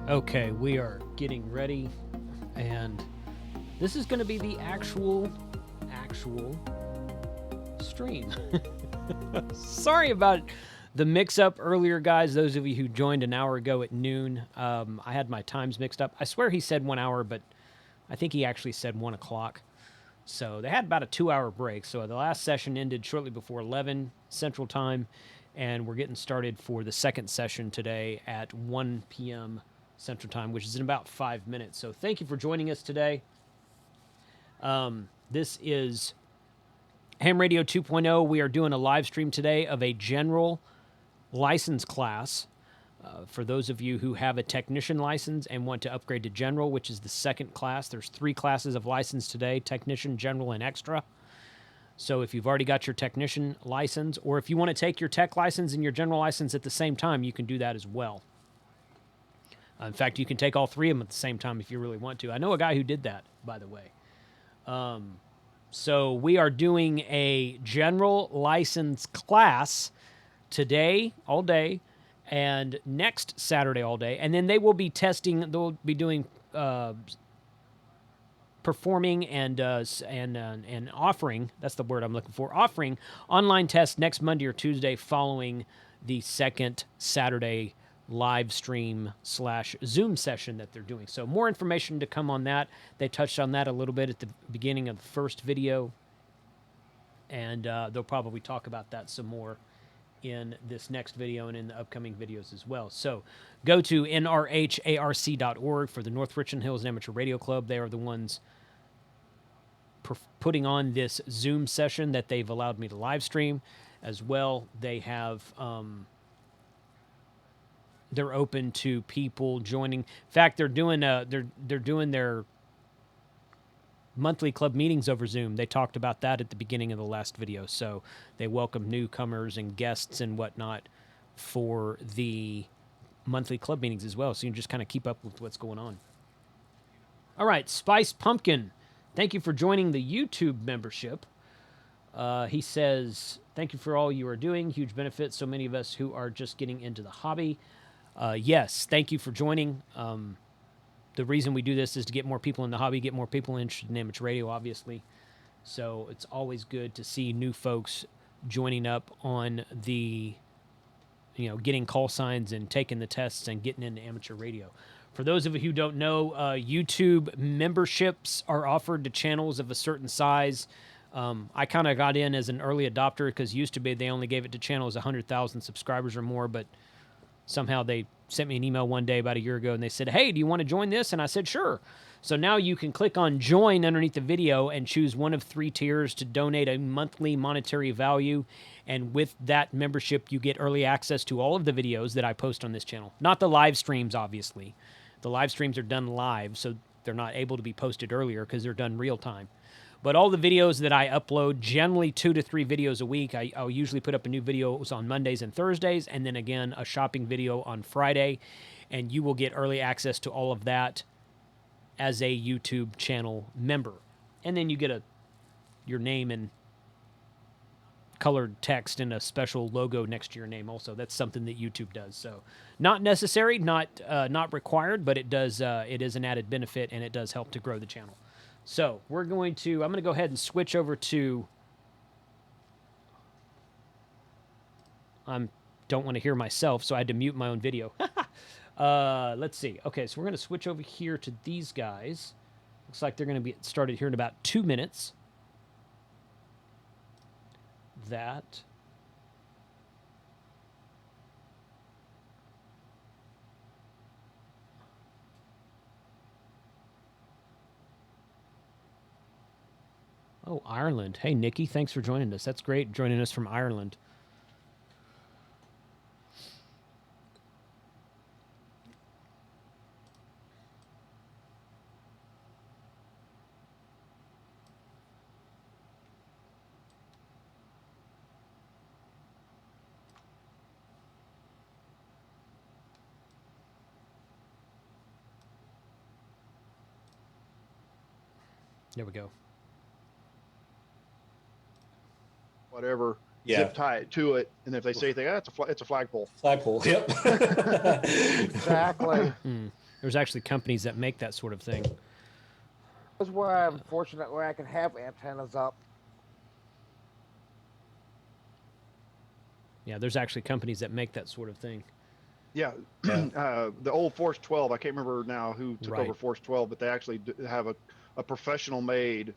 Okay, we are getting ready, and this is going to be the actual stream. Sorry about the mix-up earlier, guys. Those of you who joined an hour ago at noon, I had my times mixed up. I swear he said 1 hour, but I think he actually said 1 o'clock. So they had about a 2-hour break. So the last session ended shortly before 11 Central Time, and we're getting started for the second session today at 1 p.m. Central Time, which is in about 5 minutes. So thank you for joining us today. This is Ham Radio 2.0. We are doing a live stream today of a general license class. For those of you who have a technician license and want to upgrade to general, which is the second class, there's 3 classes of license today: technician, general, and extra. So if you've already got your technician license, or if you want to take your tech license and your general license at the same time, you can do that as well. In fact, you can take all 3 of them at the same time if you really want to. I know a guy who did that, by the way. So we are doing a general license class today, all day, and next Saturday all day. And then they will be testing, they'll be doing, performing and offering, that's the word I'm looking for, offering online tests next Monday or Tuesday following the second Saturday live stream / Zoom session that they're doing. So more information to come on that. They touched on that a little bit at the beginning of the first video, and they'll probably talk about that some more in this next video and in the upcoming videos as well. So go to nrharc.org for the North Richland Hills Amateur Radio Club. They are the ones putting on this Zoom session that they've allowed me to live stream as well. They have they're open to people joining. In fact, they're doing their monthly club meetings over Zoom. They talked about that at the beginning of the last video. So they welcome newcomers and guests and whatnot for the monthly club meetings as well. So you can just kind of keep up with what's going on. All right, Spice Pumpkin, thank you for joining the YouTube membership. He says, thank you for all you are doing. Huge benefits. So many of us who are just getting into the hobby. Yes, thank you for joining. The reason we do this is to get more people in the hobby, get more people interested in amateur radio, obviously. So it's always good to see new folks joining up on the, getting call signs and taking the tests and getting into amateur radio. For those of you who don't know, YouTube memberships are offered to channels of a certain size. I kind of got in as an early adopter because used to be they only gave it to channels 100,000 subscribers or more, but somehow they sent me an email one day about a year ago and they said, hey, do you want to join this? And I said, sure. So now you can click on join underneath the video and choose one of 3 tiers to donate a monthly monetary value. And with that membership, you get early access to all of the videos that I post on this channel. Not the live streams, obviously. The live streams are done live, so they're not able to be posted earlier because they're done real time. But all the videos that I upload, generally 2 to 3 videos a week, I'll usually put up a new video on Mondays and Thursdays, and then again, a shopping video on Friday, and you will get early access to all of that as a YouTube channel member. And then you get your name and colored text and a special logo next to your name also. That's something that YouTube does. So not necessary, not required, but it does. It is an added benefit, and it does help to grow the channel. So I'm going to go ahead and switch over to, don't want to hear myself, so I had to mute my own video. Let's see. Okay, so we're going to switch over here to these guys. Looks like they're going to be started here in about 2 minutes. That. Oh, Ireland. Hey, Nikki, thanks for joining us. That's great, joining us from Ireland. There we go. Whatever, Yeah. zip tie it to it, and if they say anything, it's a flagpole. Flagpole, yep. Exactly. There's actually companies that make that sort of thing. That's where I'm fortunate where I can have antennas up. Yeah, there's actually companies that make that sort of thing. Yeah, the old Force 12. I can't remember now who took over Right. Force 12, but they actually have a professional made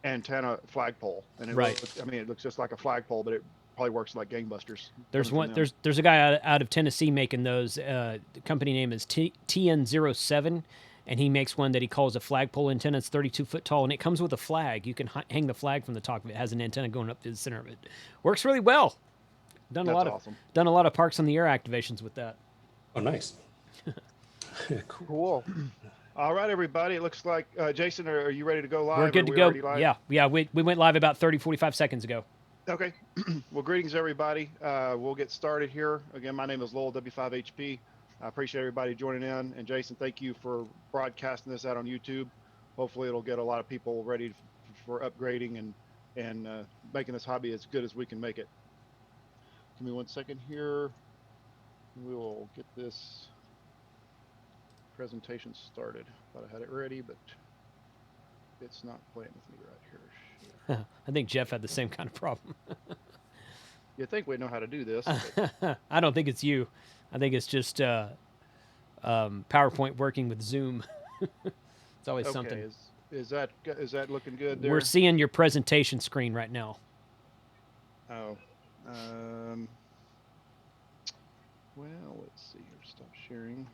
antenna flagpole, and it Right. looks. I mean, it looks just like a flagpole, but it probably works like gangbusters. There's coming from one. them. There's a guy out of Tennessee making those. The company name is TN07, and he makes one that he calls a flagpole antenna. It's 32 foot tall, and it comes with a flag. You can hang the flag from the top of it. It has an antenna going up to the center of it. Works really well. Done a That's lot of awesome. done a lot of parks on the air activations with that. Oh, nice. Cool. All right, everybody. It looks like Jason, are you ready to go live? We're good Are to we go. already live? Yeah. We went live about 30, 45 seconds ago. Okay. Well, greetings, everybody. We'll get started here. Again, my name is Lowell W5HP. I appreciate everybody joining in. And Jason, thank you for broadcasting this out on YouTube. Hopefully, it'll get a lot of people ready for upgrading and making this hobby as good as we can make it. Give me 1 second here. We will get this presentation started. Thought I had it ready, but it's not playing with me right here. I think Jeff had the same kind of problem. You think we know how to do this? I don't think it's you. I think it's just PowerPoint working with Zoom. It's always Okay, something. is that looking good there? We're seeing your presentation screen right now. Oh, well, let's see here. Stop sharing.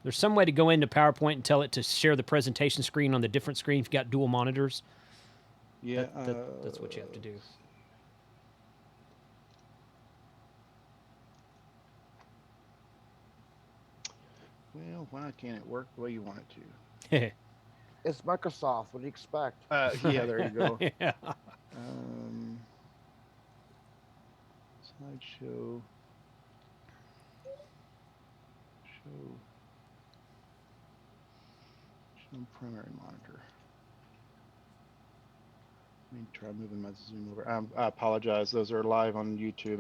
There's some way to go into PowerPoint and tell it to share the presentation screen on the different screen if you've got dual monitors. Yeah, That's what you have to do. Well, why can't it work the way you want it to? It's Microsoft. What do you expect? Yeah, there you go. Yeah. Slideshow. Show primary monitor. Let me try moving my Zoom over. I apologize. Those are live on YouTube.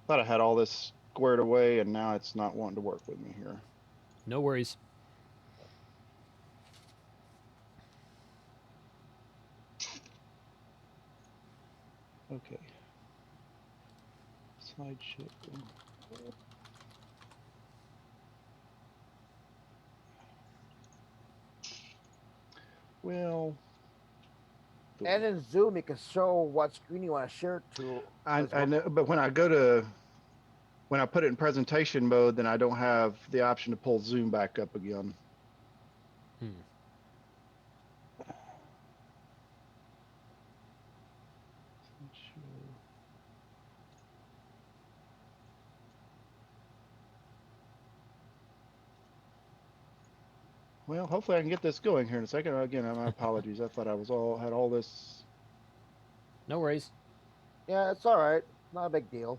Thought I had all this squared away, and now it's not wanting to work with me here. No worries. Okay. Slideshow. Well, And in Zoom, you can show what screen you want to share it to. I know, but when I put it in presentation mode, then I don't have the option to pull Zoom back up again. Well, hopefully I can get this going here in a second. Again, my apologies. I thought I had all this. No worries. Yeah, it's all right. Not a big deal.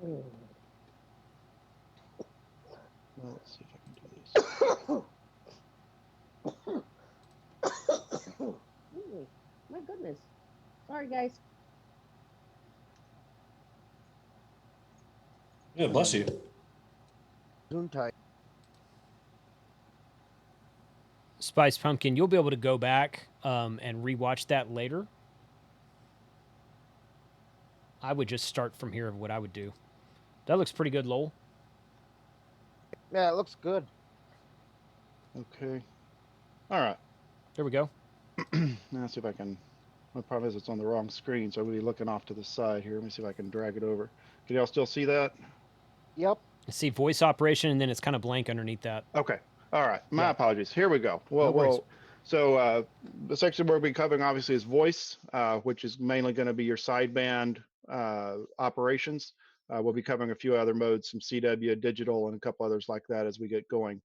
Well, let's see if I can do this. My goodness. Sorry, guys. Yeah, bless you. Zoom tight. Spice Pumpkin, you'll be able to go back and rewatch that later. I would just start from here of what I would do. That looks pretty good, Lowell. Yeah, it looks good. Okay. All right. There we go. Now let's see if I can. My problem is it's on the wrong screen, so I'm going to be looking off to the side here. Let me see if I can drag it over. Can y'all still see that? Yep. I see voice operation, and then it's kind of blank underneath that. Okay. All right. My Yeah. apologies. Here we go. Well, so the section we'll be covering obviously is voice, which is mainly going to be your sideband operations. We'll be covering a few other modes, some CW, digital, and a couple others like that as we get going.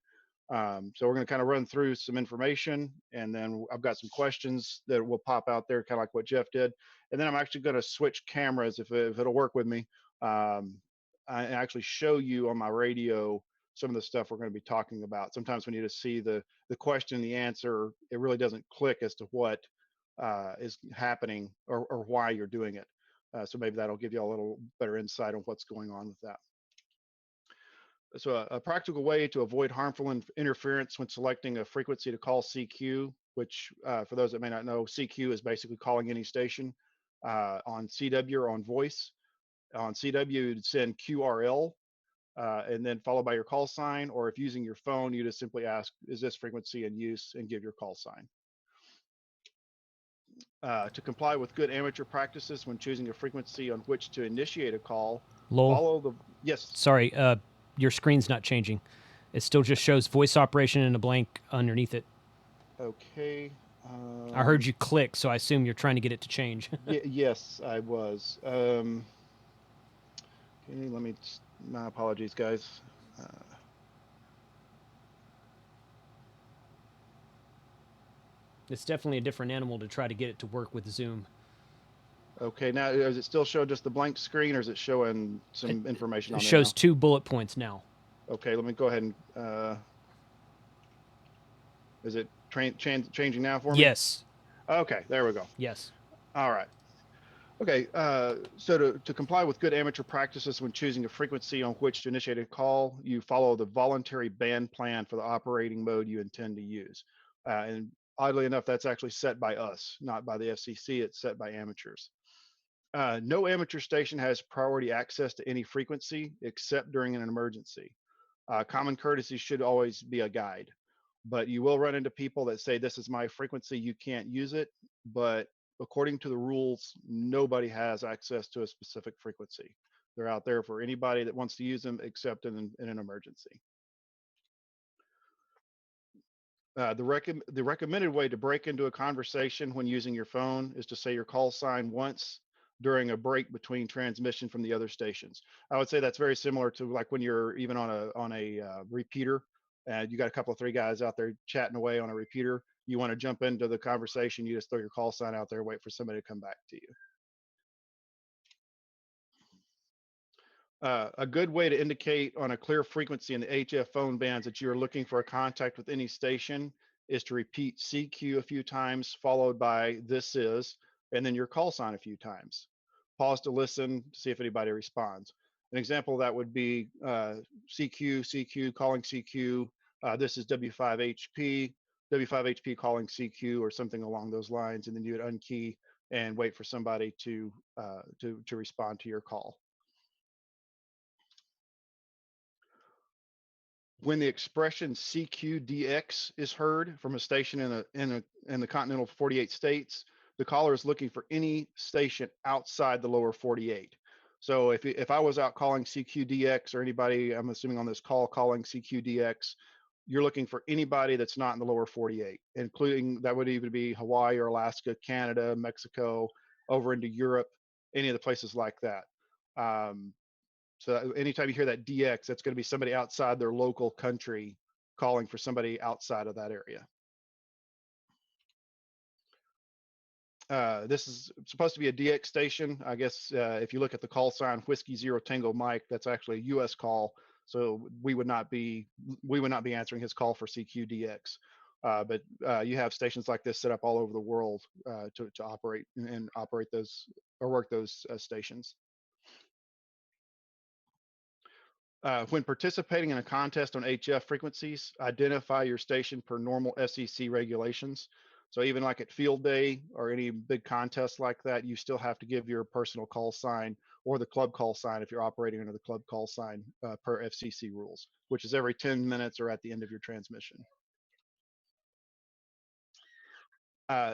So we're going to kind of run through some information, and then I've got some questions that will pop out there, kind of like what Jeff did. And then I'm actually going to switch cameras if it'll work with me. I actually show you on my radio some of the stuff we're going to be talking about. Sometimes when you just see the question, the answer, it really doesn't click as to what is happening or why you're doing it. So maybe that'll give you a little better insight on what's going on with that. So a practical way to avoid harmful interference when selecting a frequency to call CQ, which for those that may not know, CQ is basically calling any station. On CW or on voice. On CW, you'd send QRL and then followed by your call sign, or if using your phone, you just simply ask, is this frequency in use, and give your call sign. To comply with good amateur practices when choosing a frequency on which to initiate a call, Lowell, follow the, yes. sorry, your screen's not changing. It still just shows voice operation and a blank underneath it. Okay. I heard you click, so I assume you're trying to get it to change. Yes, I was. Okay, let me, my apologies, guys. It's definitely a different animal to try to get it to work with Zoom. Okay, now does it still show just the blank screen, or is it showing some information on It there shows now? 2 bullet points now. Okay, let me go ahead and, is it changing now for me? Yes. Okay, there we go. Yes. All right. Okay, so to comply with good amateur practices when choosing a frequency on which to initiate a call, you follow the voluntary band plan for the operating mode you intend to use. And oddly enough, that's actually set by us, not by the FCC. It's set by amateurs. No amateur station has priority access to any frequency except during an emergency. Common courtesy should always be a guide, but you will run into people that say, this is my frequency, you can't use it. But according to the rules, nobody has access to a specific frequency. They're out there for anybody that wants to use them, except in an emergency. The recommended way to break into a conversation when using your phone is to say your call sign once during a break between transmission from the other stations. I would say that's very similar to like when you're even on a repeater and you got a couple of 3 guys out there chatting away on a repeater. You want to jump into the conversation, you just throw your call sign out there, wait for somebody to come back to you. A good way to indicate on a clear frequency in the HF phone bands that you are looking for a contact with any station is to repeat CQ a few times, followed by this is, and then your call sign a few times. Pause to listen to see if anybody responds. An example of that would be CQ, CQ, calling CQ. This is W5HP, W5HP calling CQ, or something along those lines, and then you would unkey and wait for somebody to respond to your call. When the expression CQDX is heard from a station in the continental 48 states, the caller is looking for any station outside the lower 48. So if I was out calling CQDX, or anybody, I'm assuming on this call calling CQDX, you're looking for anybody that's not in the lower 48, including, that would even be Hawaii or Alaska, Canada, Mexico, over into Europe, any of the places like that. So anytime you hear that DX, that's going to be somebody outside their local country calling for somebody outside of that area. This is supposed to be a DX station. I guess if you look at the call sign Whiskey Zero Tango Mike, that's actually a US call. So we would not be answering his call for CQDX. But you have stations like this set up all over the world to operate and operate those or work those stations. When participating in a contest on HF frequencies, identify your station per normal SEC regulations. So even like at field day or any big contest like that, you still have to give your personal call sign or the club call sign if you're operating under the club call sign per FCC rules, which is every 10 minutes or at the end of your transmission.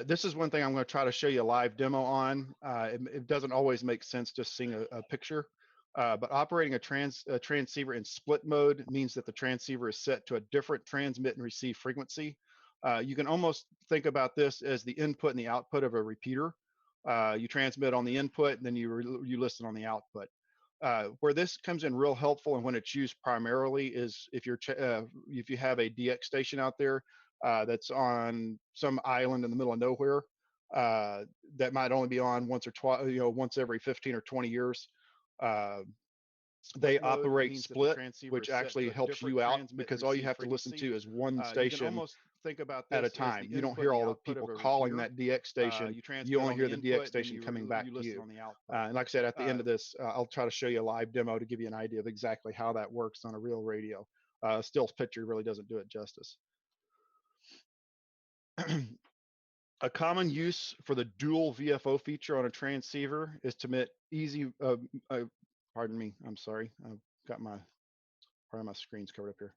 This is one thing I'm going to try to show you a live demo on. It doesn't always make sense just seeing a picture. But operating a transceiver in split mode means that the transceiver is set to a different transmit and receive frequency. You can almost think about this as the input and the output of a repeater. You transmit on the input, and then you listen on the output. Where this comes in real helpful and when it's used primarily is if you have a DX station out there that's on some island in the middle of nowhere that might only be on once or twice, once every 15 or 20 years. they operate split, which actually helps you out because all you have to listen to is one station at a time. You don't hear all the people calling that DX station. You only hear the DX station coming back to you. And like I said, at the end of this, I'll try to show you a live demo to give you an idea of exactly how that works on a real radio. Still picture really doesn't do it justice. A common use for the dual VFO feature on a transceiver is to emit easy, pardon me, I'm sorry, I've got my, part of my screen's covered up here.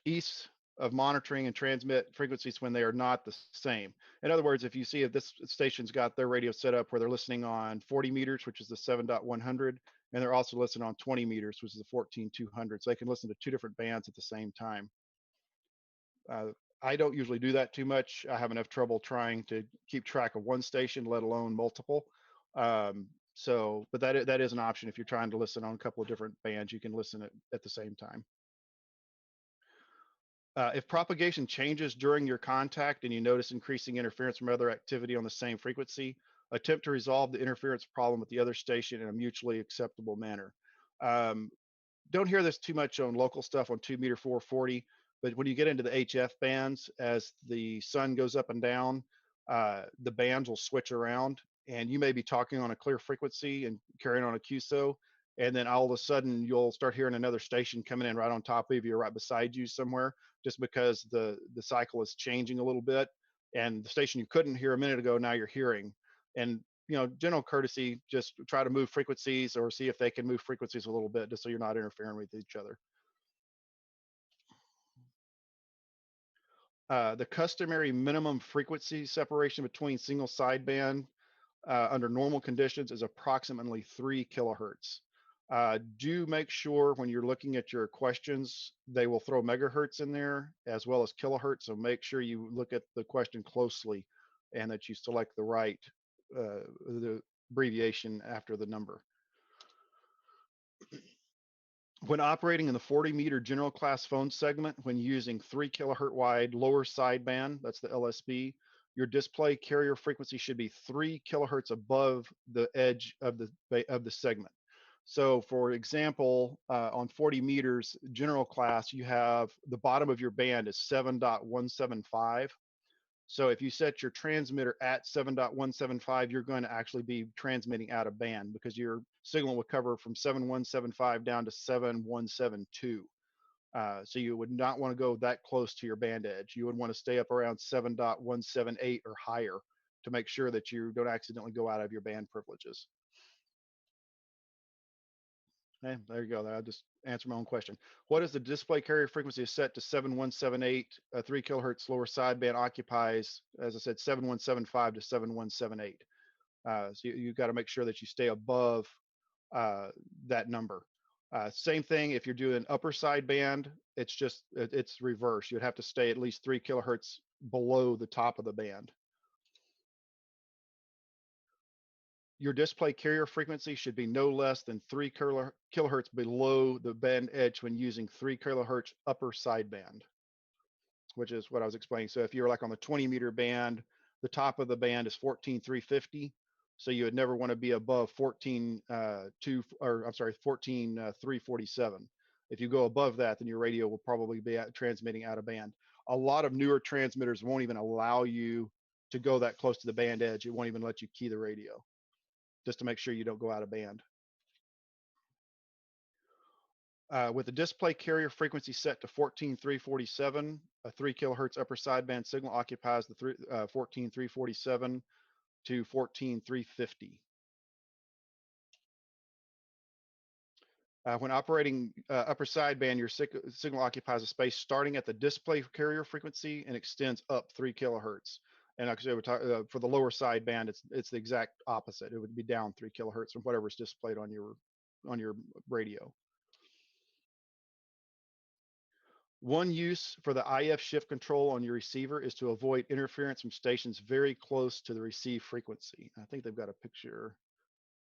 Ease of monitoring and transmit frequencies when they are not the same. In other words, if you see if this station's got their radio set up where they're listening on 40 meters, which is the 7.100, and they're also listening on 20 meters, which is the 14.200, so they can listen to two different bands at the same time. I don't usually do that too much. I have enough trouble trying to keep track of one station, let alone multiple. But that is an option. If you're trying to listen on a couple of different bands, you can listen at the same time. If propagation changes during your contact and you notice increasing interference from other activity on the same frequency, attempt to resolve the interference problem with the other station in a mutually acceptable manner. Don't hear this too much on local stuff on 2 meter 440. But when you get into the HF bands, as the sun goes up and down, the bands will switch around, and you may be talking on a clear frequency and carrying on a QSO, and then all of a sudden you'll start hearing another station coming in right on top of you or right beside you somewhere, just because the cycle is changing a little bit, and the station you couldn't hear a minute ago, now you're hearing. And general courtesy, just try to move frequencies or see if they can move frequencies a little bit, just so you're not interfering with each other. The customary minimum frequency separation between single sideband under normal conditions is approximately 3 kilohertz. Do make sure when you're looking at your questions, they will throw megahertz in there as well as kilohertz. So make sure you look at the question closely and that you select the right the abbreviation after the number. When operating in the 40 meter general class phone segment, when using 3 kilohertz wide lower sideband, that's the LSB, your display carrier frequency should be 3 kilohertz above the edge of the segment. So for example, on 40 meters general class, you have the bottom of your band is 7.175. So if you set your transmitter at 7.175, you're going to actually be transmitting out of band because your signal will cover from 7.175 down to 7.172. So you would not want to go that close to your band edge. You would want to stay up around 7.178 or higher to make sure that you don't accidentally go out of your band privileges. Okay, there you go. I just answered my own question. What is the display carrier frequency is set to 7178? 3 kilohertz lower sideband occupies, as I said, 7175 to 7178. So you've got to make sure that you stay above that number. Same thing if you're doing upper sideband, it's reverse. You'd have to stay at least 3 kilohertz below the top of the band. Your display carrier frequency should be no less than 3 kilohertz below the band edge when using 3 kilohertz upper sideband, which is what I was explaining. So if you're like on the 20 meter band, the top of the band is 14,350. So you would never want to be above 14,347. If you go above that, then your radio will probably be transmitting out of band. A lot of newer transmitters won't even allow you to go that close to the band edge. It won't even let you key the radio, just to make sure you don't go out of band. With the display carrier frequency set to 14,347, a 3 kilohertz upper sideband signal occupies the 14,347 to 14,350. When operating upper sideband, your signal occupies a space starting at the display carrier frequency and extends up 3 kilohertz. And like I said, for the lower sideband, it's the exact opposite. It would be down 3 kilohertz from whatever's displayed on your radio. One use for the IF shift control on your receiver is to avoid interference from stations very close to the receive frequency. I think they've got a picture.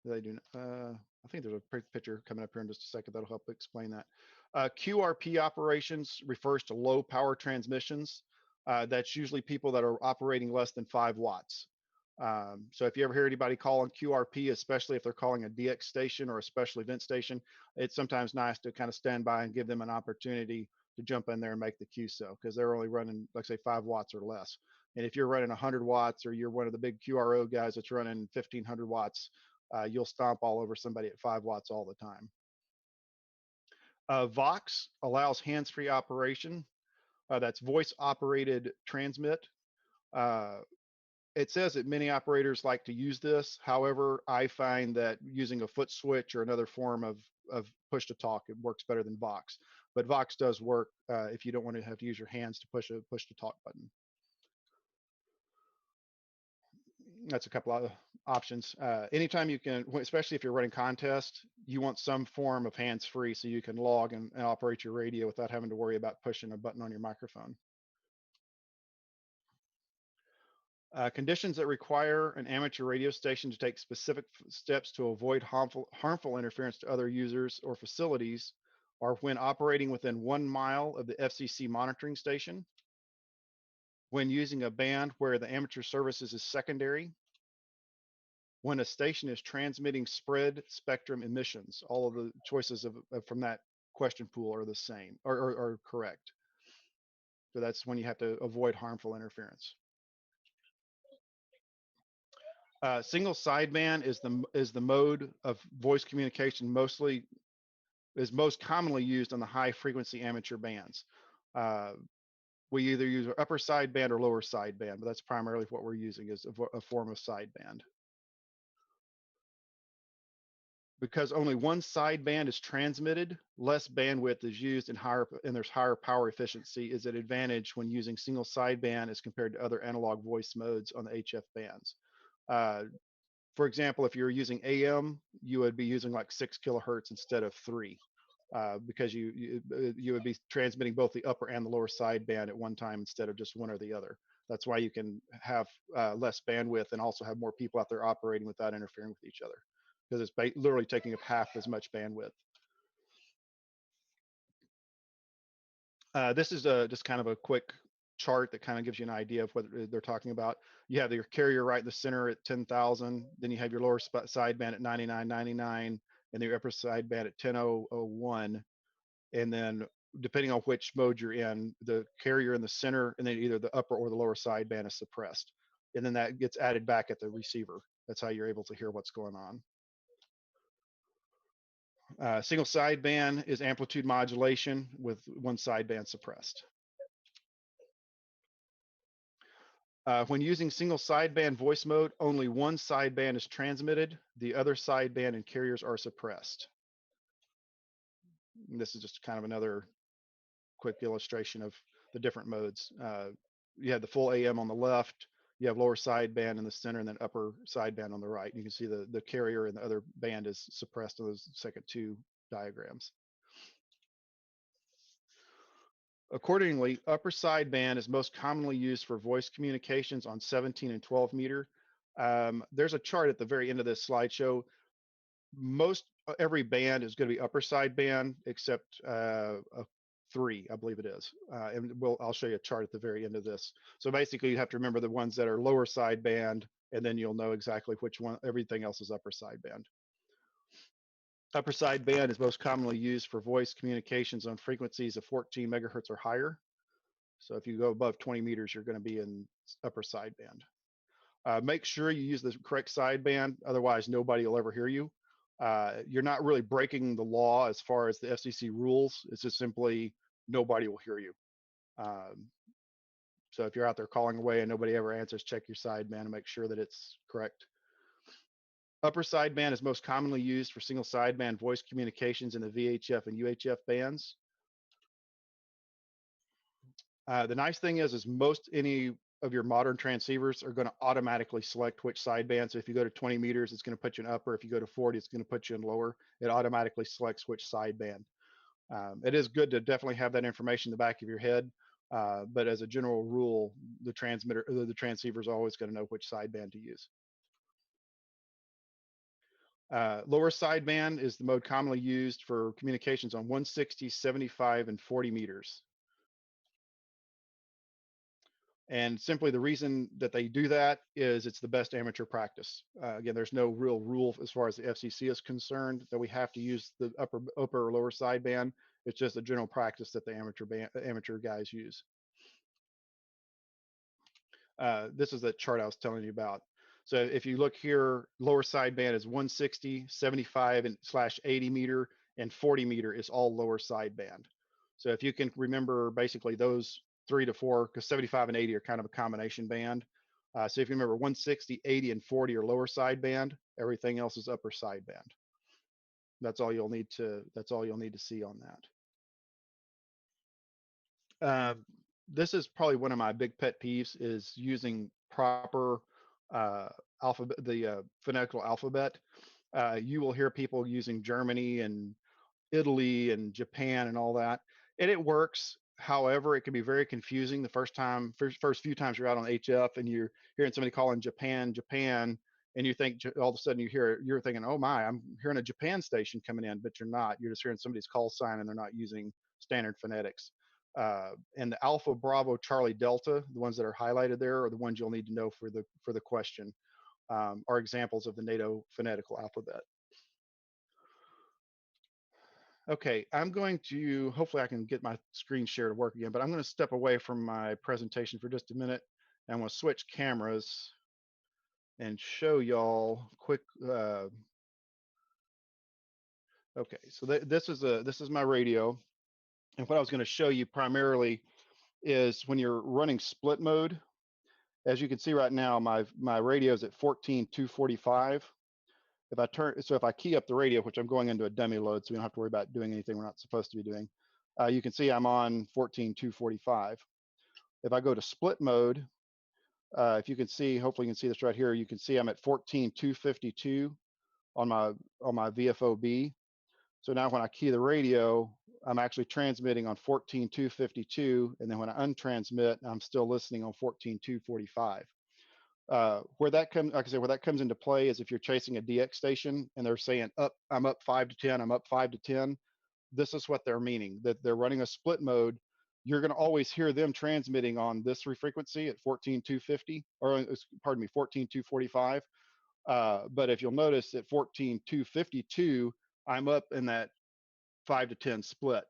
They do. I think there's a picture coming up here in just a second that'll help explain that. QRP operations refers to low power transmissions. That's usually people that are operating less than 5 watts. So if you ever hear anybody call on QRP, especially if they're calling a DX station or a special event station, it's sometimes nice to kind of stand by and give them an opportunity to jump in there and make the QSO, because they're only running, like say, 5 watts or less. And if you're running 100 watts, or you're one of the big QRO guys that's running 1500 watts, you'll stomp all over somebody at 5 watts all the time. Vox allows hands-free operation. That's voice operated transmit. It says that many operators like to use this. However, I find that using a foot switch or another form of push to talk, it works better than Vox. But Vox does work if you don't want to have to use your hands to push a push to talk button. That's a couple of options. Anytime you can, especially if you're running contests, you want some form of hands-free so you can log and operate your radio without having to worry about pushing a button on your microphone. Conditions that require an amateur radio station to take specific steps to avoid harmful interference to other users or facilities are when operating within 1 mile of the FCC monitoring station, when using a band where the amateur services is secondary, when a station is transmitting spread spectrum emissions. All of the choices from that question pool are the same, or correct. So that's when you have to avoid harmful interference. Single sideband is the mode of voice communication most commonly used on the high frequency amateur bands. We either use upper sideband or lower sideband, but that's primarily what we're using, is a form of sideband. Because only one sideband is transmitted, less bandwidth is used, and there's higher power efficiency is an advantage when using single sideband as compared to other analog voice modes on the HF bands. For example, if you're using AM, you would be using like 6 kilohertz instead of 3, because you would be transmitting both the upper and the lower sideband at one time instead of just one or the other. That's why you can have less bandwidth and also have more people out there operating without interfering with each other, because it's literally taking up half as much bandwidth. This is just kind of a quick chart that kind of gives you an idea of what they're talking about. You have your carrier right in the center at 10,000, then you have your lower sideband at 99.99, and your upper sideband at 10.001, and then depending on which mode you're in, the carrier in the center, and then either the upper or the lower sideband is suppressed, and then that gets added back at the receiver. That's how you're able to hear what's going on. Single sideband is amplitude modulation with one sideband suppressed. When using single sideband voice mode, only one sideband is transmitted. The other sideband and carriers are suppressed. And this is just kind of another quick illustration of the different modes. You have the full AM on the left, you have lower sideband in the center, and then upper sideband on the right. You can see the carrier and the other band is suppressed in those second 2 diagrams. Accordingly, upper sideband is most commonly used for voice communications on 17 and 12 meter. There's a chart at the very end of this slideshow. Every band is going to be upper sideband except 3, I believe it is. And I'll show you a chart at the very end of this. So basically, you have to remember the ones that are lower sideband, and then you'll know exactly which one. Everything else is upper sideband. Upper sideband is most commonly used for voice communications on frequencies of 14 megahertz or higher. So if you go above 20 meters, you're going to be in upper sideband. Make sure you use the correct sideband, otherwise nobody will ever hear you. You're not really breaking the law as far as the FCC rules. It's just simply nobody will hear you. So if you're out there calling away and nobody ever answers, check your sideband and make sure that it's correct. Upper sideband is most commonly used for single sideband voice communications in the VHF and UHF bands. The nice thing is any of your modern transceivers are going to automatically select which sideband. So if you go to 20 meters, it's going to put you in upper. If you go to 40, it's going to put you in lower. It automatically selects which sideband. It is good to definitely have that information in the back of your head. But as a general rule, the transceiver is always going to know which sideband to use. Lower sideband is the mode commonly used for communications on 160, 75, and 40 meters. And simply the reason that they do that is it's the best amateur practice. Again, there's no real rule as far as the FCC is concerned that we have to use the upper or lower sideband. It's just a general practice that the amateur guys use. This is the chart I was telling you about. So if you look here, lower sideband is 160, 75 and /80 meter, and 40 meter is all lower sideband. So if you can remember basically those 3 to 4, because 75 and 80 are kind of a combination band. So if you remember 160, 80, and 40 are lower sideband, everything else is upper sideband. That's all you'll need to see on that. This is probably one of my big pet peeves is using proper alphabet, the phonetical alphabet. You will hear people using Germany and Italy and Japan and all that, and it works. However, it can be very confusing the first few times you're out on HF and you're hearing somebody calling Japan, and you think all of a sudden you're thinking, oh my, I'm hearing a Japan station coming in, but you're not. You're just hearing somebody's call sign and they're not using standard phonetics. And the Alpha, Bravo, Charlie, Delta, the ones that are highlighted there are the ones you'll need to know for the question, are examples of the NATO phonetical alphabet. Okay, I'm going to, hopefully I can get my screen share to work again, but I'm going to step away from my presentation for just a minute. And I'm going to switch cameras and show y'all quick. Okay, so this is my radio. And what I was going to show you primarily is when you're running split mode. As you can see right now, my radio is at 14.245. If I key up the radio, which I'm going into a dummy load, so we don't have to worry about doing anything we're not supposed to be doing, you can see I'm on 14.245. If I go to split mode, if you can see, hopefully you can see this right here, you can see I'm at 14.252 on my VFOB. So now when I key the radio, I'm actually transmitting on 14.252, and then when I untransmit, I'm still listening on 14.245. Where that comes into play is if you're chasing a DX station and they're saying I'm up 5 to 10, I'm up 5 to 10. This is what they're meaning, that they're running a split mode. You're going to always hear them transmitting on this frequency at 14.250, or pardon me, 14.245. But if you'll notice at 14.252, I'm up in that 5 to 10 split.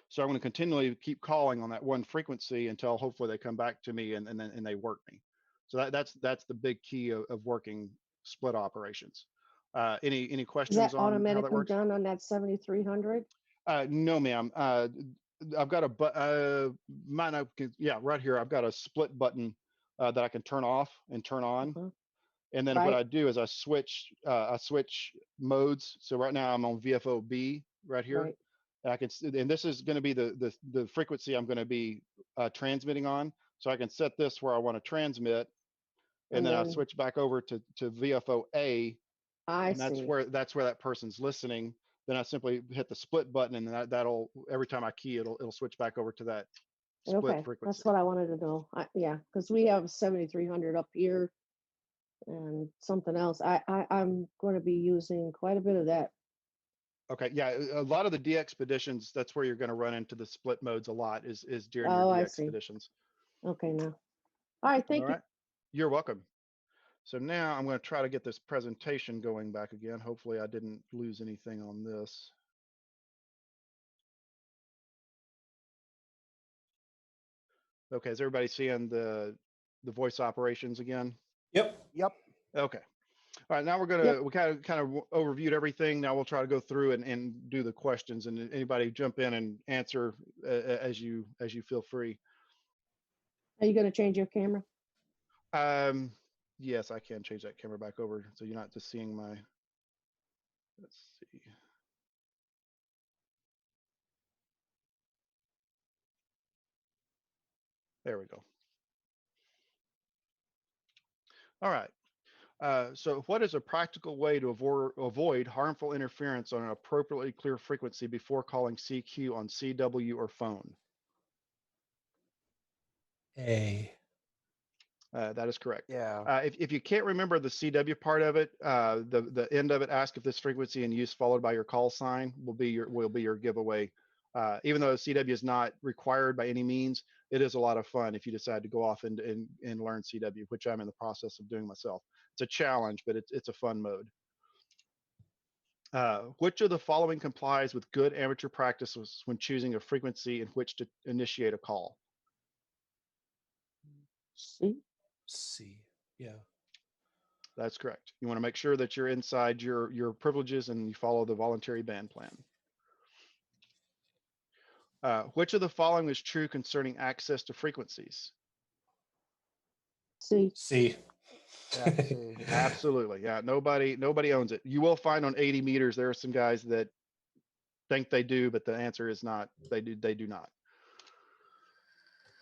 So I'm going to continually keep calling on that one frequency until hopefully they come back to me and they work me. So that's the big key of working split operations. Any questions Is that on how that automatically works? done on that 7300? No, ma'am. I've got right here. I've got a split button that I can turn off and turn on. And then what I do is I switch modes. So right now I'm on VFOB right here. Right. And this is going to be the frequency I'm going to be transmitting on. So I can set this where I want to transmit, and then I'll switch back over to VFO-A. And that's where that person's listening. Then I simply hit the split button, and that'll every time I key, it'll switch back over to that split frequency. That's what I wanted to know. Yeah, because we have 7300 up here and something else. I'm going to be using quite a bit of that. Okay, yeah, a lot of the DXpeditions, that's where you're going to run into the split modes a lot is during your DXpeditions. Okay, now. All right, thank you. You're welcome. So now I'm going to try to get this presentation going back again. Hopefully I didn't lose anything on this. Okay, is everybody seeing the voice operations again? Yep. Okay. All right, now we kind of overviewed everything. Now we'll try to go through and do the questions, and anybody jump in and answer as you feel free. Are you going to change your camera? Yes, I can change that camera back over so you're not just seeing my, let's see. There we go. All right. So what is a practical way to avoid harmful interference on an appropriately clear frequency before calling CQ on CW or phone? A. That is correct. Yeah. If you can't remember the CW part of it, the end of it, ask if this frequency in use followed by your call sign will be your giveaway Even though CW is not required by any means, it is a lot of fun if you decide to go off and learn CW, which I'm in the process of doing myself. It's a challenge, but it's a fun mode. Which of the following complies with good amateur practices when choosing a frequency in which to initiate a call? C. C. Yeah. That's correct. You want to make sure that you're inside your privileges and you follow the voluntary band plan. Which of the following is true concerning access to frequencies? C. C. Yeah, C. Absolutely. Yeah. Nobody owns it. You will find on 80 meters, there are some guys that think they do, but the answer is not. They do not.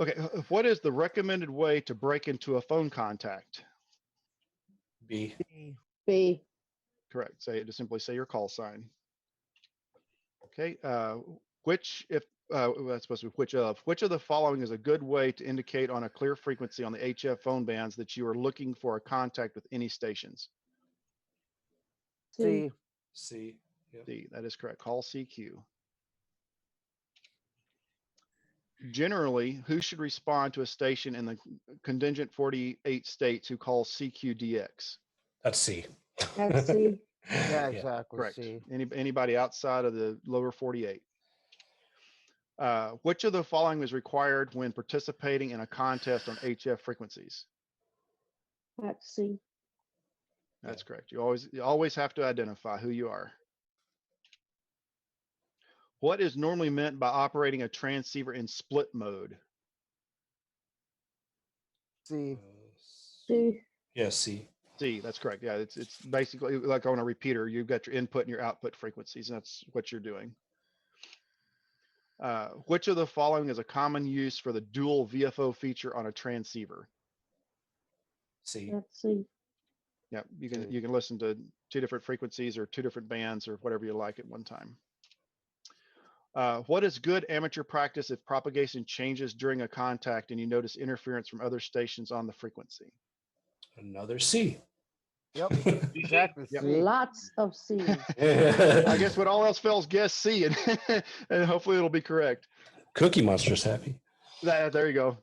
Okay. What is the recommended way to break into a phone contact? B. B. B. Correct. Just simply say your call sign. Okay. Which that's supposed to be which of the following is a good way to indicate on a clear frequency on the HF phone bands that you are looking for a contact with any stations? C. C. C. Yep. D, that is correct. Call CQ. Generally, who should respond to a station in the contingent 48 states who call CQDX? That's C. That's C. Yeah, exactly. Correct. C. Anybody outside of the lower 48. Which of the following is required when participating in a contest on HF frequencies? That's C. That's correct. You always have to identify who you are. What is normally meant by operating a transceiver in split mode? C. C. Yeah, C. C, that's correct. Yeah, it's basically like on a repeater. You've got your input and your output frequencies, and that's what you're doing. Which of the following is a common use for the dual-VFO feature on a transceiver? C. That's C. Yeah, you can listen to two different frequencies or two different bands or whatever you like at one time. What is good amateur practice if propagation changes during a contact and you notice interference from other stations on the frequency? Another C. Yep. Exactly. Yep. C. Lots of C's. I guess when all else fails, guess C, and, and hopefully it'll be correct. Cookie Monster's happy. There you go.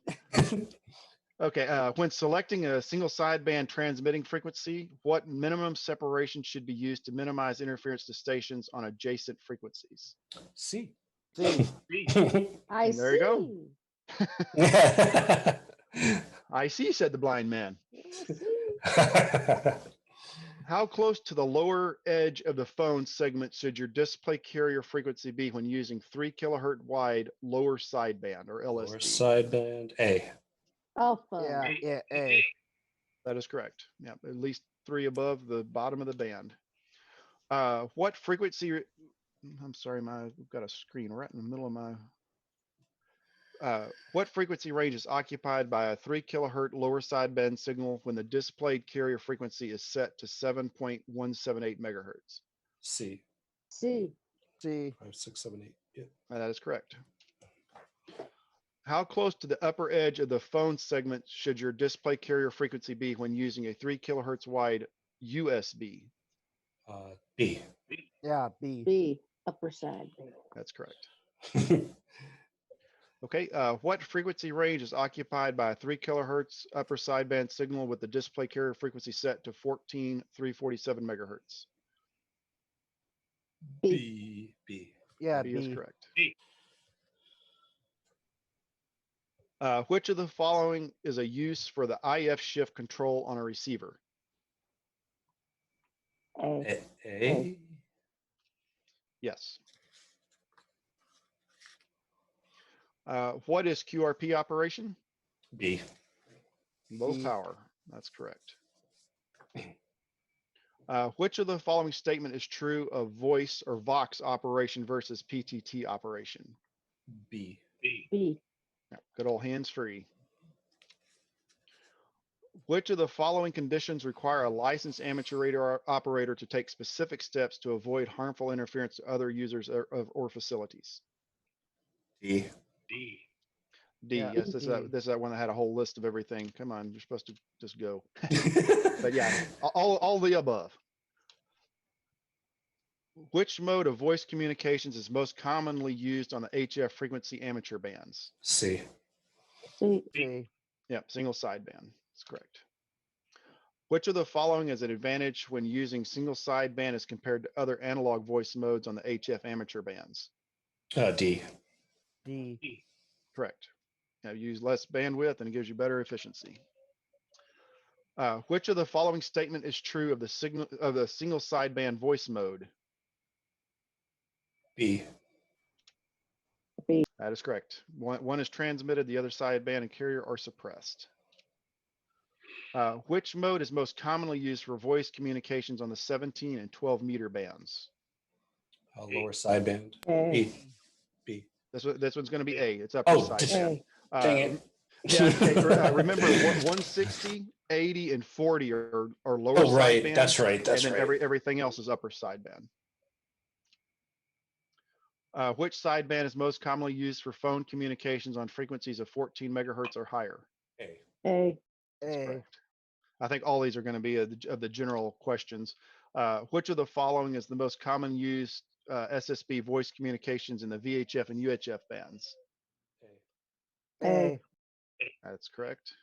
Okay, when selecting a single sideband transmitting frequency, what minimum separation should be used to minimize interference to stations on adjacent frequencies? C. C. I There you go. see. I see, said the blind man. I see. How close to the lower edge of the phone segment should your display carrier frequency be when using 3 kilohertz wide lower sideband or LSD? Lower sideband. A. Alpha. Yeah. Yeah. A. That is correct. Yeah, at least 3 above the bottom of the band. What frequency? I'm sorry, we've got a screen right in the middle of my. What frequency range is occupied by a 3 kilohertz lower sideband signal when the displayed carrier frequency is set to 7.178 megahertz? C. C. C. 5, 6, 7, 8. Yep. That is correct. How close to the upper edge of the phone segment should your display carrier frequency be when using a 3 kilohertz wide USB? B. Yeah. B. B. Upper side. That's correct. Okay, what frequency range is occupied by a 3 kilohertz upper sideband signal with the display carrier frequency set to 14,347 megahertz? B. B. Yeah. B is B. correct. Which of the following is a use for the IF shift control on a receiver? A. A. Yes. What is QRP operation? B. Low B. power. That's correct. Which of the following statement is true of voice or Vox operation versus PTT operation? B. B. Yeah, good old hands-free. Which of the following conditions require a licensed amateur radio operator to take specific steps to avoid harmful interference to other users or facilities? D. D. Yeah, Yes, this D. is that one that had a whole list of everything. Come on, you're supposed to just go. But yeah, all the above. Which mode of voice communications is most commonly used on the HF frequency amateur bands? C. C. C. Yep, single sideband. That's correct. Which of the following is an advantage when using single sideband as compared to other analog voice modes on the HF amateur bands? D. D. Correct. You use less bandwidth and it gives you better efficiency. Which of the following statement is true of the single sideband voice mode? B. B. That is correct. One is transmitted, the other sideband and carrier are suppressed. Which mode is most commonly used for voice communications on the 17 and 12 meter bands? Lower sideband. A. B. B. This one's going to be A. It's upper Oh, sideband. dang it. Yeah. Okay. Remember, 160, 80, and 40 are lower Oh, right. sideband. That's right. That's and then right. everything else is upper sideband. Which sideband is most commonly used for phone communications on frequencies of 14 megahertz or higher? A. A. That's A. correct. I think all these are going to be of the general questions. Which of the following is the most common used SSB voice communications in the VHF and UHF bands? A. That's correct.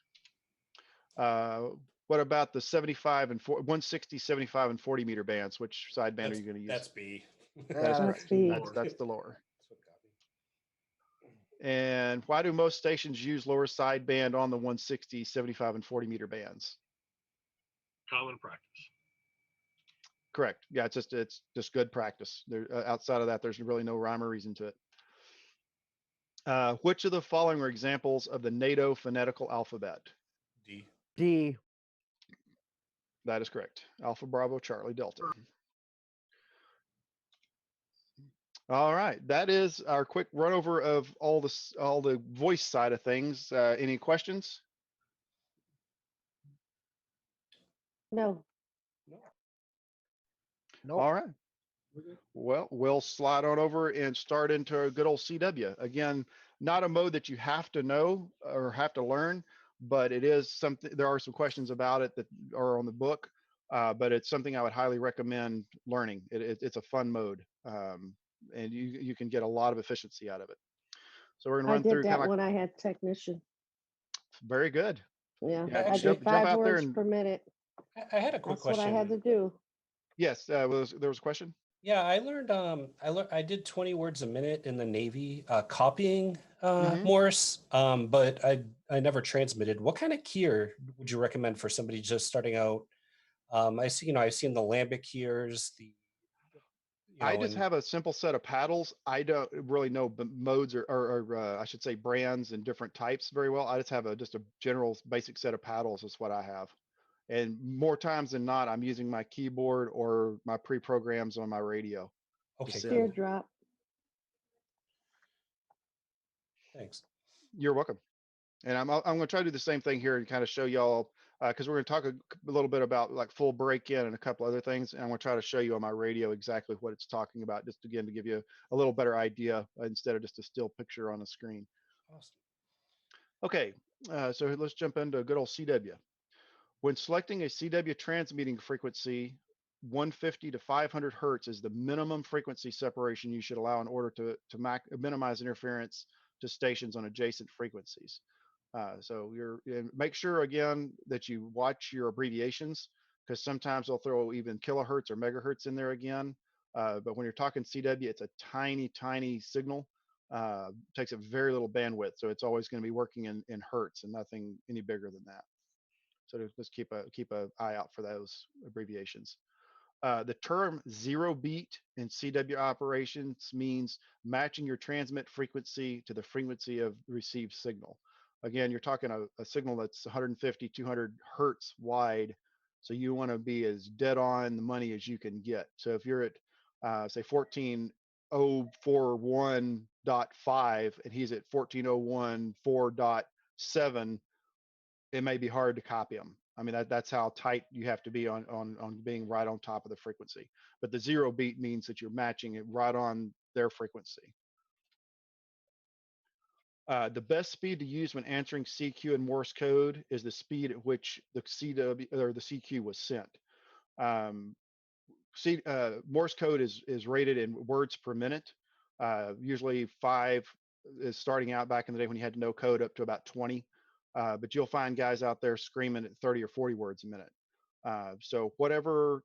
What about the 160, 75, and 40 meter bands? Which sideband are you going to use? That's B. That is That's correct. B. That's the lower. That's what got me. And why do most stations use lower sideband on the 160, 75, and 40 meter bands? Common practice. Correct. Yeah, it's just good practice. There, outside of that, there's really no rhyme or reason to it. Which of the following are examples of the NATO phonetical alphabet? D. D. That is correct. Alpha, Bravo, Charlie, Delta. All right, that is our quick run over of all the voice side of things. Any questions? No. Nope. All right. Well, we'll slide on over and start into a good old CW. Again, not a mode that you have to know or have to learn, but it is something. There are some questions about it that are on the book, but it's something I would highly recommend learning. It's a fun mode, and you can get a lot of efficiency out of it. So we're gonna I run did through that kind of when I had technician. very good. Yeah. Yeah, I jump did 5 out there words and per minute. I had a quick That's what I question. had to do. yes, there was a question. Yeah, I learned. I did 20 words a minute in the Navy, copying Morse. But I never transmitted. What kind of keyer would you recommend for somebody just starting out? I see. I've seen the lambic keyers. I just have a simple set of paddles. I don't really know modes or I should say brands and different types very well. I just have just a general basic set of paddles is what I have. And more times than not, I'm using my keyboard or my pre-programs on my radio. Okay, send. cool. Teardrop. Thanks. You're welcome. And I'm going to try to do the same thing here and kind of show y'all because we're going to talk a little bit about like full break-in and a couple other things. And I'm going to try to show you on my radio exactly what it's talking about, just again to give you a little better idea instead of just a still picture on the screen. Awesome. Okay, so let's jump into good old CW. When selecting a CW transmitting frequency, 150 to 500 hertz is the minimum frequency separation you should allow in order to minimize interference to stations on adjacent frequencies. So make sure again that you watch your abbreviations because sometimes they'll throw even kilohertz or megahertz in there again. But when you're talking CW, it's a tiny, tiny signal. Takes a very little bandwidth, so it's always going to be working in hertz and nothing any bigger than that. So just keep a eye out for those abbreviations. The term zero beat in CW operations means matching your transmit frequency to the frequency of the received signal. Again, you're talking a signal that's 150, 200 hertz wide. So you want to be as dead on the money as you can get. So if you're at, say, 14.041.5 and he's at 14.014.7, it may be hard to copy them. I mean, that's how tight you have to be on being right on top of the frequency. But the zero beat means that you're matching it right on their frequency. The best speed to use when answering CQ in Morse code is the speed at which the CW or the CQ was sent. Morse code is rated in words per minute. Usually 5 is starting out back in the day when you had no code up to about 20. But you'll find guys out there screaming at 30 or 40 words a minute. So whatever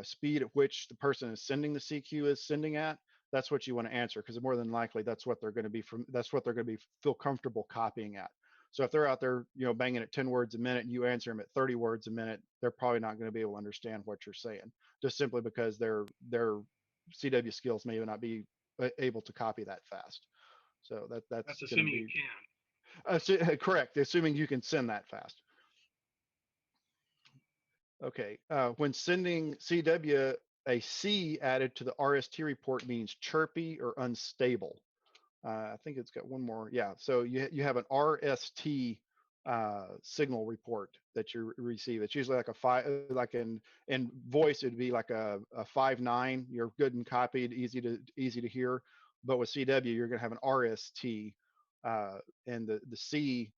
speed at which the person is sending the CQ is sending at, that's what you want to answer, because more than likely that's what they're going to be feel comfortable copying at. So if they're out there, banging at 10 words a minute and you answer them at 30 words a minute, they're probably not going to be able to understand what you're saying, just simply because their CW skills may not be able to copy that fast. So that's going to assuming be you can. Correct, assuming you can send that fast. Okay, when sending CW, a C added to the RST report means chirpy or unstable. I think it's got one more. Yeah, so you have an RST signal report that you receive. It's usually like a 5, like in voice it'd be like a 5.9. You're good and copied, easy to hear. But with CW, you're going to have an RST, and the C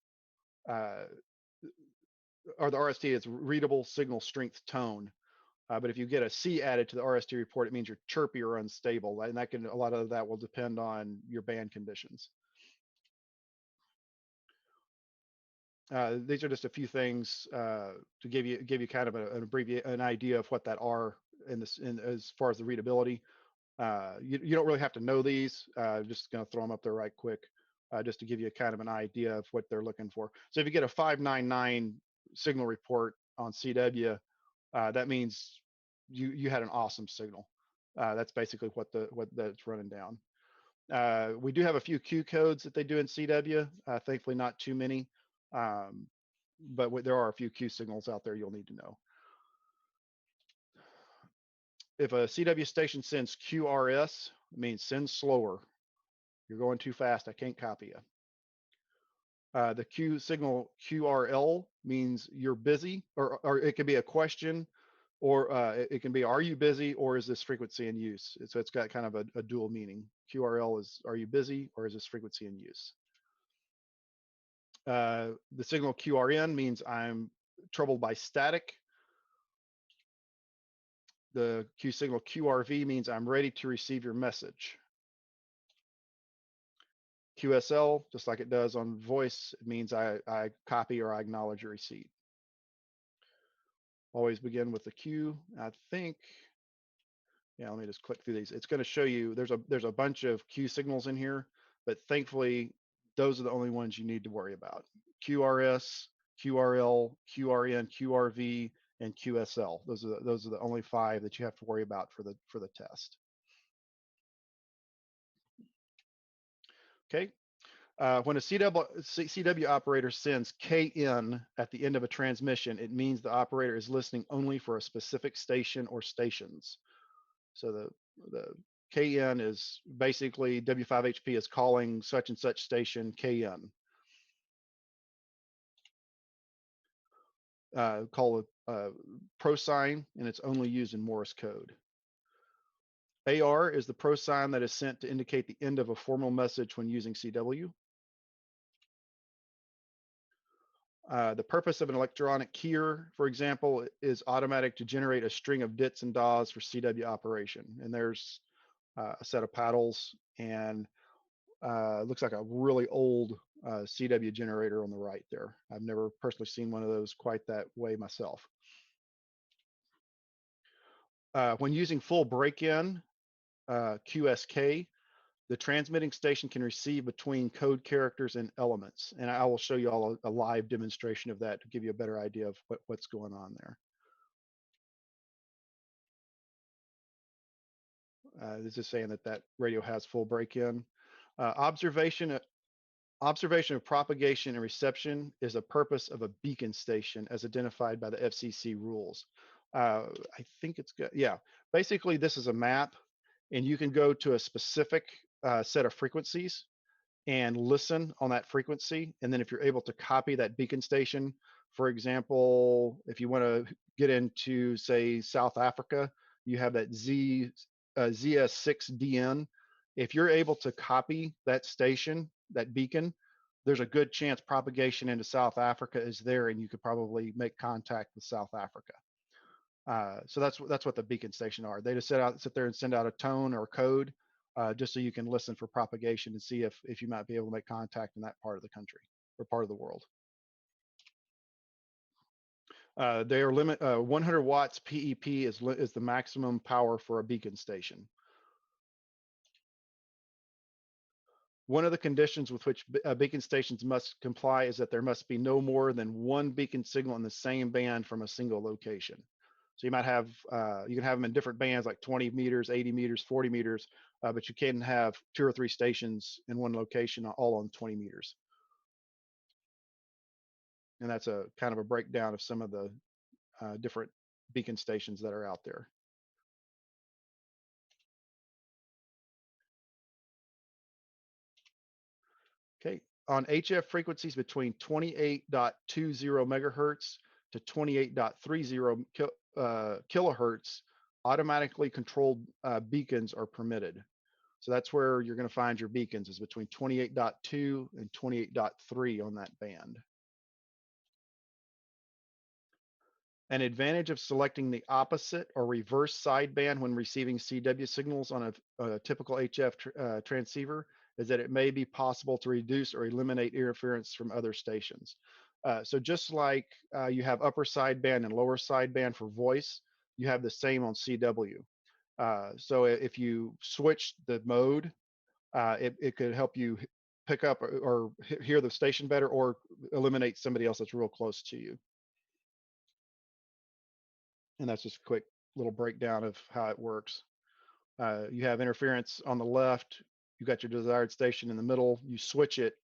or the RST is readable signal strength tone. But if you get a C added to the RST report, it means you're chirpy or unstable, and a lot of that will depend on your band conditions. These are just a few things to give you kind of an idea of what that are as far as the readability. You don't really have to know these. Just going to throw them up there right quick, just to give you kind of an idea of what they're looking for. So if you get a 599 signal report on CW, that means you had an awesome signal. That's basically what that's running down. We do have a few Q codes that they do in CW. Thankfully, not too many, but there are a few Q signals out there you'll need to know. If a CW station sends QRS, it means send slower. You're going too fast. I can't copy you. The Q signal QRL means you're busy, or it could be a question, or it can be, are you busy, or is this frequency in use? So it's got kind of a dual meaning. QRL is, are you busy, or is this frequency in use? The signal QRN means I'm troubled by static. The Q signal QRV means I'm ready to receive your message. QSL, just like it does on voice, it means I copy or I acknowledge your receipt. Always begin with the Q. I think, yeah, let me just click through these. It's going to show you there's a bunch of Q signals in here, but thankfully those are the only ones you need to worry about. QRS, QRL, QRN, QRV, and QSL. Those are the only 5 that you have to worry about for the test. Okay. When a CW operator sends KN at the end of a transmission, it means the operator is listening only for a specific station or stations. So the KN is basically W5HP is calling such and such station KN. Call a pro sign, and it's only used in Morse code. AR is the pro sign that is sent to indicate the end of a formal message when using CW. The purpose of an electronic keyer, for example, is automatic to generate a string of dits and DAWs for CW operation. And there's a set of paddles, and looks like a really old CW generator on the right there. I've never personally seen one of those quite that way myself. When using full break-in, QSK, the transmitting station can receive between code characters and elements. And I will show you all a live demonstration of that to give you a better idea of what's going on there. This is saying that radio has full break-in. Observation of propagation and reception is a purpose of a beacon station as identified by the FCC rules. I think it's good. Yeah, basically this is a map, and you can go to a specific set of frequencies and listen on that frequency. And then if you're able to copy that beacon station, for example, if you want to get into, say, South Africa, you have that ZS6DN. If you're able to copy that station, that beacon, there's a good chance propagation into South Africa is there, and you could probably make contact with South Africa. So that's what the beacon station are. They just sit there and send out a tone or code, just so you can listen for propagation and see if you might be able to make contact in that part of the country or part of the world. They are 100 watts PEP is the maximum power for a beacon station. One of the conditions with which beacon stations must comply is that there must be no more than one beacon signal in the same band from a single location. So you might have, you can have them in different bands like 20 meters, 80 meters, 40 meters, but you can have 2 or 3 stations in one location all on 20 meters. And that's a kind of a breakdown of some of the different beacon stations that are out there. Okay, on HF frequencies between 28.20 megahertz to 28.30 kilohertz, automatically controlled beacons are permitted. So that's where you're going to find your beacons, is between 28.2 and 28.3 on that band. An advantage of selecting the opposite or reverse sideband when receiving CW signals on a typical HF transceiver is that it may be possible to reduce or eliminate interference from other stations. So just like you have upper sideband and lower sideband for voice, you have the same on CW. So if you switch the mode, it could help you pick up or hear the station better, or eliminate somebody else that's real close to you. And that's just a quick little breakdown of how it works. You have interference on the left, you got your desired station in the middle, you switch it,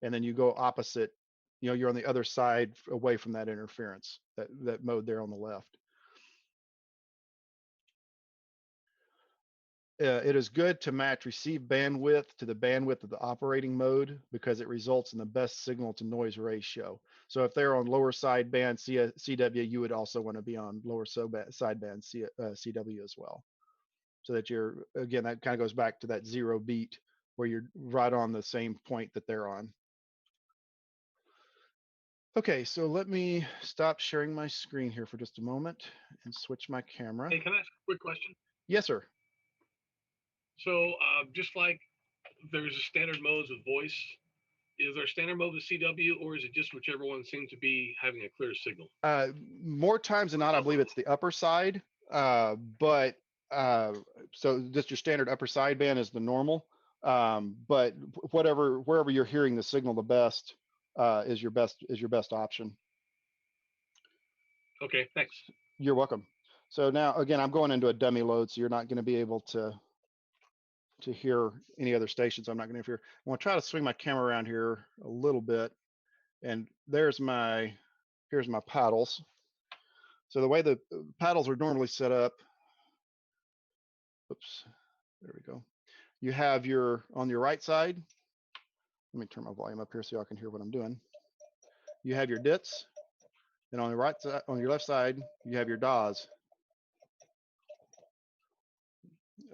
and then you go opposite. You know, you're on the other side away from that interference, that mode there on the left. It is good to match receive bandwidth to the bandwidth of the operating mode, because it results in the best signal to noise ratio. So if they're on lower sideband CW, you would also want to be on lower sideband CW as well. So that you're, again, that kind of goes back to that 0 beat where you're right on the same point that they're on. Okay, so let me stop sharing my screen here for just a moment and switch my camera. Hey, can I ask a quick question? Yes, sir. So just like there's a standard modes with voice, is there a standard mode with CW, or is it just whichever one seems to be having a clear signal? More times than not, I believe it's the upper side, but so just your standard upper sideband is the normal, but wherever you're hearing the signal the best is your best option. Okay, thanks. You're welcome. So now again, I'm going into a dummy load, so you're not going to be able to hear any other stations. I'm not going to hear. I'm going to try to swing my camera around here a little bit, and here's my paddles. So the way the paddles are normally set up, oops, there we go. You have on your right side, let me turn my volume up here so y'all can hear what I'm doing. You have your dits, and on the right side, on your left side, you have your DAWs.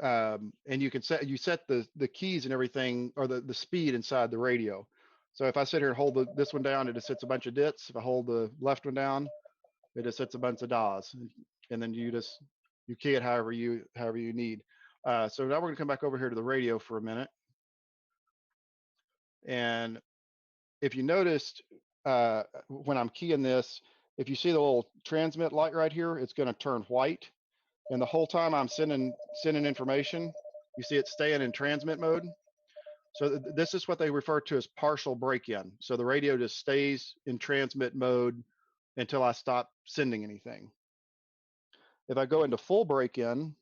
And you can set the keys and everything, or the speed inside the radio. So if I sit here and hold this one down, it just hits a bunch of dits. If I hold the left one down, it just hits a bunch of DAWs, and then you key it however you need. So now we're going to come back over here to the radio for a minute. And if you noticed, when I'm keying this, if you see the little transmit light right here, it's going to turn white. And the whole time I'm sending information, you see it staying in transmit mode. So this is what they refer to as partial break-in. So the radio just stays in transmit mode until I stop sending anything. If I go into full break-in,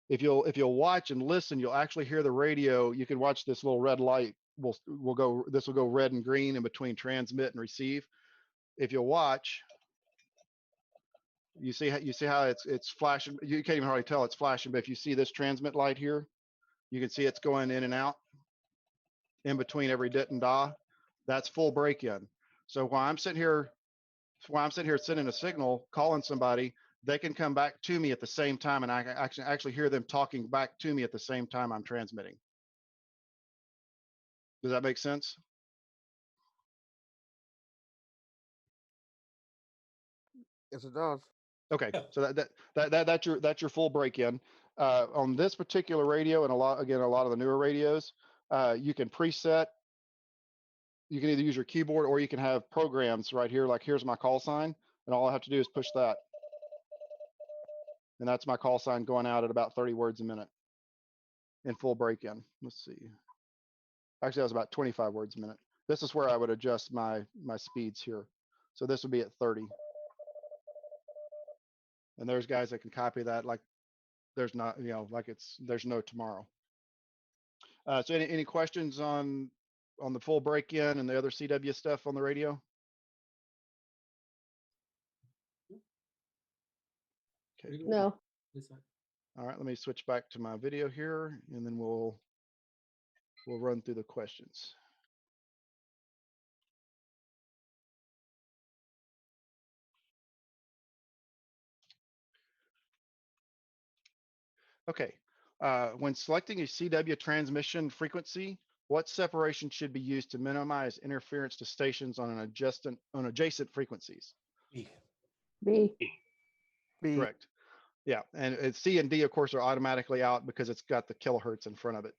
if you'll watch and listen, you'll actually hear the radio. You can watch this little red light. This will go red and green in between transmit and receive. If you'll watch, you see how it's flashing. You can't even hardly tell it's flashing, but if you see this transmit light here, you can see it's going in and out in between every dit and DAW. That's full break-in. So while I'm sitting here sending a signal, calling somebody, they can come back to me at the same time, and I can actually hear them talking back to me at the same time I'm transmitting. Does that make sense? Yes, it does. Okay, Yeah. so that's your full break-in. On this particular radio, and a lot of the newer radios, you can preset. You can either use your keyboard or you can have programs right here. Like here's my call sign, and all I have to do is push that, and that's my call sign going out at about 30 words a minute in full break-in. Let's see. Actually, that was about 25 words a minute. This is where I would adjust my speeds here. So this would be at 30. And there's guys that can copy that like there's not, like there's no tomorrow. So any questions on the full break-in and the other CW stuff on the radio? Okay. No. All right, let me switch back to my video here, and then we'll run through the questions. Okay, when selecting a CW transmission frequency, what separation should be used to minimize interference to stations on adjacent frequencies? B. B. B. Correct. Yeah, and C and D, of course, are automatically out because it's got the kilohertz in front of it.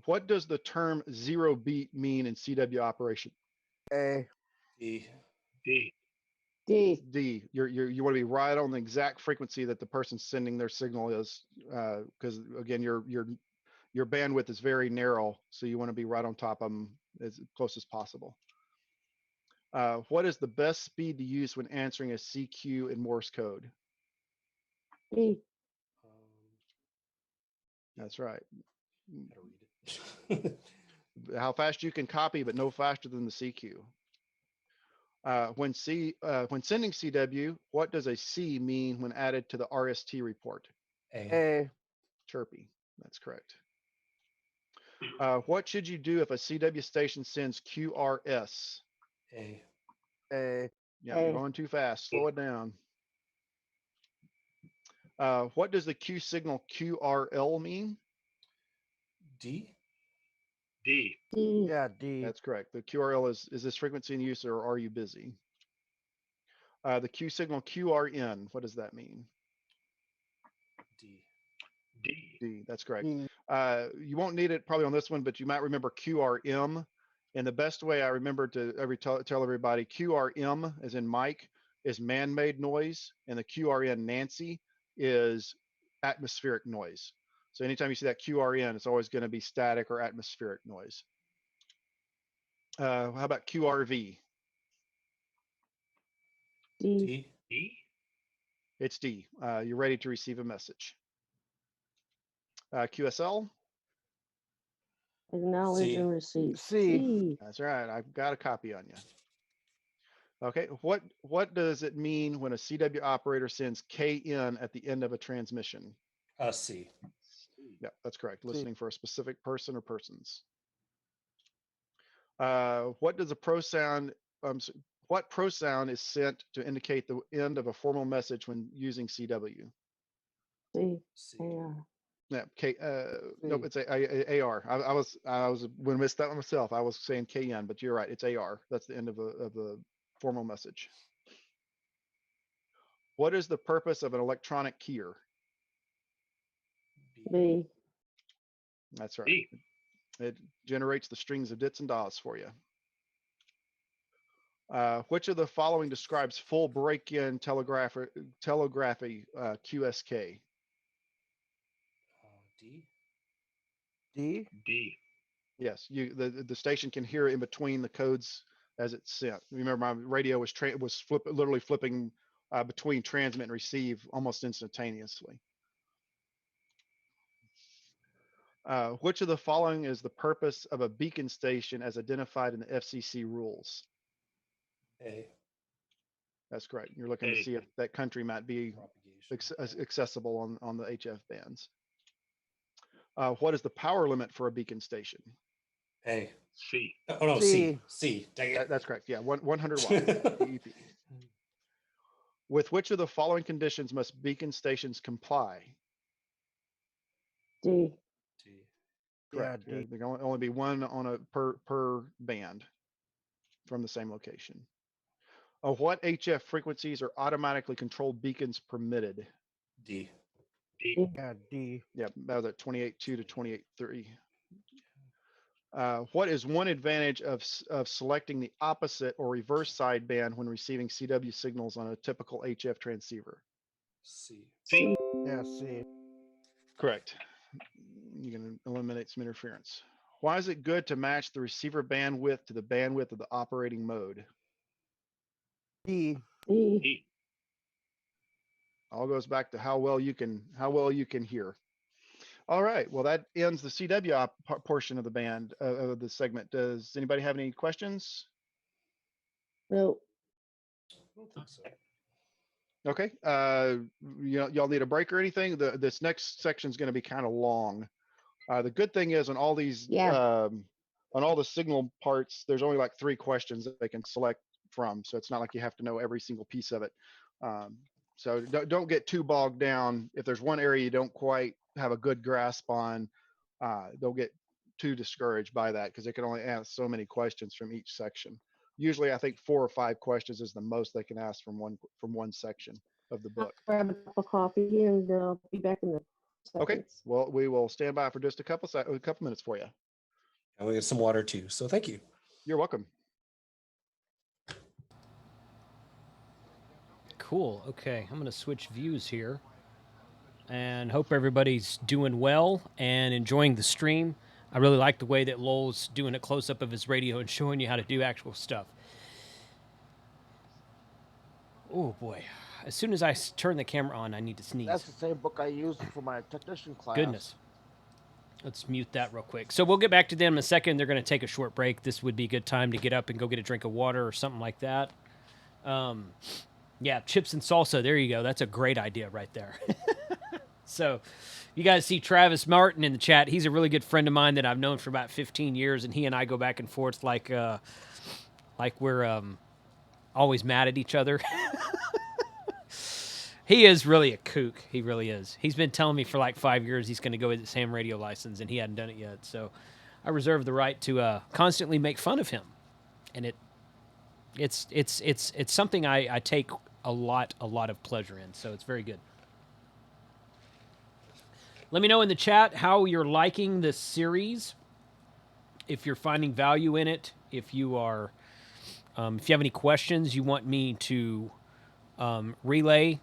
What does the term zero beat mean in CW operation? A. D. D. D. D. You want to be right on the exact frequency that the person sending their signal is, because again, your bandwidth is very narrow, so you want to be right on top of them as close as possible. What is the best speed to use when answering a CQ in Morse code? B. That's right. How to read it. How fast you can copy, but no faster than the CQ. When sending CW, what does a C mean when added to the RST report? A. Chirpy. That's correct. What should you do if a CW station sends QRS? A. A. Yeah, A. you're going too fast. Slow it down. What does the Q signal QRL mean? D. D. D. Yeah, D. That's correct. The QRL is this frequency in use or are you busy? The Q signal QRN, what does that mean? D. D. D, that's correct. D. You won't need it probably on this one, but you might remember QRM. And the best way I remember to tell everybody, QRM, as in Mike, is man-made noise, and the QRN Nancy is atmospheric noise. So anytime you see that QRN, it's always going to be static or atmospheric noise. How about QRV? D. D. D. It's D. You're ready to receive a message. QSL? Acknowledge C. and receive. C. C. That's right. I've got a copy on you. Okay. What does it mean when a CW operator sends KN at the end of a transmission? C. Yeah, that's correct. C. Listening for a specific person or persons. What does a pro sound? What pro sound is sent to indicate the end of a formal message when using CW? C. C. AR. Yeah, nope, C. it's AR. I was when I missed that one myself. I was saying KN, but you're right. It's AR. That's the end of a formal message. What is the purpose of an electronic keyer? B. That's right. D. It generates the strings of dits and dots for you. Which of the following describes full break-in telegraphy QSK? D. D. D. Yes, the station can hear in between the codes as it's sent. Remember, my radio was literally flipping between transmit and receive almost instantaneously. Which of the following is the purpose of a beacon station as identified in the FCC rules? A. That's correct. You're looking to A. see if that country might be Propagation. accessible on the HF bands. What is the power limit for a beacon station? A. C. Oh no, C. C. C. Dang it. That's correct. Yeah, 100 watts. DEP. With which of the following conditions must beacon stations comply? D. D. Correct. Yeah, D. There can only be one on a per band from the same location. What HF frequencies are automatically controlled beacons permitted? D. D. Yeah, D. Yep, that was at 28.2 to 28.3. What is one advantage of selecting the opposite or reverse sideband when receiving CW signals on a typical HF transceiver? C. C. Yeah, C. Correct. You can eliminate some interference. Why is it good to match the receiver bandwidth to the bandwidth of the operating mode? D. E. E. All goes back to how well you can hear. All right. Well, that ends the CW portion of the band of the segment. Does anybody have any questions? No. I don't think so. Okay. Y'all need a break or anything? This next section is going to be kind of long. The good thing is on all these, Yeah. on all the signal parts, there's only like 3 questions that they can select from. So it's not like you have to know every single piece of it. So don't get too bogged down. If there's one area you don't quite have a good grasp on, don't get too discouraged by that because they can only ask so many questions from each section. Usually I think 4 or 5 questions is the most they can ask from one section of the book. Grab a cup of coffee and be back in the Okay, seconds. well, we will stand by for just a couple minutes for you. And we get some water too. So thank you. You're welcome. Cool. Okay, I'm going to switch views here and hope everybody's doing well and enjoying the stream. I really like the way that Lowell's doing a close-up of his radio and showing you how to do actual stuff. Oh, boy. As soon as I turn the camera on, I need to sneeze. That's the same book I used for my technician class. Goodness. Let's mute that real quick. So we'll get back to them in a second. They're going to take a short break. This would be a good time to get up and go get a drink of water or something like that. Yeah, chips and salsa. There you go. That's a great idea right there. So you guys see Travis Martin in the chat. He's a really good friend of mine that I've known for about 15 years, and he and I go back and forth like we're always mad at each other. He is really a kook. He really is. He's been telling me for like 5 years he's going to go with his ham radio license, and he hadn't done it yet. So I reserve the right to constantly make fun of him, and it's something I take a lot of pleasure in. So it's very good. Let me know in the chat how you're liking this series. If you're finding value in it, if you are, if you have any questions you want me to relay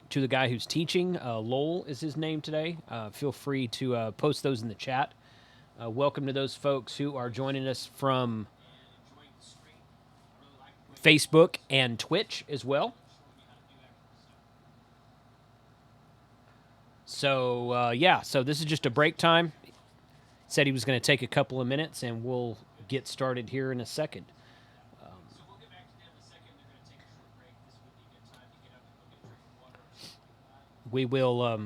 to the guy who's teaching, Lowell is his name today. Feel free to post those in the chat. Welcome to those folks who are joining us from Facebook and Twitch as well. So, yeah, so this is just a break time. Said he was going to take a couple of minutes, and we'll get started here in a second. We will,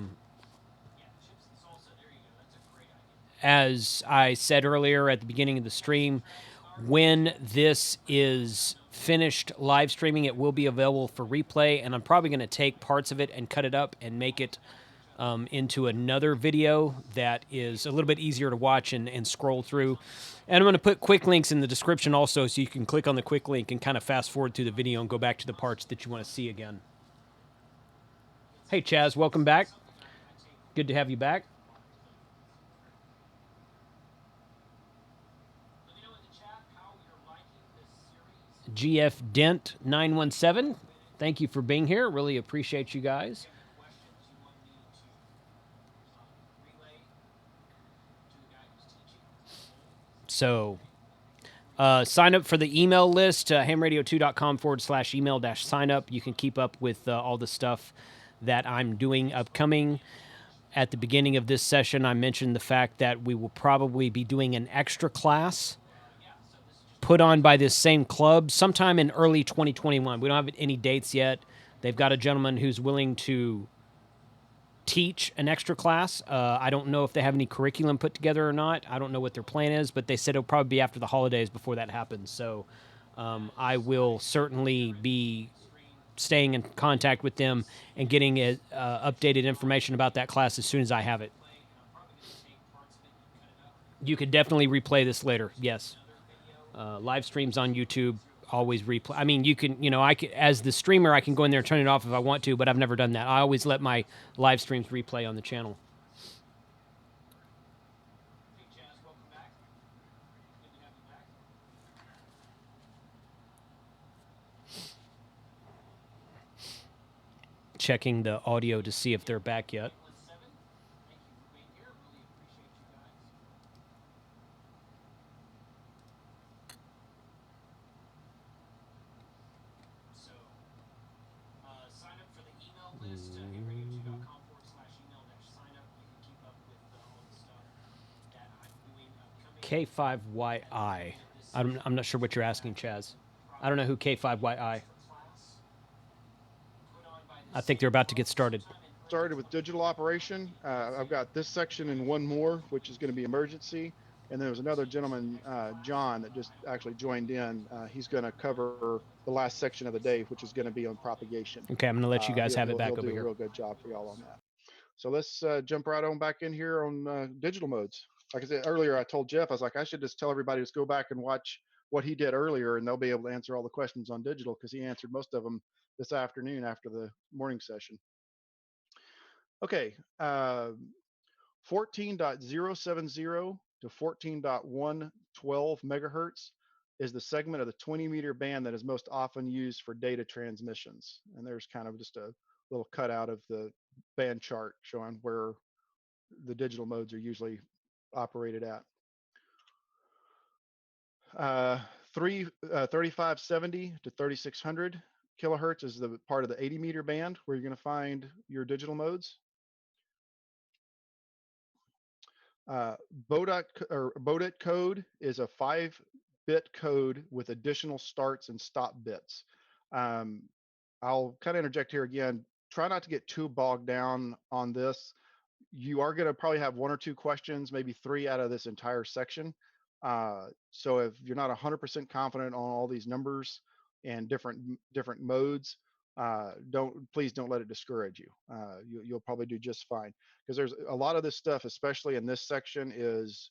as I said earlier at the beginning of the stream, when this is finished live streaming, it will be available for replay, and I'm probably going to take parts of it and cut it up and make it into another video that is a little bit easier to watch and scroll through. And I'm going to put quick links in the description also, so you can click on the quick link and kind of fast forward through the video and go back to the parts that you want to see again. Hey, Chaz, welcome back. Good to have you back. GF Dent 917, thank you for being here. Really appreciate you guys. So sign up for the email list, hamradio2.com/email-sign up. You can keep up with all the stuff that I'm doing upcoming. At the beginning of this session, I mentioned the fact that we will probably be doing an extra class put on by this same club sometime in early 2021. We don't have any dates yet. They've got a gentleman who's willing to teach an extra class. I don't know if they have any curriculum put together or not. I don't know what their plan is, but they said it'll probably be after the holidays before that happens. So I will certainly be staying in contact with them and getting updated information about that class as soon as I have it. You could definitely replay this later. Yes. Live streams on YouTube always replay. I mean, you can, I can, as the streamer, I can go in there and turn it off if I want to, but I've never done that. I always let my live streams replay on the channel. Checking the audio to see if they're back yet. K5YI. I'm not sure what you're asking, Chaz. I don't know who K5YI. I think they're about to get started. Started with digital operation. I've got this section and one more, which is going to be emergency. And then there's another gentleman, John, that just actually joined in. He's going to cover the last section of the day, which is going to be on propagation. Okay, I'm going to let you guys have it back he'll over do here. a real good job for y'all on that. So let's jump right on back in here on digital modes. Like I said earlier, I told Jeff, I was like, I should just tell everybody to go back and watch what he did earlier, and they'll be able to answer all the questions on digital, because he answered most of them this afternoon after the morning session. Okay, 14.070 to 14.112 megahertz is the segment of the 20-meter band that is most often used for data transmissions. And there's kind of just a little cutout of the band chart showing where the digital modes are usually operated at. 3570 to 3600 kilohertz is the part of the 80-meter band where you're going to find your digital modes. Bodit code is a 5-bit code with additional starts and stop bits. I'll kind of interject here again. Try not to get too bogged down on this. You are going to probably have 1 or 2 questions, maybe 3 out of this entire section. So if you're not 100% confident on all these numbers and different modes, please don't let it discourage you. You'll probably do just fine, because there's a lot of this stuff, especially in this section, is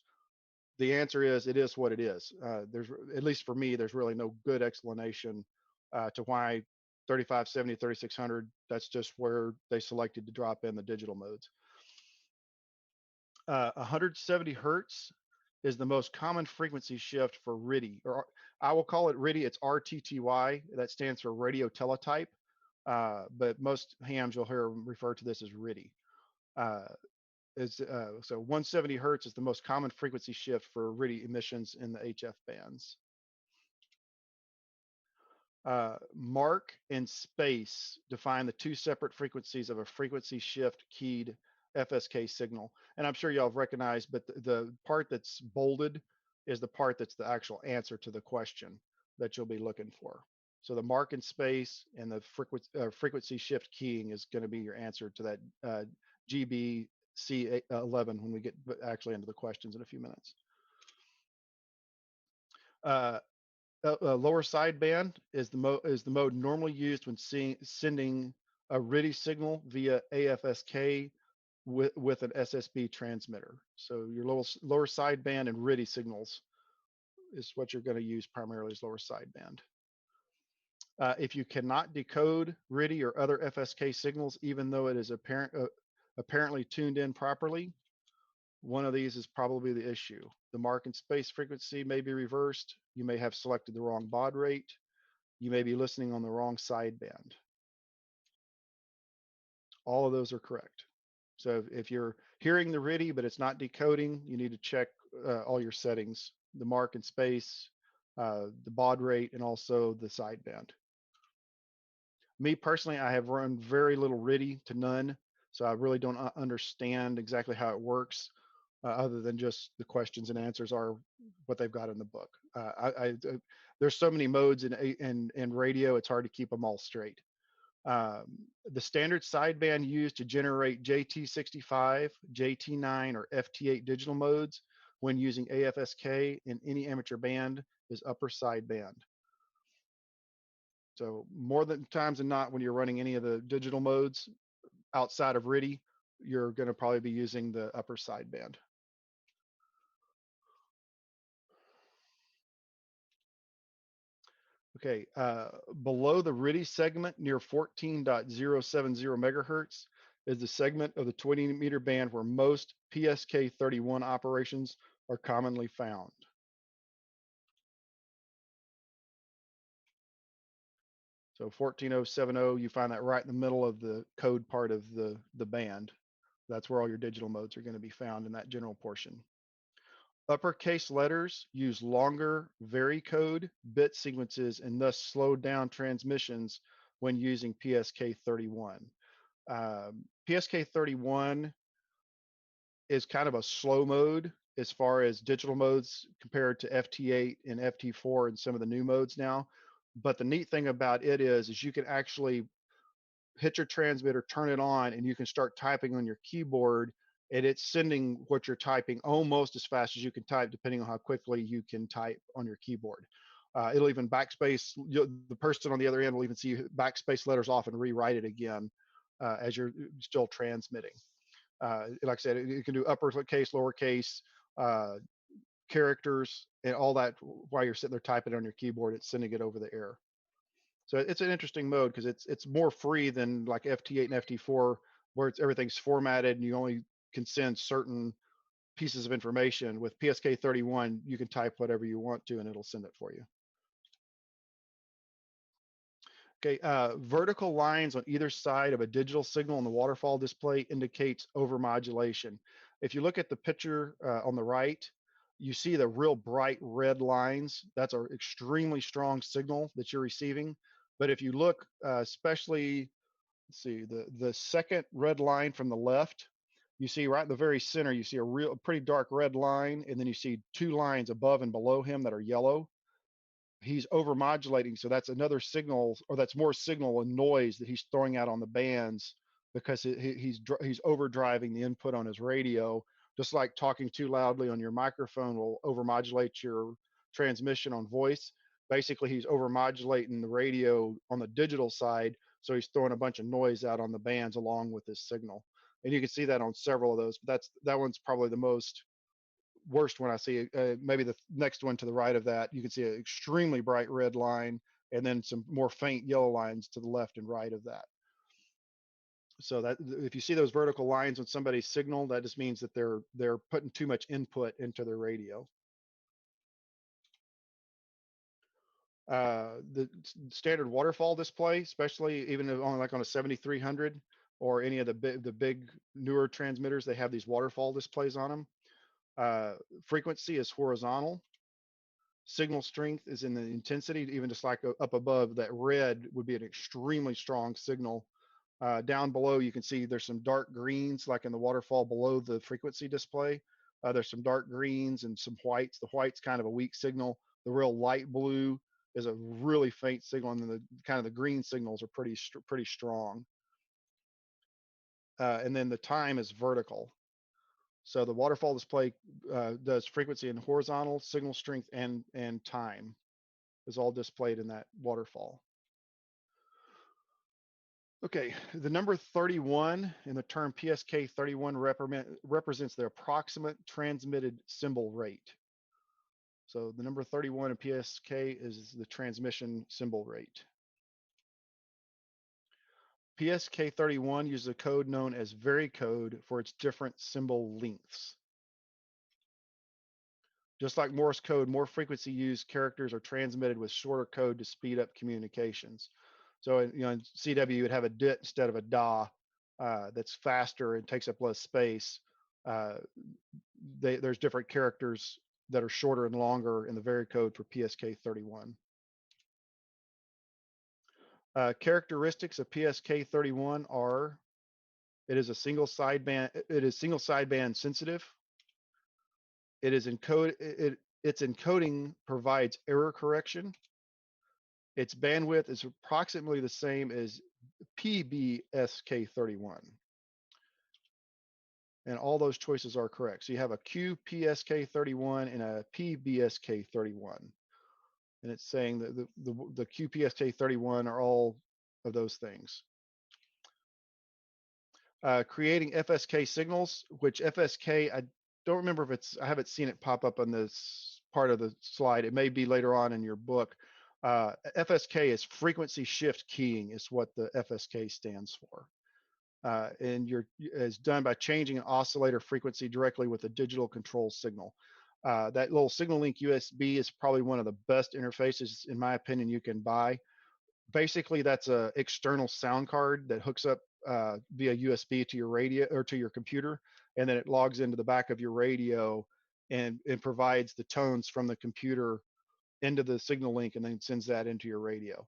the answer is it is what it is. There's, at least for me, there's really no good explanation to why 3570, 3600. That's just where they selected to drop in the digital modes. 170 hertz is the most common frequency shift for RTTY, or I will call it RTTY. It's RTTY. That stands for radio teletype. But most hams you'll hear refer to this as RTTY. So 170 hertz is the most common frequency shift for RTTY emissions in the HF bands. Mark and space define the 2 separate frequencies of a frequency shift keyed FSK signal. And I'm sure y'all have recognized, but the part that's bolded is the part that's the actual answer to the question that you'll be looking for. So the mark and space and the frequency shift keying is going to be your answer to that GB C11 when we get actually into the questions in a few minutes. Lower sideband is the mode normally used when sending a RTTY signal via AFSK with an SSB transmitter. So your lower sideband and RTTY signals is what you're going to use primarily as lower sideband. If you cannot decode RTTY or other FSK signals, even though it is apparently tuned in properly, one of these is probably the issue. The mark and space frequency may be reversed. You may have selected the wrong baud rate. You may be listening on the wrong sideband. All of those are correct. So if you're hearing the RTTY, but it's not decoding, you need to check all your settings, the mark and space, the baud rate, and also the sideband. Me personally, I have run very little RTTY to none, so I really don't understand exactly how it works, other than just the questions and answers are what they've got in the book. There's so many modes in radio, it's hard to keep them all straight. The standard sideband used to generate JT65, JT9, or FT8 digital modes when using AFSK in any amateur band is upper sideband. So more than times than not, when you're running any of the digital modes outside of RTTY, you're going to probably be using the upper sideband. Okay, below the RTTY segment near 14.070 megahertz is the segment of the 20-meter band where most PSK31 operations are commonly found. So 14070, you find that right in the middle of the code part of the band. That's where all your digital modes are going to be found in that general portion. Uppercase letters use longer varicode bit sequences and thus slow down transmissions when using PSK31. PSK31 is kind of a slow mode as far as digital modes compared to FT8 and FT4 and some of the new modes now. But the neat thing about it is you can actually hit your transmitter, turn it on, and you can start typing on your keyboard, and it's sending what you're typing almost as fast as you can type, depending on how quickly you can type on your keyboard. It'll even backspace, the person on the other end will even see backspace letters off and rewrite it again as you're still transmitting. Like I said, it can do uppercase, lowercase, characters, and all that while you're sitting there typing on your keyboard. It's sending it over the air. So it's an interesting mode because it's more free than like FT8 and FT4, where everything's formatted and you only can send certain pieces of information. With PSK31, you can type whatever you want to and it'll send it for you. Okay, vertical lines on either side of a digital signal on the waterfall display indicates overmodulation. If you look at the picture on the right, you see the real bright red lines. That's an extremely strong signal that you're receiving. But if you look, especially, let's see, the second red line from the left, you see right in the very center, you see a pretty dark red line, and then you see two lines above and below him that are yellow. He's overmodulating, so that's another signal, or that's more signal and noise that he's throwing out on the bands because he's overdriving the input on his radio. Just like talking too loudly on your microphone will overmodulate your transmission on voice. Basically, he's overmodulating the radio on the digital side, so he's throwing a bunch of noise out on the bands along with his signal. And you can see that on several of those, but that one's probably the most worst one I see. Maybe the next one to the right of that, you can see an extremely bright red line and then some more faint yellow lines to the left and right of that. So that if you see those vertical lines on somebody's signal, that just means that they're putting too much input into their radio. The standard waterfall display, especially even on like on a 7300 or any of the big newer transmitters, they have these waterfall displays on them. Frequency is horizontal. Signal strength is in the intensity, even just like up above, that red would be an extremely strong signal. Down below, you can see there's some dark greens, like in the waterfall below the frequency display. There's some dark greens and some whites. The white's kind of a weak signal. The real light blue is a really faint signal, and then the kind of the green signals are pretty strong. And then the time is vertical. So the waterfall display does frequency and horizontal, signal strength, and time is all displayed in that waterfall. Okay, the number 31 in the term PSK31 represents the approximate transmitted symbol rate. So the number 31 in PSK is the transmission symbol rate. PSK31 uses a code known as varicode for its different symbol lengths. Just like Morse code, more frequency used characters are transmitted with shorter code to speed up communications. So in CW, you would have a DIT instead of a DA that's faster and takes up less space. There's different characters that are shorter and longer in the varicode for PSK31. Characteristics of PSK31 are: it is a single sideband. It is single sideband sensitive. It is its encoding provides error correction. Its bandwidth is approximately the same as PBSK31. And all those choices are correct. So you have a QPSK31 and a PBSK31. And it's saying that the QPSK31 are all of those things. Creating FSK signals, which FSK, I don't remember if I haven't seen it pop up on this part of the slide. It may be later on in your book, FSK is frequency shift keying is what the FSK stands for. And it's done by changing an oscillator frequency directly with a digital control signal. That little signal link USB is probably one of the best interfaces, in my opinion, you can buy. Basically, that's a external sound card that hooks up via USB to your radio or to your computer, and then it logs into the back of your radio and it provides the tones from the computer into the signal link and then sends that into your radio.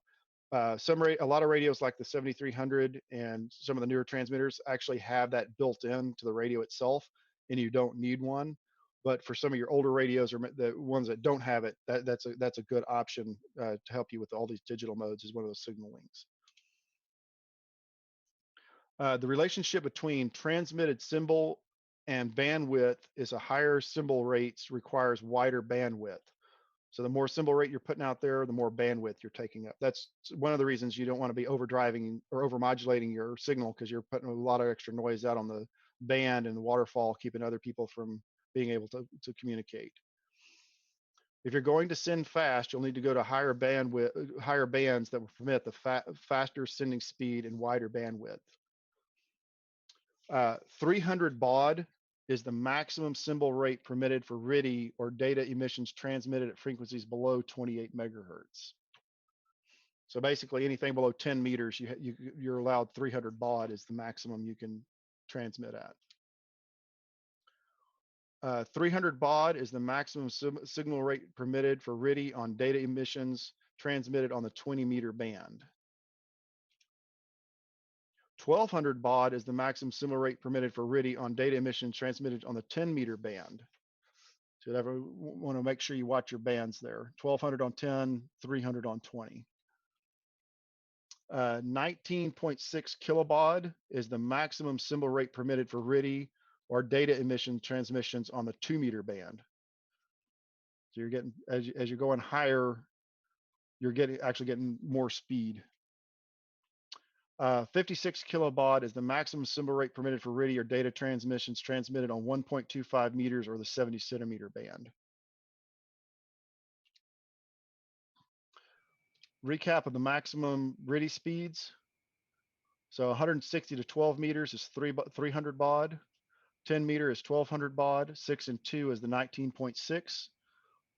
A lot of radios like the 7300 and some of the newer transmitters actually have that built in to the radio itself, and you don't need one. But for some of your older radios or the ones that don't have it, that's a good option to help you with all these digital modes is one of those signal links. The relationship between transmitted symbol and bandwidth is a higher symbol rates requires wider bandwidth. So the more symbol rate you're putting out there, the more bandwidth you're taking up. That's one of the reasons you don't want to be overdriving or overmodulating your signal, because you're putting a lot of extra noise out on the band and the waterfall, keeping other people from being able to communicate. If you're going to send fast, you'll need to go to higher bands that will permit the faster sending speed and wider bandwidth. 300 baud is the maximum symbol rate permitted for RTTY or data emissions transmitted at frequencies below 28 megahertz. So basically anything below 10 meters, you're allowed 300 baud is the maximum you can transmit at. 300 baud is the maximum signal rate permitted for RTTY on data emissions transmitted on the 20-meter band. 1200 baud is the maximum signal rate permitted for RTTY on data emissions transmitted on the 10-meter band. So you ever want to make sure you watch your bands there. 1200 on 10, 300 on 20. 19.6 kilobaud is the maximum symbol rate permitted for RTTY or data emission transmissions on the 2-meter band. So you're getting, as you're going higher, you're actually getting more speed. 56 kilobaud is the maximum symbol rate permitted for RTTY or data transmissions transmitted on 1.25 meters or the 70 centimeter band. Recap of the maximum RTTY speeds. So 160 to 12 meters is 300 baud. 10 meter is 1200 baud. 6 and 2 is the 19.6.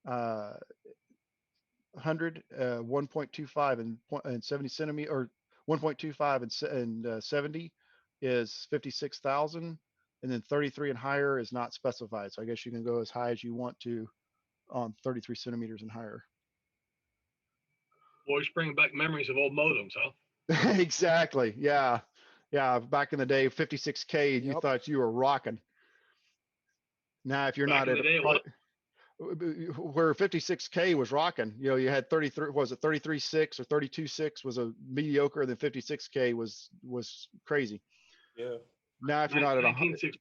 100, 1.25 and 70 centimeter, or 1.25 and 70 is 56,000, and then 33 and higher is not specified. So I guess you can go as high as you want to on 33 centimeters and higher. Always bringing back memories of old modems, huh? Exactly. Yeah. Yeah. Back in the day, 56K, you thought you were rocking. Now, if you're back not in at the day, where 56K was rocking, you know, you had 33, was it 33.6 or 32.6 was a mediocre, then 56K was crazy. Yeah. Now, if you're not at 19.6,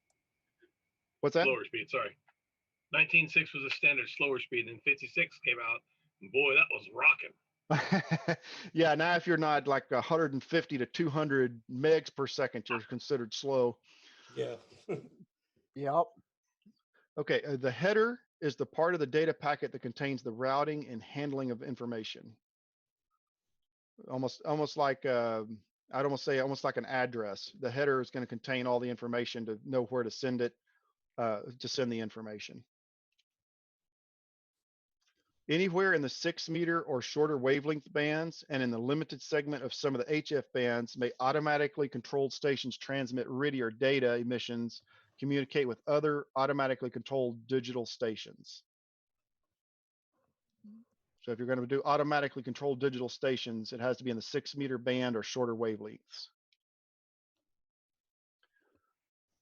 what's that? slower speed, sorry. 19.6 was a standard slower speed, and 56 came out, and boy, that was rocking. Yeah, now if you're not like 150 to 200 megs per second, you're considered slow. Yeah. Yep. Okay, the header is the part of the data packet that contains the routing and handling of information. Almost like I'd almost say almost like an address. The header is going to contain all the information to know where to send it, to send the information. Anywhere in the 6 meter or shorter wavelength bands and in the limited segment of some of the HF bands may automatically controlled stations transmit RTTY or data emissions, communicate with other automatically controlled digital stations. So if you're going to do automatically controlled digital stations, it has to be in the 6 meter band or shorter wavelengths.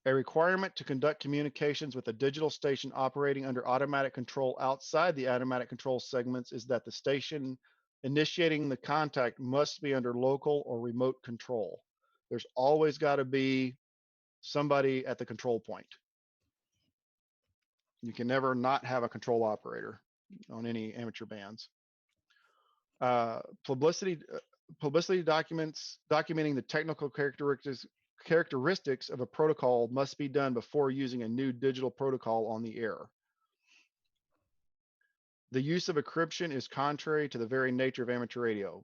A requirement to conduct communications with a digital station operating under automatic control outside the automatic control segments is that the station initiating the contact must be under local or remote control. There's always got to be somebody at the control point. You can never not have a control operator on any amateur bands. Publicity documents documenting the technical characteristics of a protocol must be done before using a new digital protocol on the air. The use of encryption is contrary to the very nature of amateur radio.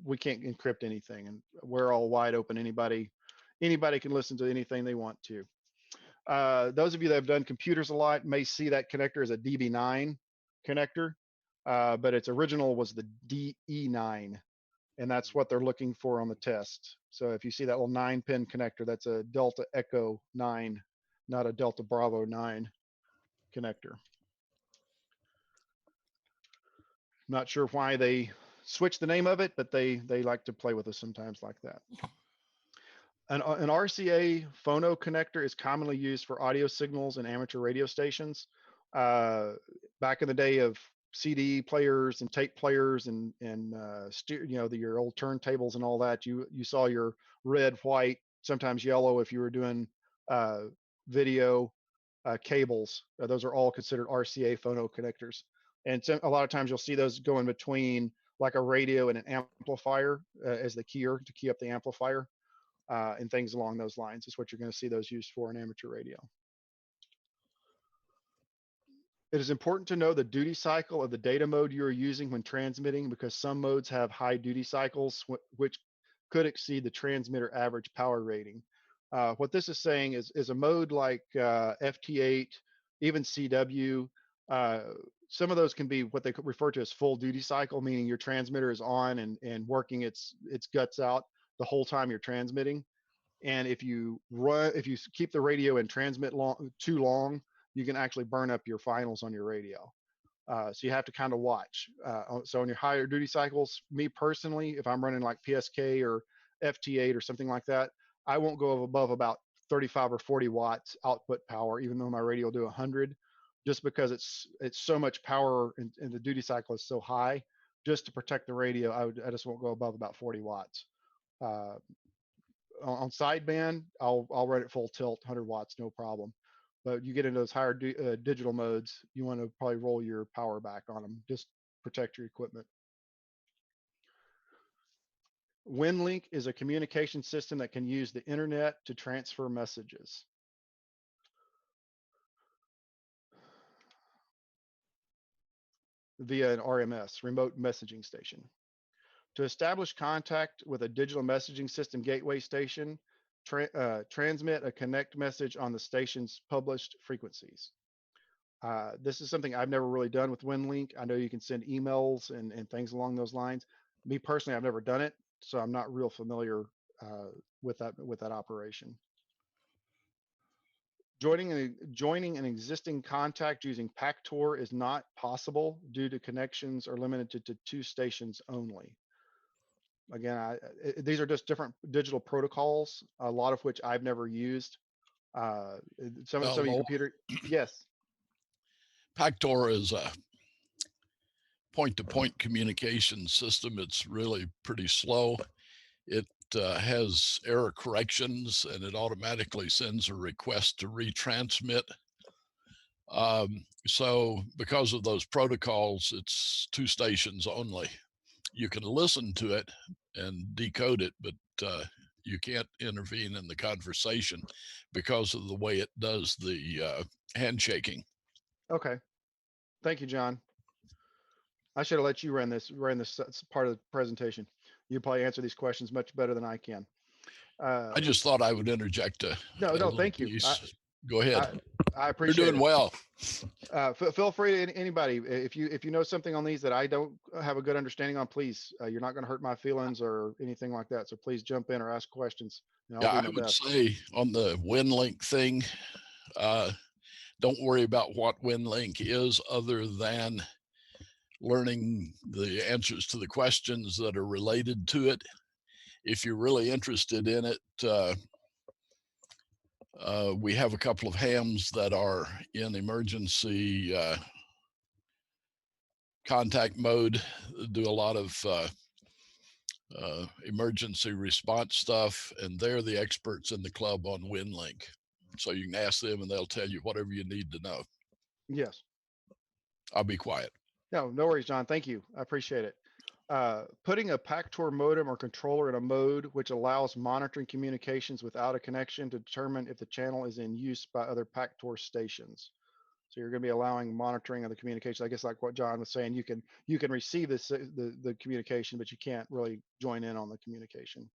We can't encrypt anything, and we're all wide open. Anybody can listen to anything they want to. Those of you that have done computers a lot may see that connector as a DB9 connector, but its original was the DE9, and that's what they're looking for on the test. So if you see that little 9-pin connector, that's a Delta Echo 9, not a Delta Bravo 9 connector. Not sure why they switched the name of it, but they like to play with us sometimes like that. An RCA phono connector is commonly used for audio signals in amateur radio stations. Back in the day of CD players and tape players and your old turntables and all that, you saw your red, white, sometimes yellow if you were doing video cables. Those are all considered RCA phono connectors. And so a lot of times you'll see those go in between like a radio and an amplifier as the keyer to key up the amplifier. And things along those lines is what you're going to see those used for in amateur radio. It is important to know the duty cycle of the data mode you are using when transmitting, because some modes have high duty cycles, which could exceed the transmitter average power rating. What this is saying is a mode like FT8, even CW, some of those can be what they refer to as full duty cycle, meaning your transmitter is on and working its guts out the whole time you're transmitting. And if you keep the radio and transmit too long, you can actually burn up your finals on your radio. So you have to kind of watch. So on your higher duty cycles, me personally, if I'm running like PSK or FT8 or something like that, I won't go above about 35 or 40 watts output power, even though my radio will do 100, just because it's so much power and the duty cycle is so high. Just to protect the radio, I just won't go above about 40 watts. On sideband, I'll run it full tilt, 100 watts, no problem. But you get into those higher digital modes, you want to probably roll your power back on them, just protect your equipment. WinLink is a communication system that can use the internet to transfer messages. Via an RMS, remote messaging station. To establish contact with a digital messaging system gateway station, transmit a connect message on the station's published frequencies. This is something I've never really done with WinLink. I know you can send emails and things along those lines. Me personally, I've never done it, so I'm not real familiar with that operation. Joining an existing contact using PACTOR is not possible due to connections are limited to 2 stations only. Again, these are just different digital protocols, a lot of which I've never used. Some of your computer, yes. PACTOR is a point-to-point communication system. It's really pretty slow. It has error corrections, and it automatically sends a request to retransmit. So because of those protocols, it's 2 stations only. You can listen to it and decode it, but you can't intervene in the conversation because of the way it does the handshaking. Okay. Thank you, John. I should have let you run this part of the presentation. You probably answer these questions much better than I can. I just thought I would interject a thank you. Go ahead. I appreciate You're doing well. Feel free to anybody, if you know something on these that I don't have a good understanding on, please, you're not going to hurt my feelings or anything like that. So please jump in or ask questions. Yeah, I would say on the WinLink thing, don't worry about what WinLink is other than learning the answers to the questions that are related to it. If you're really interested in it, we have a couple of hams that are in emergency contact mode, do a lot of emergency response stuff, and they're the experts in the club on WinLink. So you can ask them and they'll tell you whatever you need to know. Yes. I'll be quiet. No worries, John. Thank you. I appreciate it. Putting a PACTOR modem or controller in a mode which allows monitoring communications without a connection to determine if the channel is in use by other PACTOR stations. So you're going to be allowing monitoring of the communication. I guess like what John was saying, you can receive the communication, but you can't really join in on the communication.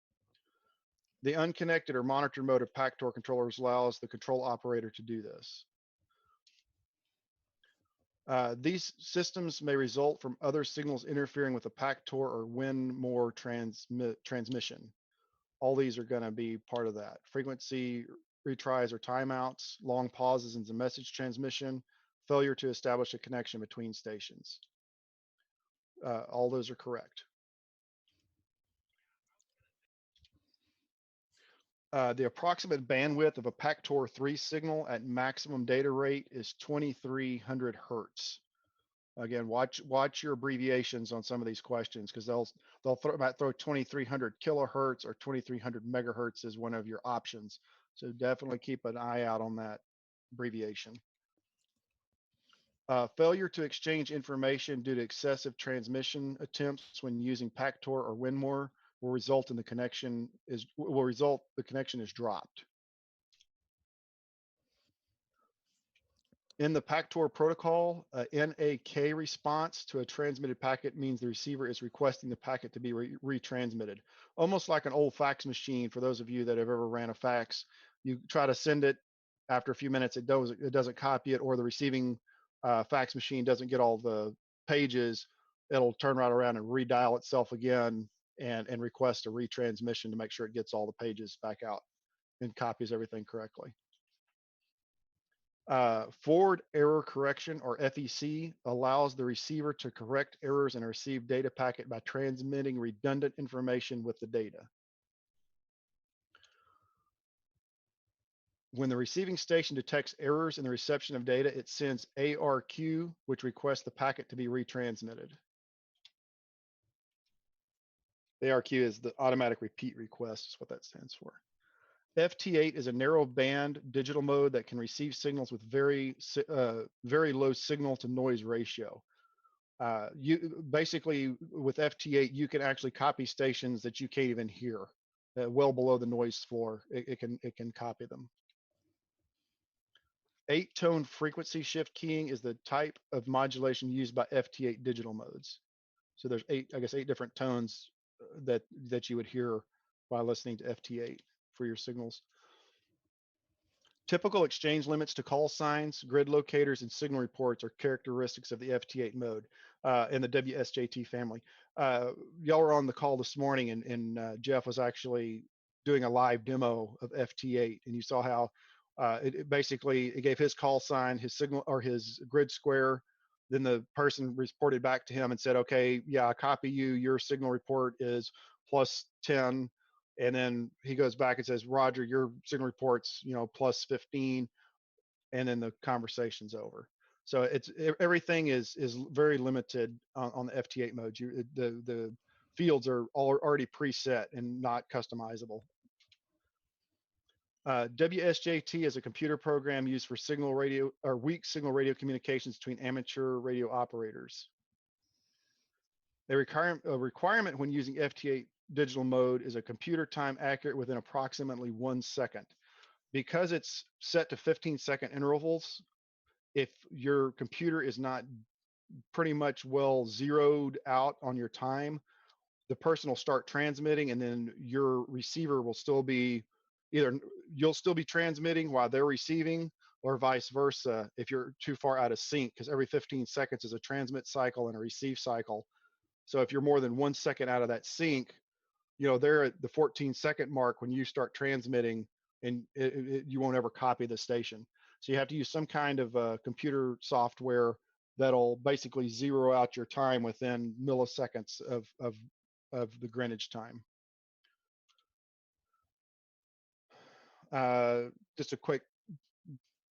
The unconnected or monitored mode of PACTOR controllers allows the control operator to do this. These systems may result from other signals interfering with the PACTOR or WIN-MOR transmission. All these are going to be part of that. Frequency retries or timeouts, long pauses in the message transmission, failure to establish a connection between stations. All those are correct. The approximate bandwidth of a PACTOR 3 signal at maximum data rate is 2300 hertz. Again, watch your abbreviations on some of these questions, because they'll throw 2300 kilohertz or 2300 megahertz as one of your options. So definitely keep an eye out on that abbreviation. Failure to exchange information due to excessive transmission attempts when using PACTOR or WIN-MOR will result in the connection is dropped. In the PACTOR protocol, NAK response to a transmitted packet means the receiver is requesting the packet to be retransmitted. Almost like an old fax machine. For those of you that have ever ran a fax, you try to send it, after a few minutes it doesn't copy it, or the receiving fax machine doesn't get all the pages. It'll turn right around and redial itself again and request a retransmission to make sure it gets all the pages back out and copies everything correctly. Forward error correction, or FEC, allows the receiver to correct errors in a received data packet by transmitting redundant information with the data. When the receiving station detects errors in the reception of data, it sends ARQ, which requests the packet to be retransmitted. ARQ is the automatic repeat request, is what that stands for. FT8 is a narrow band digital mode that can receive signals with very low signal to noise ratio. Basically with FT8, you can actually copy stations that you can't even hear, well below the noise floor. It can copy them. 8-tone frequency shift keying is the type of modulation used by FT8 digital modes. So there's 8 different tones that you would hear while listening to FT8 for your signals. Typical exchange limits to call signs, grid locators, and signal reports are characteristics of the FT8 mode in the WSJT family. Y'all were on the call this morning, and Jeff was actually doing a live demo of FT8, and you saw how it gave his call sign, his signal, or his grid square. Then the person reported back to him and said, okay, yeah, I copy you. Your signal report is +10. And then he goes back and says, Roger, your signal report's, +15. And then the conversation's over. So everything is very limited on the FT8 mode. The fields are already preset and not customizable. WSJT is a computer program used for weak signal radio communications between amateur radio operators. A requirement when using FT8 digital mode is a computer time accurate within approximately 1 second. Because it's set to 15-second intervals, if your computer is not pretty much well zeroed out on your time, the person will start transmitting, and then your receiver will still be you'll still be transmitting while they're receiving, or vice versa if you're too far out of sync, because every 15 seconds is a transmit cycle and a receive cycle. So if you're more than 1 second out of that sync, they're at the 14-second mark when you start transmitting, and you won't ever copy the station. So you have to use some kind of computer software that'll basically zero out your time within milliseconds of the Greenwich time. Just a quick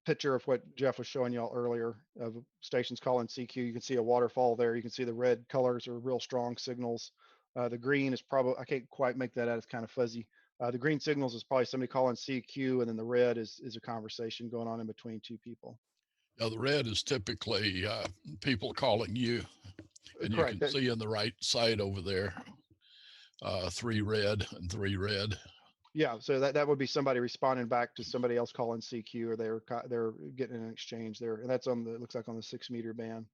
picture of what Jeff was showing y'all earlier of stations calling CQ. You can see a waterfall there. You can see the red colors are real strong signals. The green is probably, I can't quite make that out, it's kind of fuzzy. The green signals is probably somebody calling CQ, and then the red is a conversation going on in between two people. Yeah, the red is typically people calling you, and correct. You can see on the right side over there, 3 red and 3 red. Yeah, so that would be somebody responding back to somebody else calling CQ, or they're getting an exchange there, and that's on the, it looks like on the 6-meter band.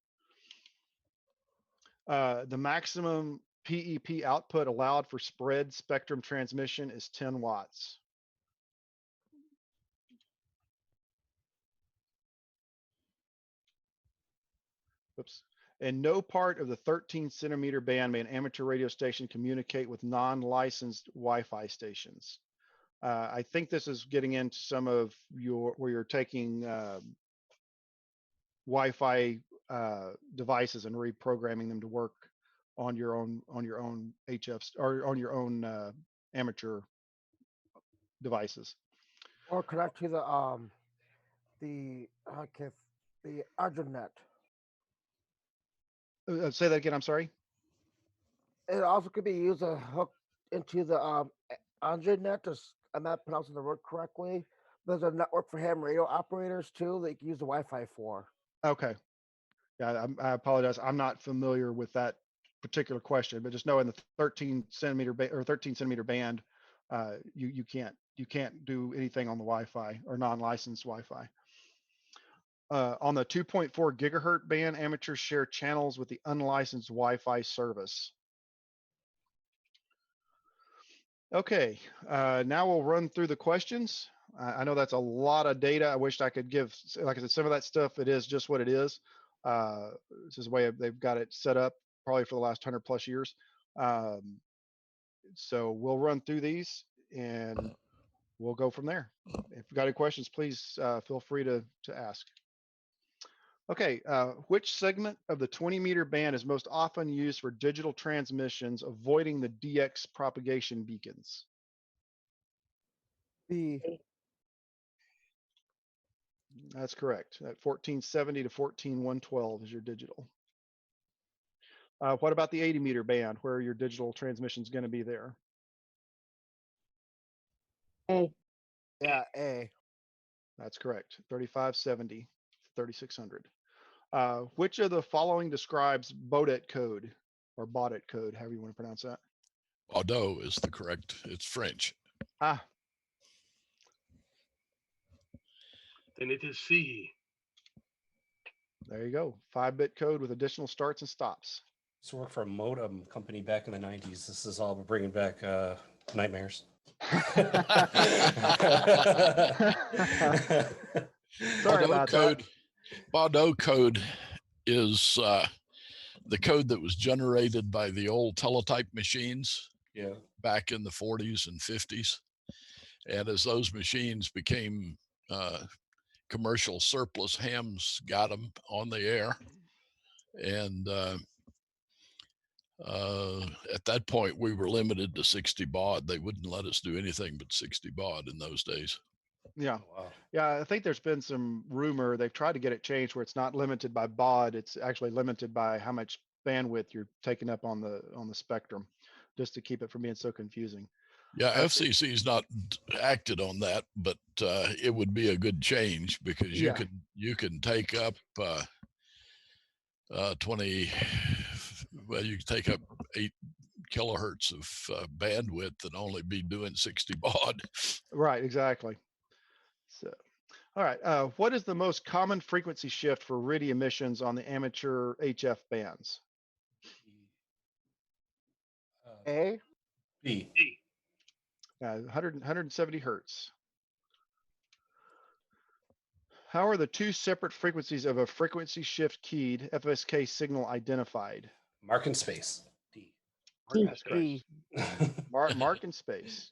The maximum PEP output allowed for spread spectrum transmission is 10 watts. Oops. In no part of the 13-centimeter band may an amateur radio station communicate with non-licensed Wi-Fi stations. I think this is getting into some of where you're taking Wi-Fi devices and reprogramming them to work on your own HFs or on your own amateur devices. Or connect to the Internet. Say that again. I'm sorry. It also could be used to hook into the Internet. I'm not pronouncing the word correctly. There's a network for ham radio operators too that you can use the Wi-Fi for. Okay. Yeah, I apologize. I'm not familiar with that particular question, but just know in the 13-centimeter or 13-centimeter band, you can't do anything on the Wi-Fi or non-licensed Wi-Fi. On the 2.4 gigahertz band, amateurs share channels with the unlicensed Wi-Fi service. Okay, now we'll run through the questions. I know that's a lot of data. I wished I could give, like I said, some of that stuff, it is just what it is. This is the way they've got it set up probably for the last 100+ years. So we'll run through these and we'll go from there. If you've got any questions, please feel free to ask. Okay, which segment of the 20-meter band is most often used for digital transmissions, avoiding the DX propagation beacons? B. That's correct. At 1470 to 14112 is your digital. What about the 80-meter band, where your digital transmission is going to be there? A. Yeah, A. That's correct. 3570, 3600. Which of the following describes Baudet code or Baudet code, however you want to pronounce that? Bordeaux is the correct. It's French. Ah. Then it is C. There you go. 5-bit code with additional starts and stops. Used to work for a modem company back in the 90s. This is all bringing back nightmares. Sorry about that. Bordeaux code is the code that was generated by the old teletype machines back in the 40s and 50s. And as those machines became commercial surplus, hams got them on the air. And at that point, we were limited to 60 baud. They wouldn't let us do anything but 60 baud in those days. Yeah. Oh, wow. Yeah, I think there's been some rumor they've tried to get it changed where it's not limited by baud, it's actually limited by how much bandwidth you're taking up on the spectrum, just to keep it from being so confusing. Yeah, FCC's not acted on that, but it would be a good change because you can take up 20. Well, you can take up 8 kilohertz of bandwidth and only be doing 60 baud. Right, exactly. So, all right. What is the most common frequency shift for RIDI emissions on the amateur HF bands? A. B. 170 hertz. How are the two separate frequencies of a frequency shift keyed FSK signal identified? Mark and space. D. That's correct. Mark and space.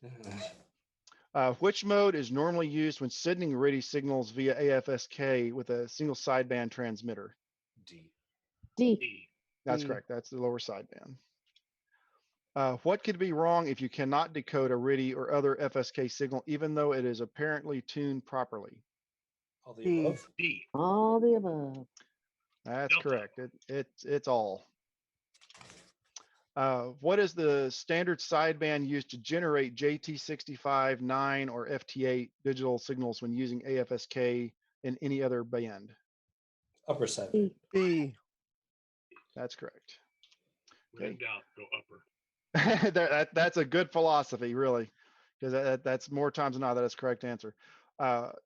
Which mode is normally used when sending RIDI signals via AFSK with a single sideband transmitter? D. That's correct. That's the lower sideband. What could be wrong if you cannot decode a RIDI or other FSK signal, even though it is apparently tuned properly? All the above. D. All the above. That's correct. It's all. What is the standard sideband used to generate JT65, 9, or FT8 digital signals when using AFSK in any other band? Upper side. B. That's correct. When in doubt, go upper. That's a good philosophy, really. because that's more times than not that is the correct answer.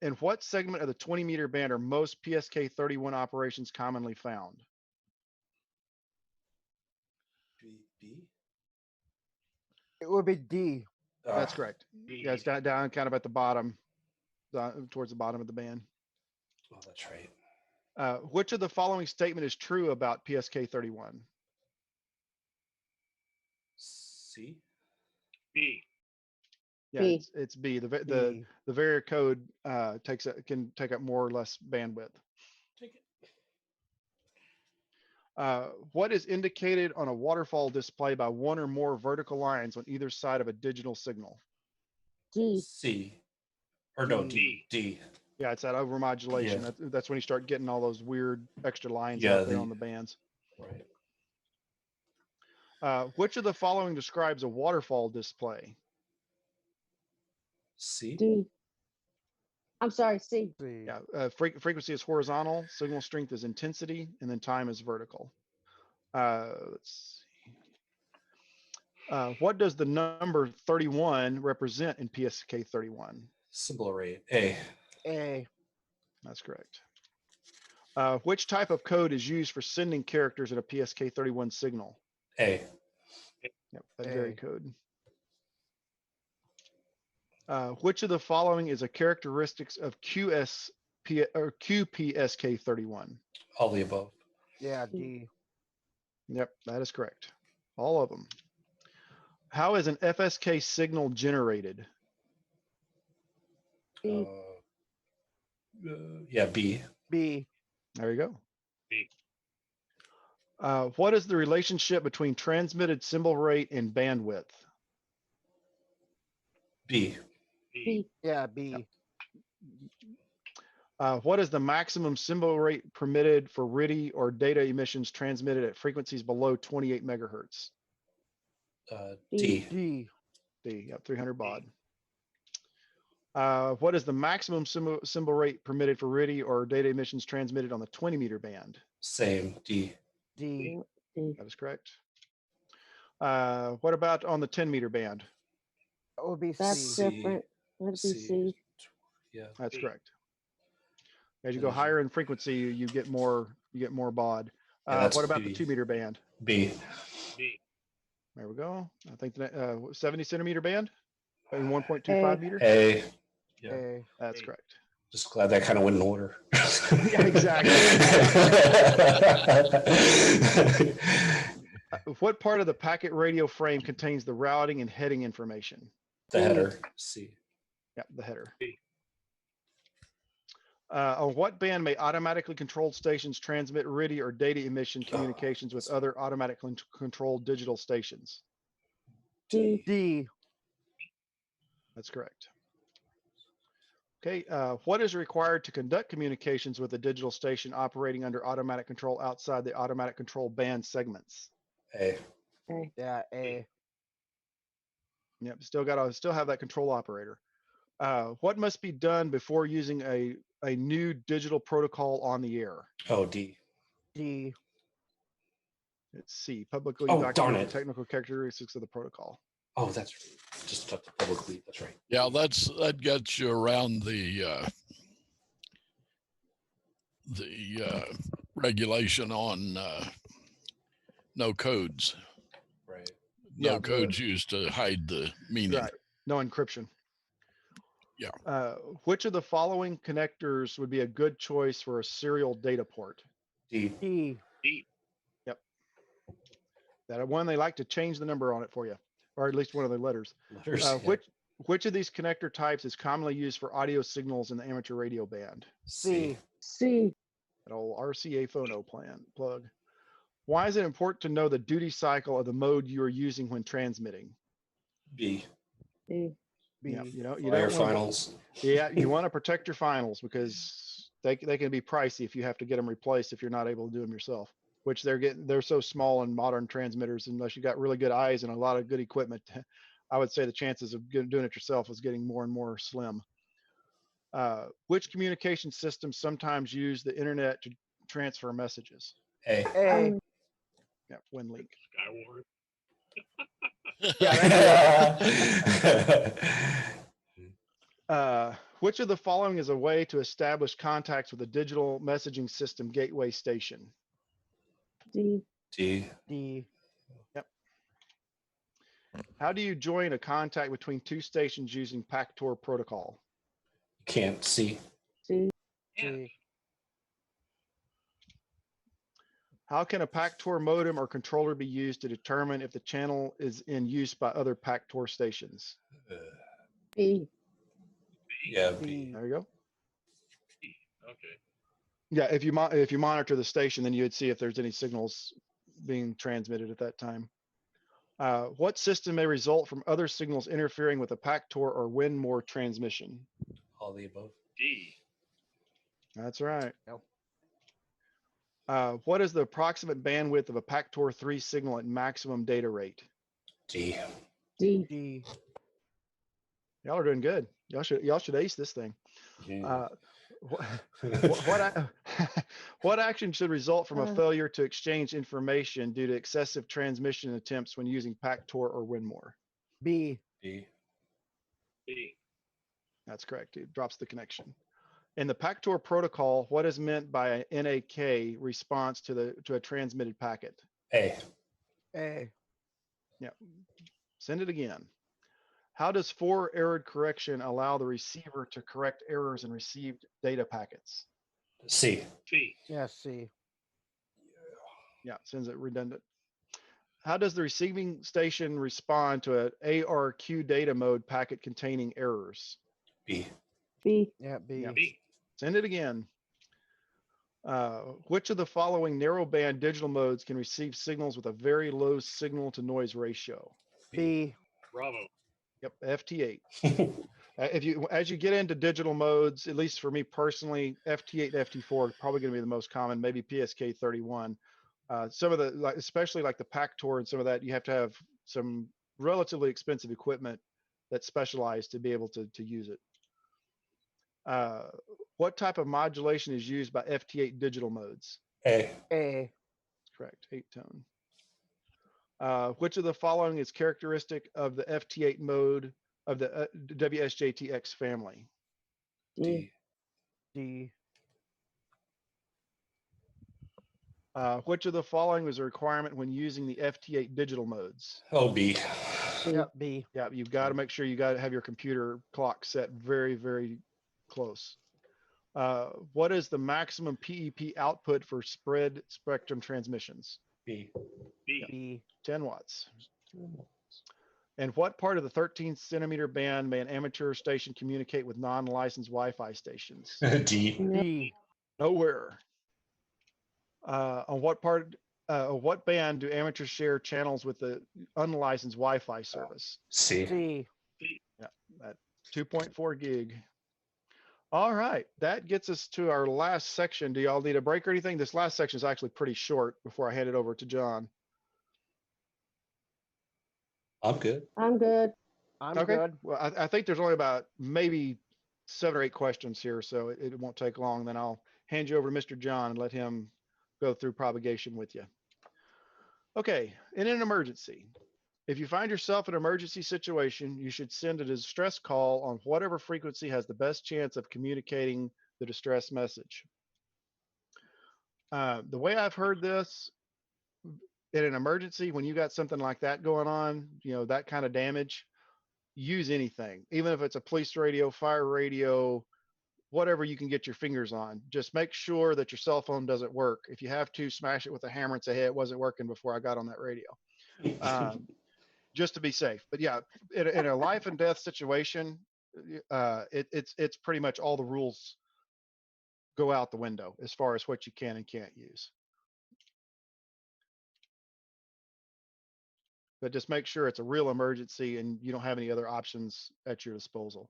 In what segment of the 20-meter band are most PSK31 operations commonly found? B. It would be D. That's correct. Yeah, it's down kind of at the bottom, towards the bottom of the band. Oh, that's right. Which of the following statement is true about PSK31? C. B. Yeah, B. it's B. The B. variant code can take up more or less bandwidth. Take it. What is indicated on a waterfall display by one or more vertical lines on either side of a digital signal? D. C. Or no, D. D. Yeah, it's that overmodulation. Yeah. That's when you start getting all those weird extra lines Yeah, out there on the bands. Right. Which of the following describes a waterfall display? C. D. I'm sorry, C. C. Yeah, frequency is horizontal, signal strength is intensity, and then time is vertical. Let's see. What does the number 31 represent in PSK 31? Symbol array. A. A. That's correct. Which type of code is used for sending characters in a PSK 31 signal? A. Yep, that A. very code. Which of the following is a characteristics of QPSK 31? All the above. Yeah, D. Yep, that is correct. All of them. How is an FSK signal generated? B. Yeah, B. B. There you go. B. What is the relationship between transmitted symbol rate and bandwidth? B. B. Yeah, B. What is the maximum symbol rate permitted for RTTY or data emissions transmitted at frequencies below 28 megahertz? D. D. D, yep, 300 baud. What is the maximum symbol rate permitted for RTTY or data emissions transmitted on the 20-meter band? Same. D. D. D. That is correct. What about on the 10-meter band? That would be That's C. different. That'd be C. Yeah. That's B. correct. As you And go there's higher in frequency, you get more baud. Yeah, that's What about B. the 2-meter band? B. B. There we go. I think the 70 centimeter band and A. 1.25 meter. A. Yeah. A. That's A. correct. Just glad that kind of went in order. Yeah, exactly. What part of the packet radio frame contains the routing and heading information? The header. C. Yep, the header. B. On what band may automatically controlled stations transmit RTTY or data emission communications with other automatically controlled digital stations? D. D. That's correct. Okay, what is required to conduct communications with a digital station operating under automatic control outside the automatic control band segments? A. A. Yeah, A. Yep, still have that control operator. What must be done before using a new digital protocol on the air? Oh, D. D. Let's see, publicly Oh, darn document it. the technical characteristics of the protocol. Oh, that's right. Just publicly. That's right. Yeah, that gets you around the regulation on no codes. Right. No Yeah, codes used to hide the meaning. Right, no encryption. Yeah. Which of the following connectors would be a good choice for a serial data port? D. D. D. That one, they like to change the number on it for you, or at least one of the letters. Letters. Yeah. Which of these connector types is commonly used for audio signals in the amateur radio band? C. C. That old RCA phono plug. Why is it important to know the duty cycle of the mode you are using when transmitting? B. D. B. Yeah, you Fire don't want finals. yeah, you want to protect your finals because they can be pricey if you have to get them replaced if you're not able to do them yourself. Which they're so small in modern transmitters, unless you got really good eyes and a lot of good equipment, I would say the chances of doing it yourself is getting more and more slim. Which communication systems sometimes use the internet to transfer messages? A. A. Yeah, WinLink. Skywarn. Which of the following is a way to establish contacts with a digital messaging system gateway station? D. D. D. Yep. How do you join a contact between two stations using PACTOR protocol? Can't see. C. C. How can a PACTOR modem or controller be used to determine if the channel is in use by other PACTOR stations? B. Yeah, B. B. There you go. Okay. Yeah, if you monitor the station, then you would see if there's any signals being transmitted at that time. What system may result from other signals interfering with a PACTOR or WinMore transmission? All the above. D. That's right. Yep. What is the approximate bandwidth of a PACTOR 3 signal at maximum data rate? D. D. D. Y'all are doing good. Y'all should ace this thing. Yeah. What action should result from a Uh. failure to exchange information due to excessive transmission attempts when using PACTOR or WinMore? B. B. B. That's correct. It drops the connection. In the PACTOR protocol, what is meant by an NAK response to a transmitted packet? A. A. Yeah. Send it again. How does error correction allow the receiver to correct errors in received data packets? C. C. Yeah, C. Yeah, sends it redundant. How does the receiving station respond to an ARQ data mode packet containing errors? B. B. Yeah, B. Yeah. B. Send it again. Which of the following narrowband digital modes can receive signals with a very low signal to noise ratio? B. Bravo. Yep, FT8. As you get into digital modes, at least for me personally, FT8 and FT4 are probably going to be the most common, maybe PSK31. Some of the, especially like the PACTOR and some of that, you have to have some relatively expensive equipment that's specialized to be able to use it. What type of modulation is used by FT8 digital modes? A. A. Correct, 8-tone. Which of the following is characteristic of the FT8 mode of the WSJTX family? D. D. Which of the following is a requirement when using the FT8 digital modes? Oh, B. C. Yep, B. Yeah, you've got to make sure you got to have your computer clock set very, very close. What is the maximum PEP output for spread spectrum transmissions? B. B. B. 10 watts. And what part of the 13-centimeter band may an amateur station communicate with non-licensed Wi-Fi stations? D. D. Nowhere. On what band do amateurs share channels with the unlicensed Wi-Fi service? C. C. Yeah, at 2.4 gig. All right, that gets us to our last section. Do y'all need a break or anything? This last section is actually pretty short before I hand it over to John. I'm good. I'm good. I'm Okay. good. Well, I think there's only about maybe 7 or 8 questions here, so it won't take long. Then I'll hand you over to Mr. John and let him go through propagation with you. Okay, in an emergency, if you find yourself in an emergency situation, you should send a distress call on whatever frequency has the best chance of communicating the distress message. The way I've heard this, in an emergency, when you got something like that going on, that kind of damage, use anything, even if it's a police radio, fire radio, whatever you can get your fingers on. Just make sure that your cell phone doesn't work. If you have to, smash it with a hammer and say, hey, it wasn't working before I got on that radio. Just to be safe. But yeah, in a life and death situation, it's pretty much all the rules go out the window as far as what you can and can't use. But just make sure it's a real emergency and you don't have any other options at your disposal.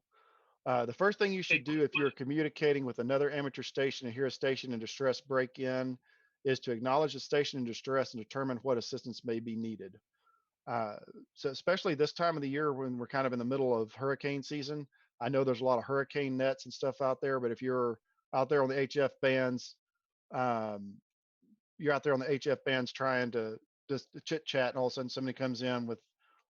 The first thing you should do if you're communicating with another amateur station and hear a station in distress break in is to acknowledge the station in distress and determine what assistance may be needed. So especially this time of the year when we're kind of in the middle of hurricane season, I know there's a lot of hurricane nets and stuff out there, but if you're out there on the HF bands, you're out there on the HF bands trying to just chit chat, and all of a sudden somebody comes in with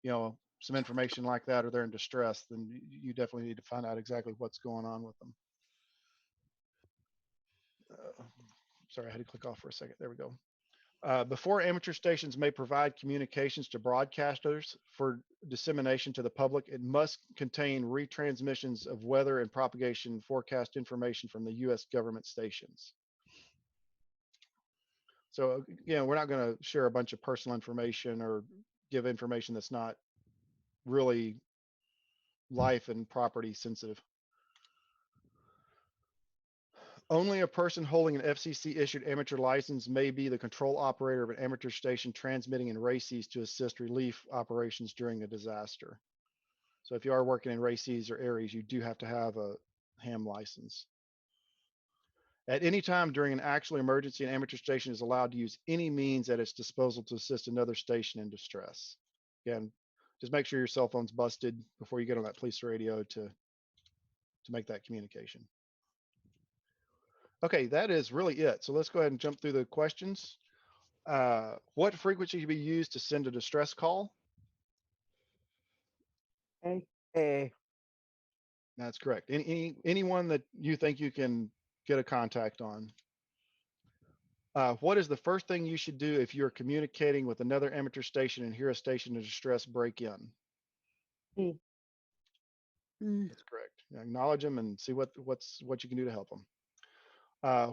some information like that, or they're in distress, then you definitely need to find out exactly what's going on with them. Sorry, I had to click off for a second. There we go. Before amateur stations may provide communications to broadcasters for dissemination to the public, it must contain retransmissions of weather and propagation forecast information from the U.S. government stations. So, we're not going to share a bunch of personal information or give information that's not really life and property sensitive. Only a person holding an FCC issued amateur license may be the control operator of an amateur station transmitting in RACES to assist relief operations during a disaster. So if you are working in RACES or ARES, you do have to have a ham license. At any time during an actual emergency, an amateur station is allowed to use any means at its disposal to assist another station in distress. Again, just make sure your cell phone's busted before you get on that police radio to make that communication. Okay, that is really it. So let's go ahead and jump through the questions. What frequency should be used to send a distress call? A. That's correct. Anyone that you think you can get a contact on. What is the first thing you should do if you're communicating with another amateur station and hear a station in distress break in? B. That's correct. Acknowledge them and see what you can do to help them.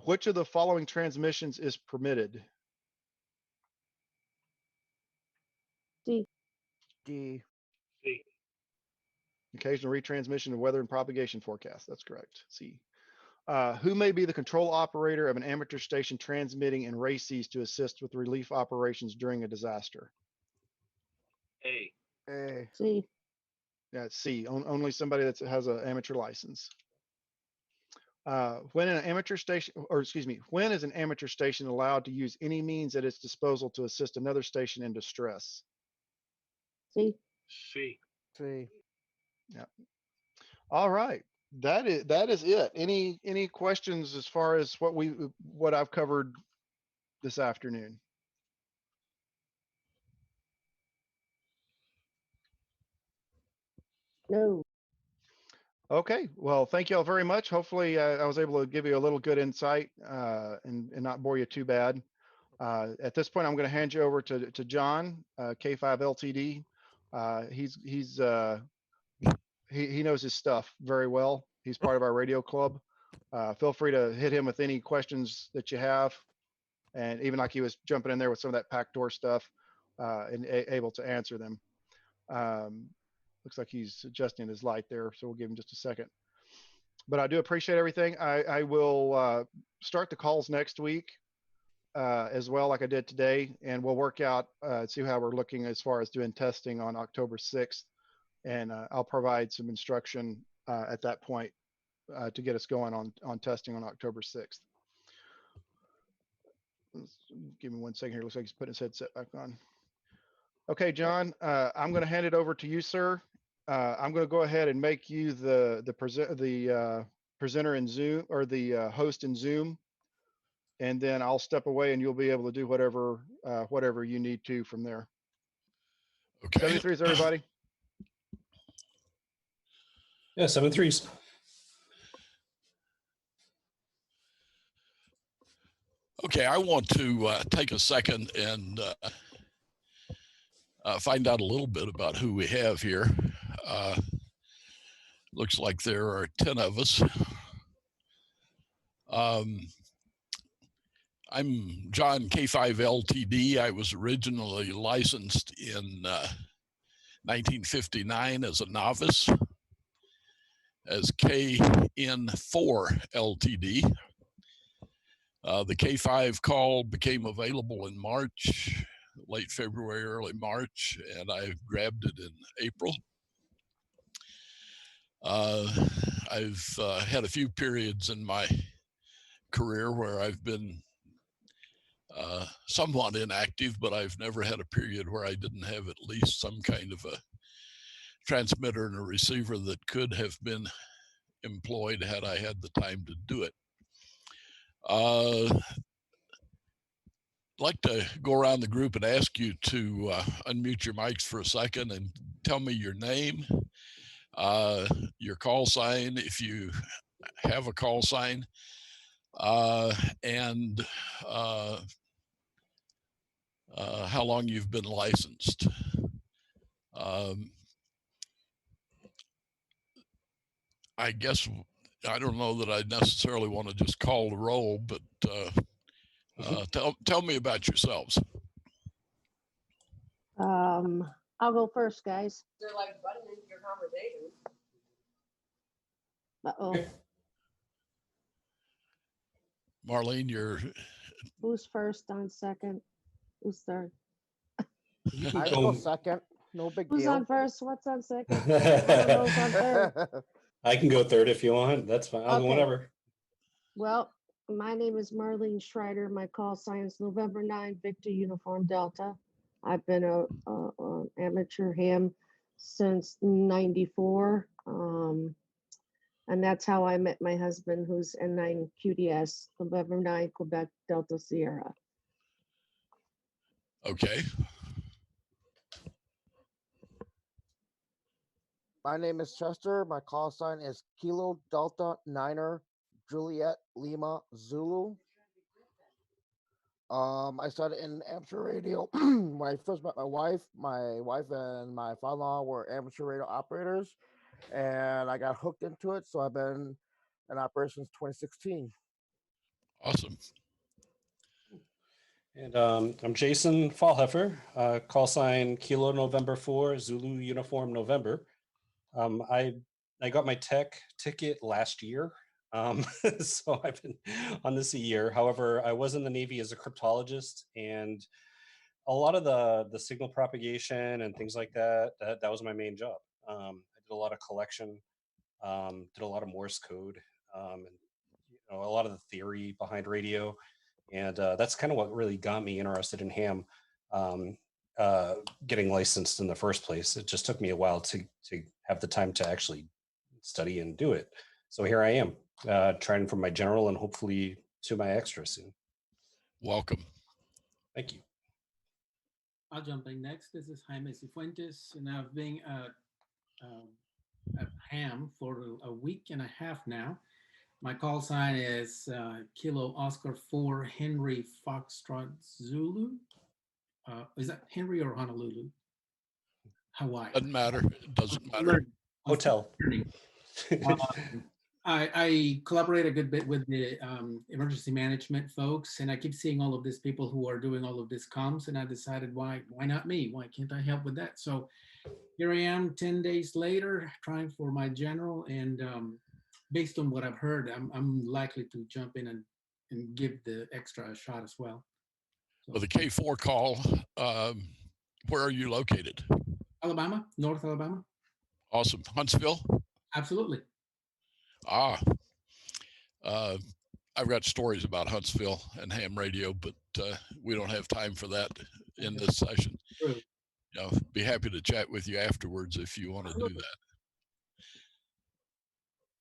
Which of the following transmissions is permitted? D. D. C. Occasional retransmission of weather and propagation forecast. That's correct. C. Who may be the control operator of an amateur station transmitting in RACES to assist with relief operations during a disaster? A. A. C. That's C. Only somebody that has an amateur license. When is an amateur station allowed to use any means at its disposal to assist another station in distress? C. C. C. Yeah. All right. That is it. Any questions as far as what I've covered this afternoon? No. Okay. Well, thank you all very much. Hopefully I was able to give you a little good insight and not bore you too bad. At this point, I'm going to hand you over to John, K5 LTD. He knows his stuff very well. He's part of our radio club. Feel free to hit him with any questions that you have. And even like he was jumping in there with some of that backdoor stuff and able to answer them. Looks like he's adjusting his light there, so we'll give him just a second. But I do appreciate everything. I will start the calls next week as well, like I did today, and we'll work out, see how we're looking as far as doing testing on October 6th. And I'll provide some instruction at that point to get us going on testing on October 6th. Give me 1 second here. Looks like he's putting his headset back on. Okay, John, I'm going to hand it over to you, sir. I'm going to go ahead and make you the presenter in Zoom, or the host in Zoom, and then I'll step away and you'll be able to do whatever you need to from there. Okay. 73s, everybody. Yeah, 7.3s. Okay, I want to take a second and find out a little bit about who we have here. Looks like there are 10 of us. I'm John, K5 LTD. I was originally licensed in 1959 as a novice as KN4 LTD. The K5 call became available in March, late February, early March, and I grabbed it in April. I've had a few periods in my career where I've been somewhat inactive, but I've never had a period where I didn't have at least some kind of a transmitter and a receiver that could have been employed had I had the time to do it. like to go around the group and ask you to unmute your mics for a second and tell me your name, your call sign, if you have a call sign, and how long you've been licensed. I guess I don't know that I necessarily want to just call the roll, but tell me about yourselves. I'll go first, guys. They're like butting into your conversation. Uh-oh. Marlene, you're. Who's first on second? Who's third? I go second. No big Who's deal. on first? What's on second? I don't know who's on third. I can go third if you want. That's fine. I'll go whenever. Well, my name is Marlene Schreider. My call sign is November 9, Victor Uniform Delta. I've been an amateur ham since '94. And that's how I met my husband, who's N9 QDS, November 9, Quebec Delta Sierra. Okay. My name is Chester. My call sign is Kilo Delta Niner Juliet Lima Zulu. I started in amateur radio when I first met my wife. My wife and my father-in-law were amateur radio operators, and I got hooked into it. So I've been in operations 2016. Awesome. And I'm Jason Fallheffer, call sign Kilo November 4, Zulu Uniform November. I got my tech ticket last year, so I've been on this a year. However, I was in the Navy as a cryptologist, and a lot of the signal propagation and things like that was my main job. I did a lot of collection, did a lot of Morse code, and a lot of the theory behind radio. And that's kind of what really got me interested in ham, getting licensed in the first place. It just took me a while to have the time to actually study and do it. So here I am, trying from my general and hopefully to my extra soon. Welcome. Thank you. I'll jump in next. This is Jaime Cifuentes, and I've been at ham for a week and a half now. My call sign is Kilo Oscar 4 Henry Foxtrot Zulu. Is that Henry or Honolulu? Hawaii. Doesn't matter. It doesn't matter. Hotel. I collaborate a good bit with the emergency management folks, and I keep seeing all of these people who are doing all of these comms, and I decided, why not me? Why can't I help with that? So here I am 10 days later, trying for my general, and based on what I've heard, I'm likely to jump in and give the extra a shot as well. So, With the K4 call, where are you located? Alabama, North Alabama. Awesome. Huntsville? Absolutely. I've got stories about Huntsville and ham radio, but we don't have time for that in this session. True. Be happy to chat with you afterwards if you want to do that.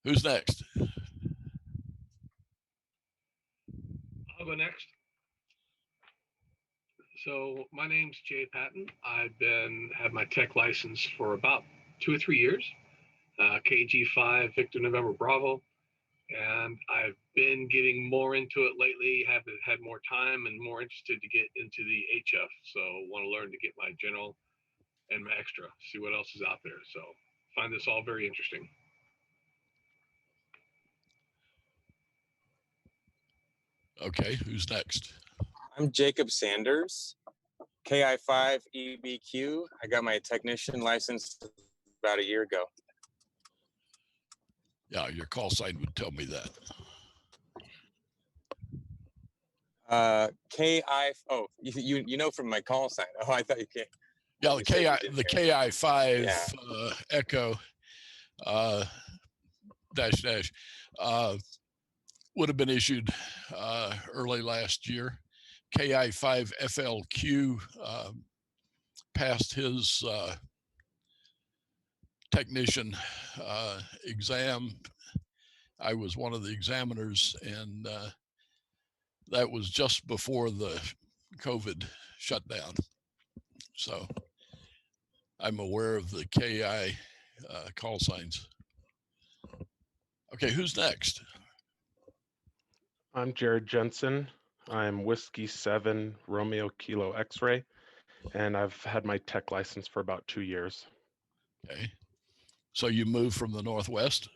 Who's next? I'll go next. So my name's Jay Patton. I've had my tech license for about 2 or 3 years. KG5 Victor November Bravo, and I've been getting more into it lately. Have had more time and more interested to get into the HF. So want to learn to get my general and my extra, see what else is out there. So find this all very interesting. Okay, who's next? I'm Jacob Sanders, KI5EBQ. I got my technician license about a year ago. Yeah, your call sign would tell me that. Oh, you know from my call sign. Oh, I thought you can't. Yeah, the KI5 Echo -- would have been issued early last year. KI5 FLQ passed his technician exam. I was one of the examiners, and that was just before the COVID shutdown. So I'm aware of the KI call signs. Okay, who's next? I'm Jared Jensen. I'm Whiskey 7 Romeo Kilo X-ray, and I've had my tech license for about 2 years. Okay. So you moved from the Northwest?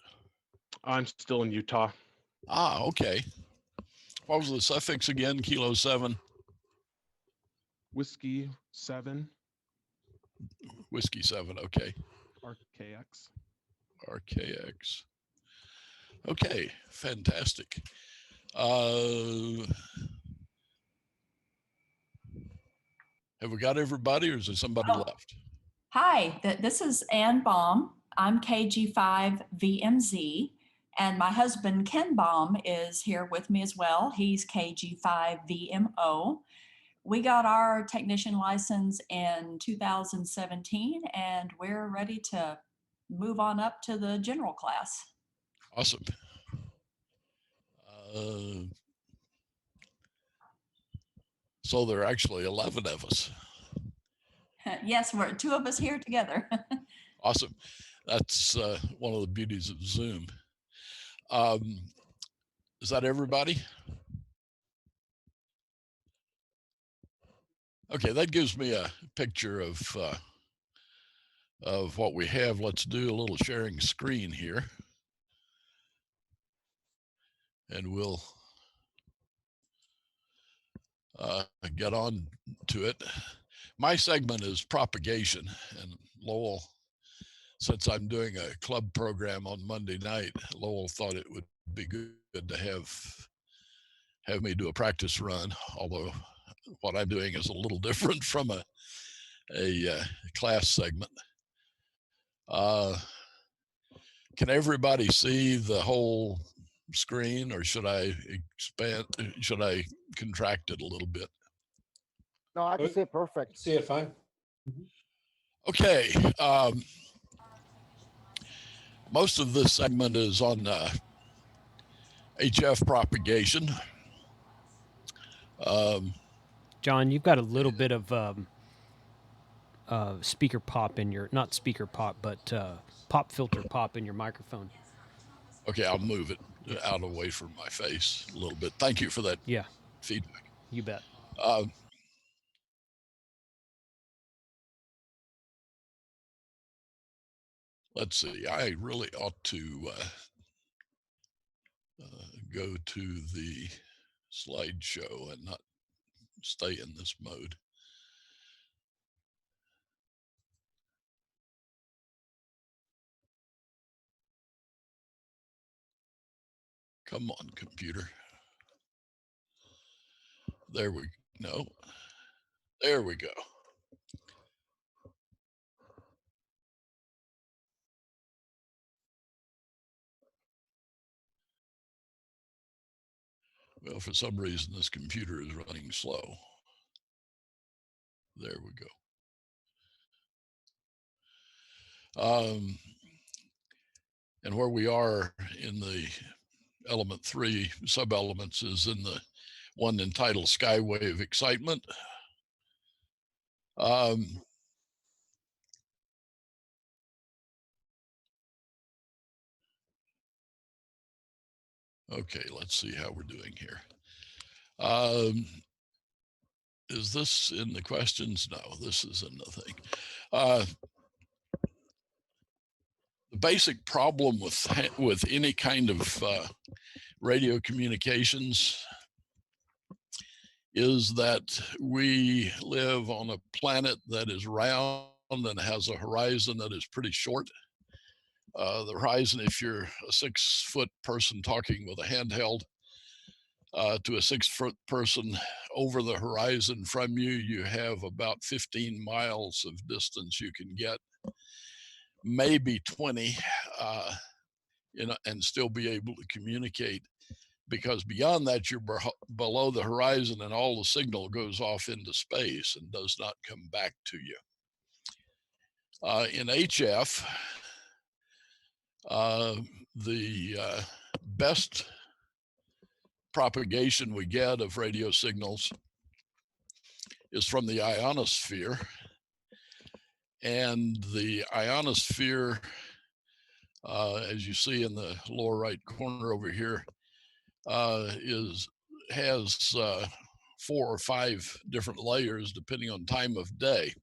I'm still in Utah. Ah, okay. What was the suffix again? Kilo 7? Whiskey 7. Whiskey 7, okay. RKX. RKX. Okay, fantastic. Have we got everybody, or is there somebody left? Hi, this is Ann Baum. I'm KG5VMZ, and my husband Ken Baum is here with me as well. He's KG5VMO. We got our technician license in 2017, and we're ready to move on up to the general class. Awesome. So there are actually 11 of us. Yes, we're 2 of us here together. Awesome. That's one of the beauties of Zoom. Is that everybody? Okay, that gives me a picture of what we have. Let's do a little sharing screen here, and we'll get on to it. My segment is propagation, and Lowell, since I'm doing a club program on Monday night, Lowell thought it would be good to have me do a practice run, although what I'm doing is a little different from a class segment. Can everybody see the whole screen, or should I contract it a little bit? No, I can see it perfect. See it fine. Okay. Most of this segment is on HF propagation. John, you've got a little bit of speaker pop in your, not speaker pop, but pop filter pop in your microphone. Okay, I'll move it out away from my face a little bit. Thank you for that feedback. You bet. Let's see, I really ought to go to the slideshow and not stay in this mode. Come on, computer. There we go. There we go. Well, for some reason, this computer is running slow. There we go. And where we are in the element 3 sub-elements is in the one entitled Skywave Excitement. Okay, let's see how we're doing here. Is this in the questions? No, this is in the thing. The basic problem with any kind of radio communications is that we live on a planet that is round and has a horizon that is pretty short. The horizon, if you're a 6-foot person talking with a handheld to a 6-foot person over the horizon from you, you have about 15 miles of distance you can get, maybe 20, and still be able to communicate, because beyond that you're below the horizon and all the signal goes off into space and does not come back to you. In HF, the best propagation we get of radio signals is from the ionosphere. And the ionosphere, as you see in the lower right corner over here, has 4 or 5 different layers depending on time of day.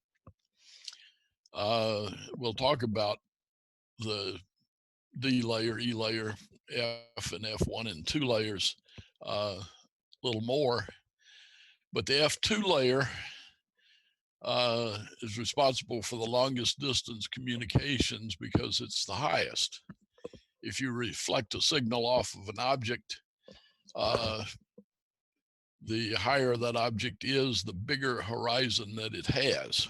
We'll talk about the D layer, E layer, F and F1 and 2 layers a little more, but the F2 layer is responsible for the longest distance communications because it's the highest. If you reflect a signal off of an object, the higher that object is, the bigger horizon that it has.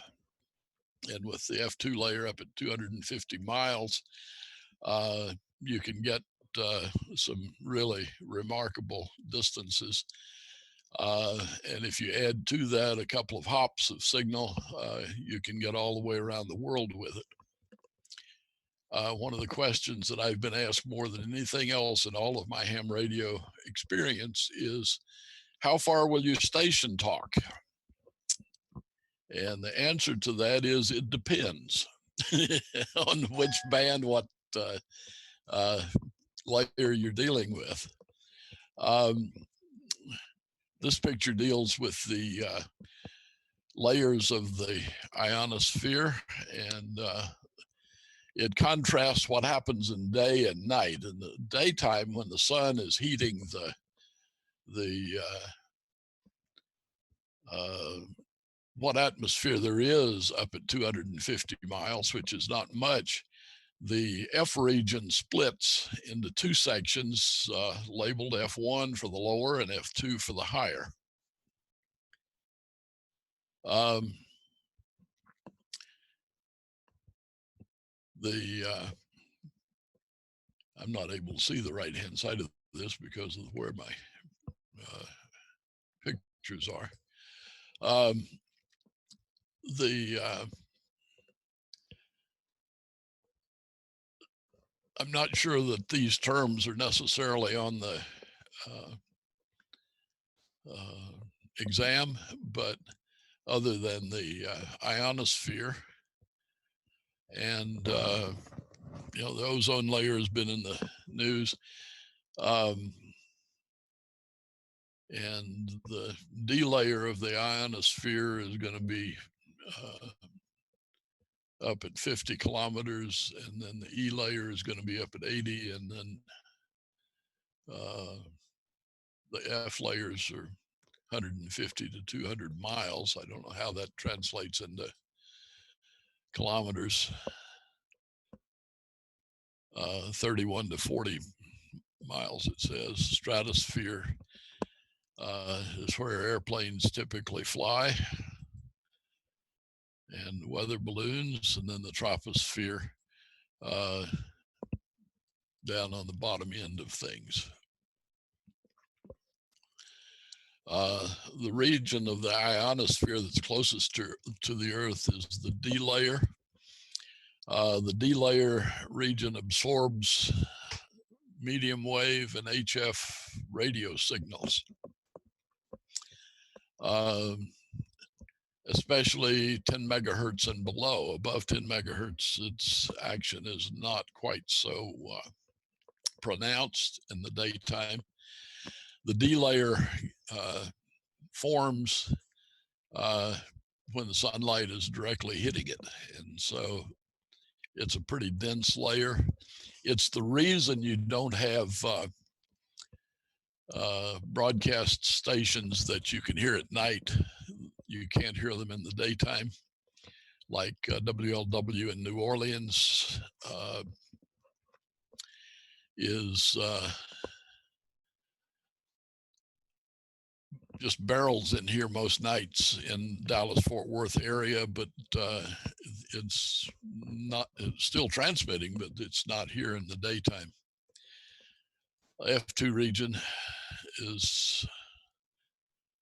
And with the F2 layer up at 250 miles, you can get some really remarkable distances. And if you add to that a couple of hops of signal, you can get all the way around the world with it. One of the questions that I've been asked more than anything else in all of my ham radio experience is, how far will your station talk? And the answer to that is, it depends on which band, what layer you're dealing with. This picture deals with the layers of the ionosphere, and it contrasts what happens in day and night. In the daytime, when the sun is heating what atmosphere there is up at 250 miles, which is not much, the F region splits into 2 sections, labeled F1 for the lower and F2 for the higher. I'm not able to see the right-hand side of this because of where my pictures are. I'm not sure that these terms are necessarily on the exam, but other than the ionosphere and you know, the ozone layer has been in the news, and the D layer of the ionosphere is going to be up at 50 kilometers, and then the E layer is going to be up at 80, and then the F layers are 150 to 200 miles. I don't know how that translates into kilometers. 31 to 40 miles, it says. Stratosphere is where airplanes typically fly, and weather balloons, and then the troposphere down on the bottom end of things. The region of the ionosphere that's closest to the Earth is the D layer. The D layer region absorbs medium wave and HF radio signals, especially 10 megahertz and below. Above 10 megahertz, its action is not quite so pronounced in the daytime. The D layer forms when the sunlight is directly hitting it, and so it's a pretty dense layer. It's the reason you don't have broadcast stations that you can hear at night. You can't hear them in the daytime, like WLW in New Orleans is just barrels in here most nights in Dallas-Fort Worth area, but it's still transmitting, but it's not here in the daytime. F2 region is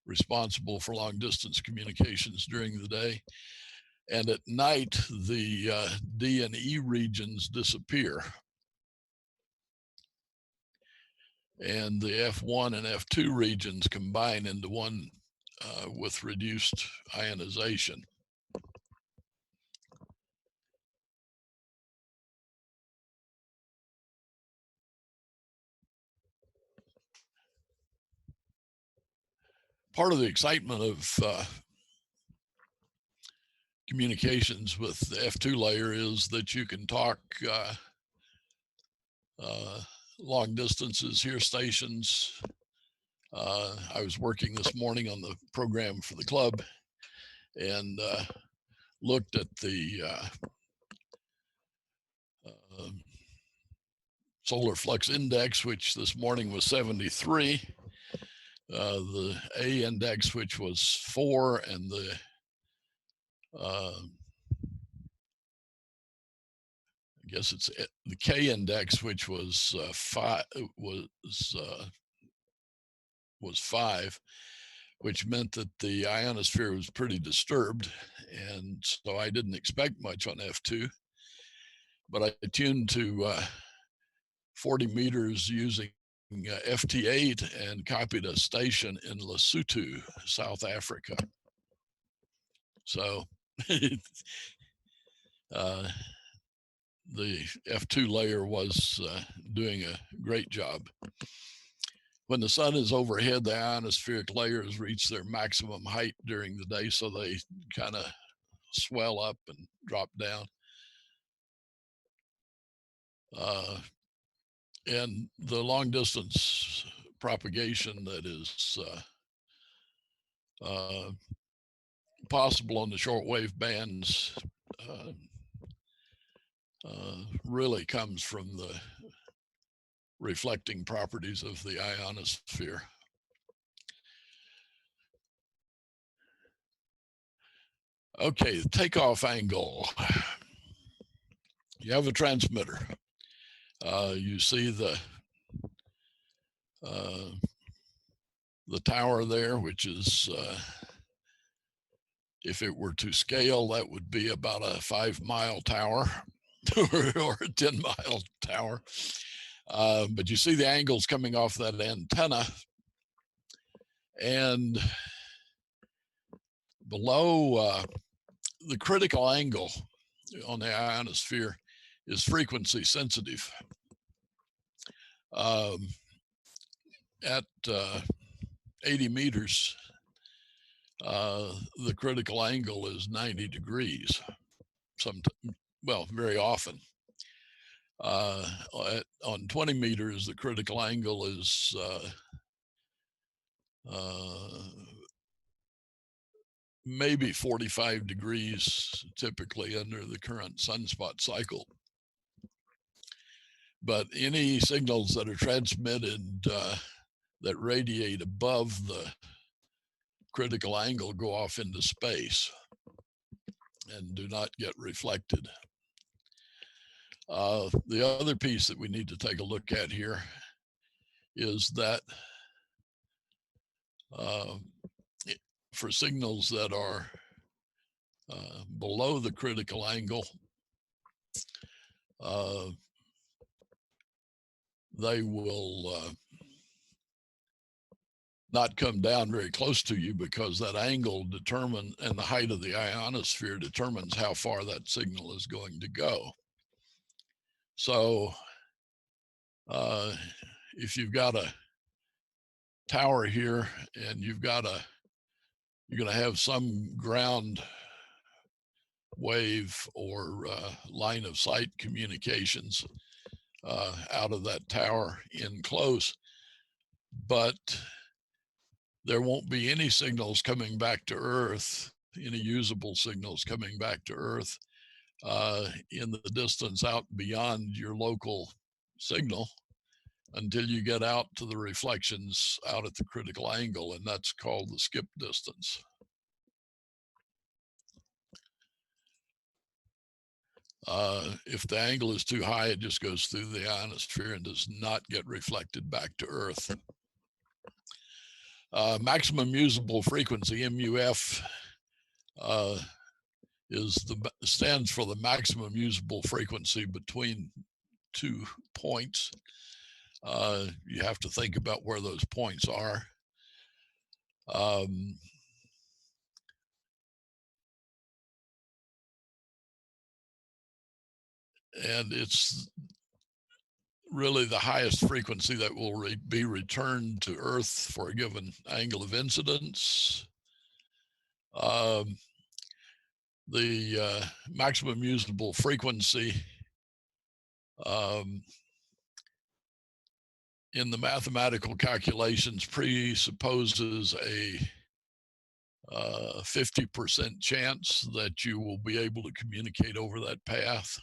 responsible for long distance communications during the day, and at night the D and E regions disappear, and the F1 and F2 regions combine into one with reduced ionization. Part of the excitement of communications with the F2 layer is that you can talk long distances, hear stations. I was working this morning on the program for the club and looked at the solar flux index, which this morning was 73. The A index, which was 4, and the I guess it's the K index, which was 5, was 5, which meant that the ionosphere was pretty disturbed, and so I didn't expect much on F2. But I tuned to 40 meters using FT8 and copied a station in Lesotho, South Africa. So the F2 layer was doing a great job. When the sun is overhead, the ionospheric layers reach their maximum height during the day, so they kind of swell up and drop down. And the long distance propagation that is possible on the shortwave bands really comes from the reflecting properties of the ionosphere. Okay, the takeoff angle. You have a transmitter. You see the tower there, which is, if it were to scale, that would be about a 5-mile tower or a 10-mile tower. But you see the angles coming off that antenna, and below the critical angle on the ionosphere is frequency sensitive. At 80 meters, the critical angle is 90 degrees. Well, very often. On 20 meters, the critical angle is maybe 45 degrees, typically under the current sunspot cycle. But any signals that are transmitted that radiate above the critical angle go off into space and do not get reflected. The other piece that we need to take a look at here is that for signals that are below the critical angle, they will not come down very close to you, because that angle and the height of the ionosphere determines how far that signal is going to go. So if you've got a tower here and you're going to have some ground wave or line of sight communications out of that tower in close, but there won't be any signals coming back to Earth, any usable signals coming back to Earth in the distance out beyond your local signal until you get out to the reflections out at the critical angle, and that's called the skip distance. If the angle is too high, it just goes through the ionosphere and does not get reflected back to Earth. Maximum usable frequency, MUF, stands for the maximum usable frequency between 2 points. You have to think about where those points are. and it's really the highest frequency that will be returned to Earth for a given angle of incidence. The maximum usable frequency in the mathematical calculations presupposes a 50% chance that you will be able to communicate over that path.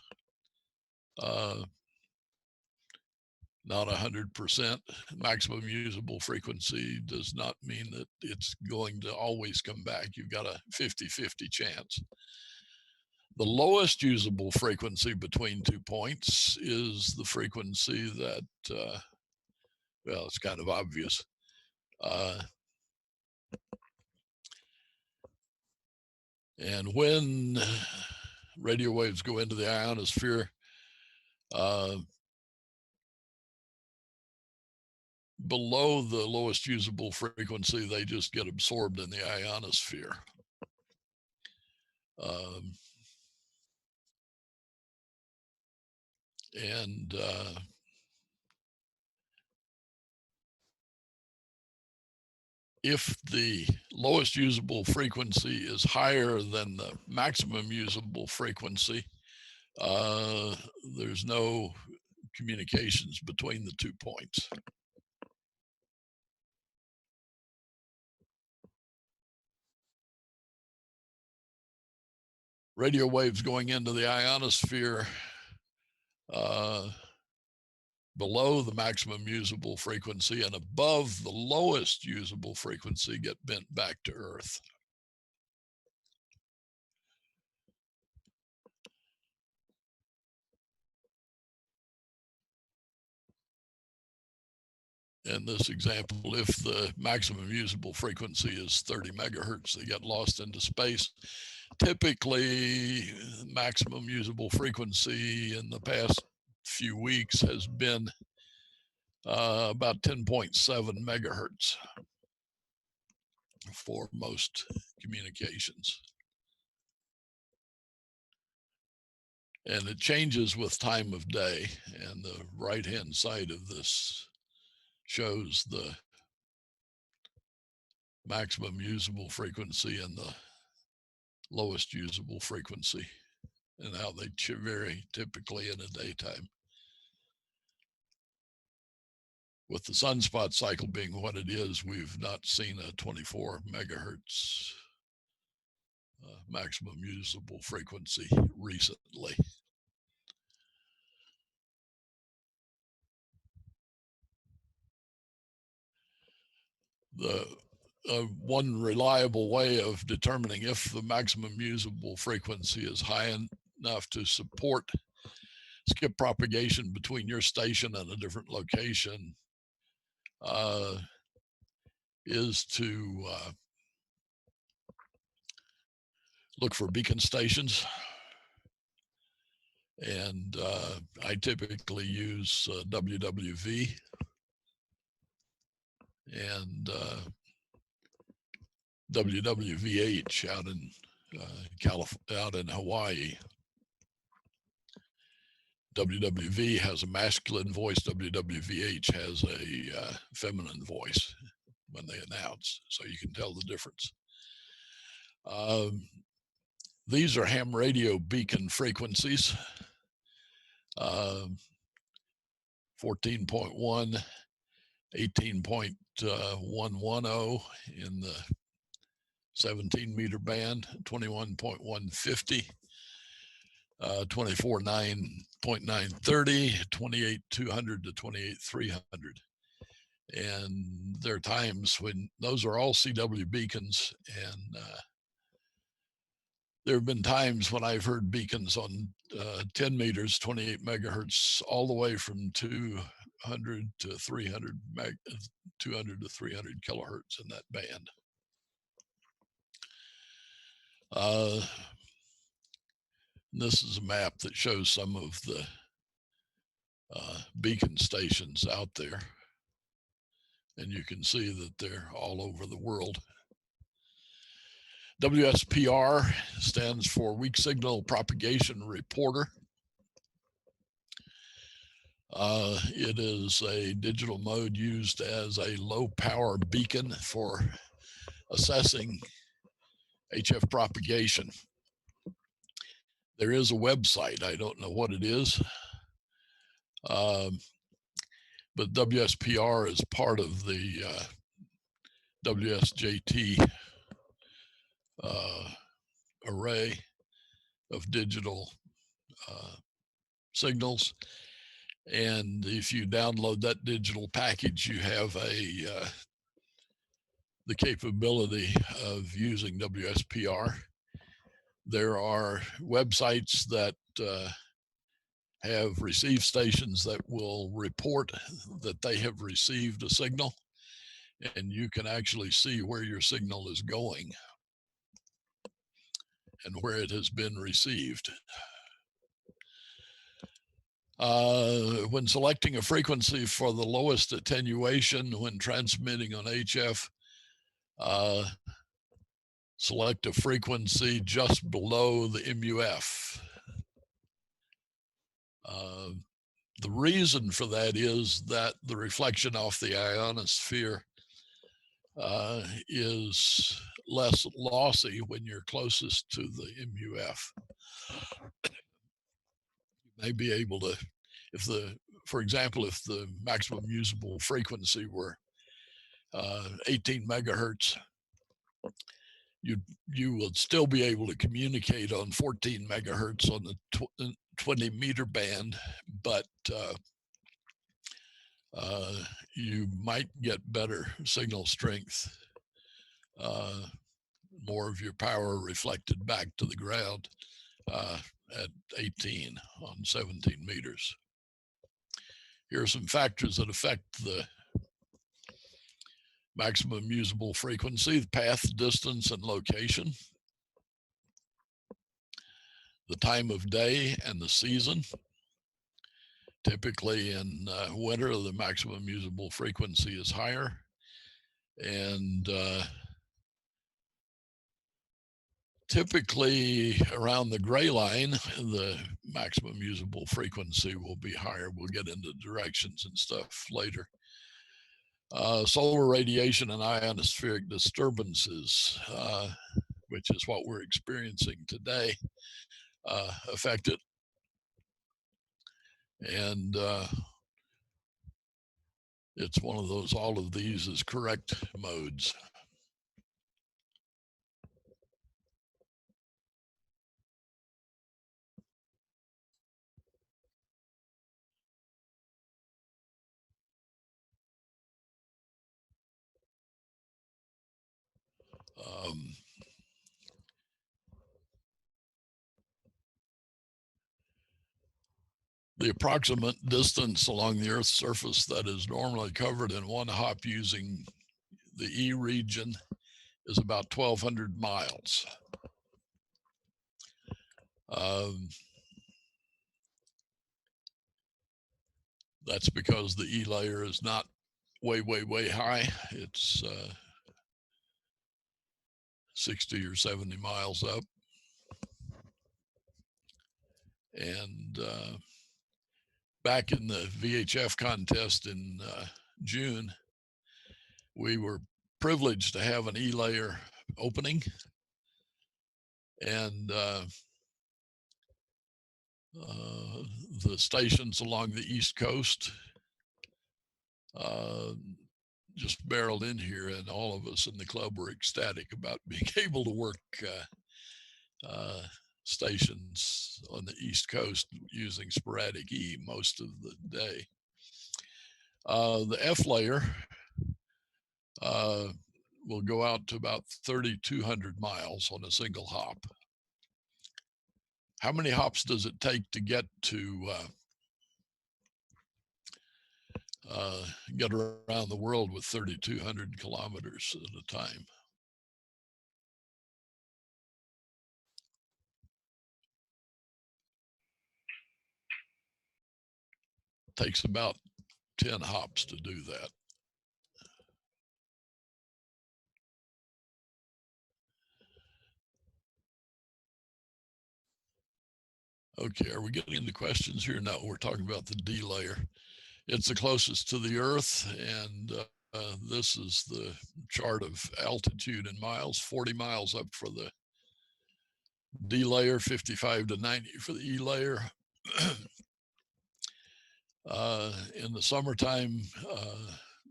Not 100%. Maximum usable frequency does not mean that it's going to always come back. You've got a 50-50 chance. The lowest usable frequency between 2 points is the frequency that, well, it's kind of obvious. And when radio waves go into the ionosphere, below the lowest usable frequency, they just get absorbed in the ionosphere. If the lowest usable frequency is higher than the maximum usable frequency, there's no communications between the 2 points. Radio waves going into the ionosphere below the maximum usable frequency and above the lowest usable frequency get bent back to Earth. In this example, if the maximum usable frequency is 30 megahertz, they get lost into space. Typically, maximum usable frequency in the past few weeks has been about 10.7 megahertz for most communications. And it changes with time of day. And the right-hand side of this shows the maximum usable frequency and the lowest usable frequency and how they vary typically in the daytime. With the sunspot cycle being what it is, we've not seen a 24 megahertz maximum usable frequency recently. The one reliable way of determining if the maximum usable frequency is high enough to support skip propagation between your station and a different location is to look for beacon stations. And I typically use WWV and WWVH out in Hawaii. WWV has a masculine voice. WWVH has a feminine voice when they announce, so you can tell the difference. These are ham radio beacon frequencies. 14.1, 18.110 in the 17 meter band, 21.150, 24.930, 28.200 to 28.300. And there are times when those are all CW beacons, and there have been times when I've heard beacons on 10 meters, 28 megahertz, all the way from 200 to 300 kilohertz in that band. This is a map that shows some of the beacon stations out there, and you can see that they're all over the world. WSPR stands for Weak Signal Propagation Reporter. It is a digital mode used as a low power beacon for assessing HF propagation. There is a website. I don't know what it is, but WSPR is part of the WSJT array of digital signals. And if you download that digital package, you have the capability of using WSPR. There are websites that have receive stations that will report that they have received a signal, and you can actually see where your signal is going and where it has been received. When selecting a frequency for the lowest attenuation when transmitting on HF, select a frequency just below the MUF. The reason for that is that the reflection off the ionosphere is less lossy when you're closest to the MUF. You may be able to, for example, if the maximum usable frequency were 18 megahertz, you would still be able to communicate on 14 megahertz on the 20 meter band, but you might get better signal strength, more of your power reflected back to the ground at 18 on 17 meters. Here are some factors that affect the maximum usable frequency: the path, distance, and location, the time of day and the season. Typically in winter, the maximum usable frequency is higher, and typically around the gray line, the maximum usable frequency will be higher. We'll get into directions and stuff later. Solar radiation and ionospheric disturbances, which is what we're experiencing today, affect it. And it's one of those, all of these is correct modes. The approximate distance along the Earth's surface that is normally covered in one hop using the E region is about 1,200 miles. That's because the E layer is not way, way, way high. It's 60 or 70 miles up. And back in the VHF contest in June, we were privileged to have an E layer opening, and the stations along the East Coast just barreled in here, and all of us in the club were ecstatic about being able to work stations on the East Coast using sporadic E most of the day. The F layer will go out to about 3,200 miles on a single hop. How many hops does it take to get around the world with 3,200 kilometers at a time? Takes about 10 hops to do that. Okay, are we getting into questions here? No, we're talking about the D layer. It's the closest to the Earth, and this is the chart of altitude in miles. 40 miles up for the D layer, 55 to 90 for the E layer. In the summertime,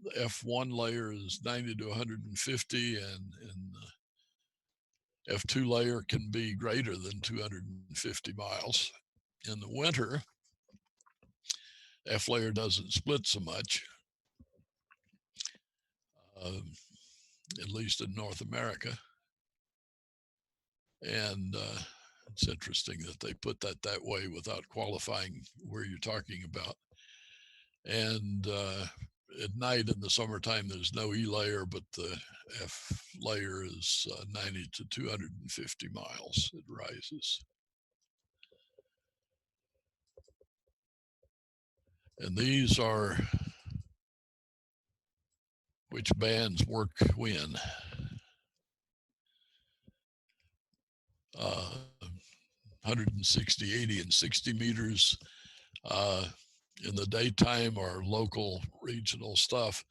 the F1 layer is 90 to 150, and the F2 layer can be greater than 250 miles. In the winter, F layer doesn't split so much, at least in North America. And it's interesting that they put that way without qualifying where you're talking about. And at night in the summertime, there's no E layer, but the F layer is 90 to 250 miles. It rises. And these are which bands work when. 160, 80, and 60 meters in the daytime are local regional stuff.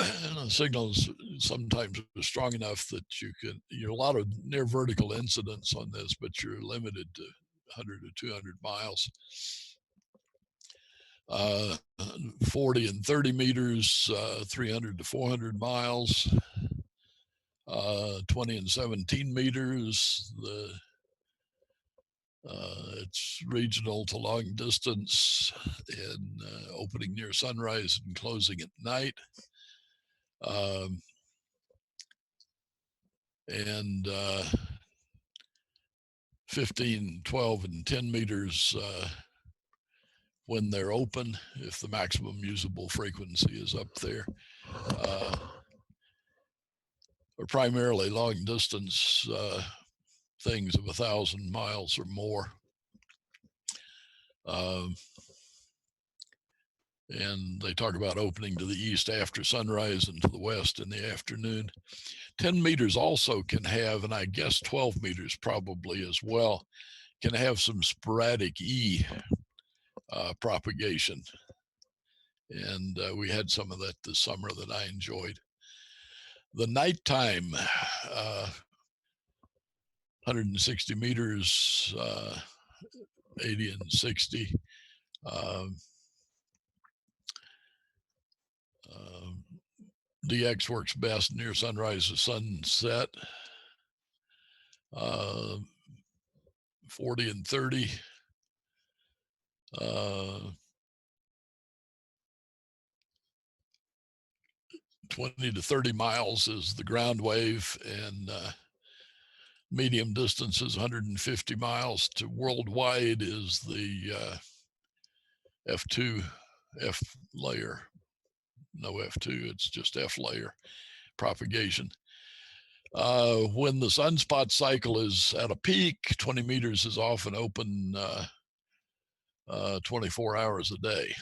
And the signals sometimes are strong enough that you're a lot of near vertical incidents on this, but you're limited to 100 to 200 miles. 40 and 30 meters, 300 to 400 miles. 20 and 17 meters, it's regional to long distance and opening near sunrise and closing at night. And 15, 12, and 10 meters when they're open, if the maximum usable frequency is up there. Or primarily long distance things of 1,000 miles or more. And they talk about opening to the east after sunrise and to the west in the afternoon. 10 meters also can have, and I guess 12 meters probably as well, can have some sporadic E propagation. And we had some of that this summer that I enjoyed. The nighttime, 160 meters, 80 and 60. DX works best near sunrise to sunset. 40 and 30. 20 to 30 miles is the ground wave, and medium distance is 150 miles to worldwide is the F2, F layer. No F2, it's just F layer propagation. When the sunspot cycle is at a peak, 20 meters is often open 24 hours a day.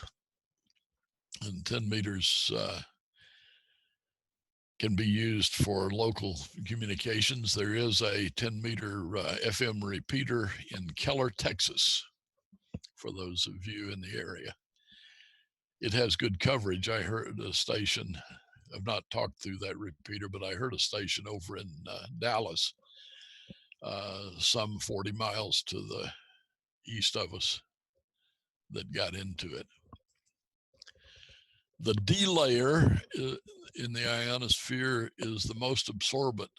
And 10 meters can be used for local communications. There is a 10-meter FM repeater in Keller, Texas, for those of you in the area. It has good coverage. I heard a station, I've not talked through that repeater, but I heard a station over in Dallas, some 40 miles to the east of us, that got into it. The D layer in the ionosphere is the most absorbent,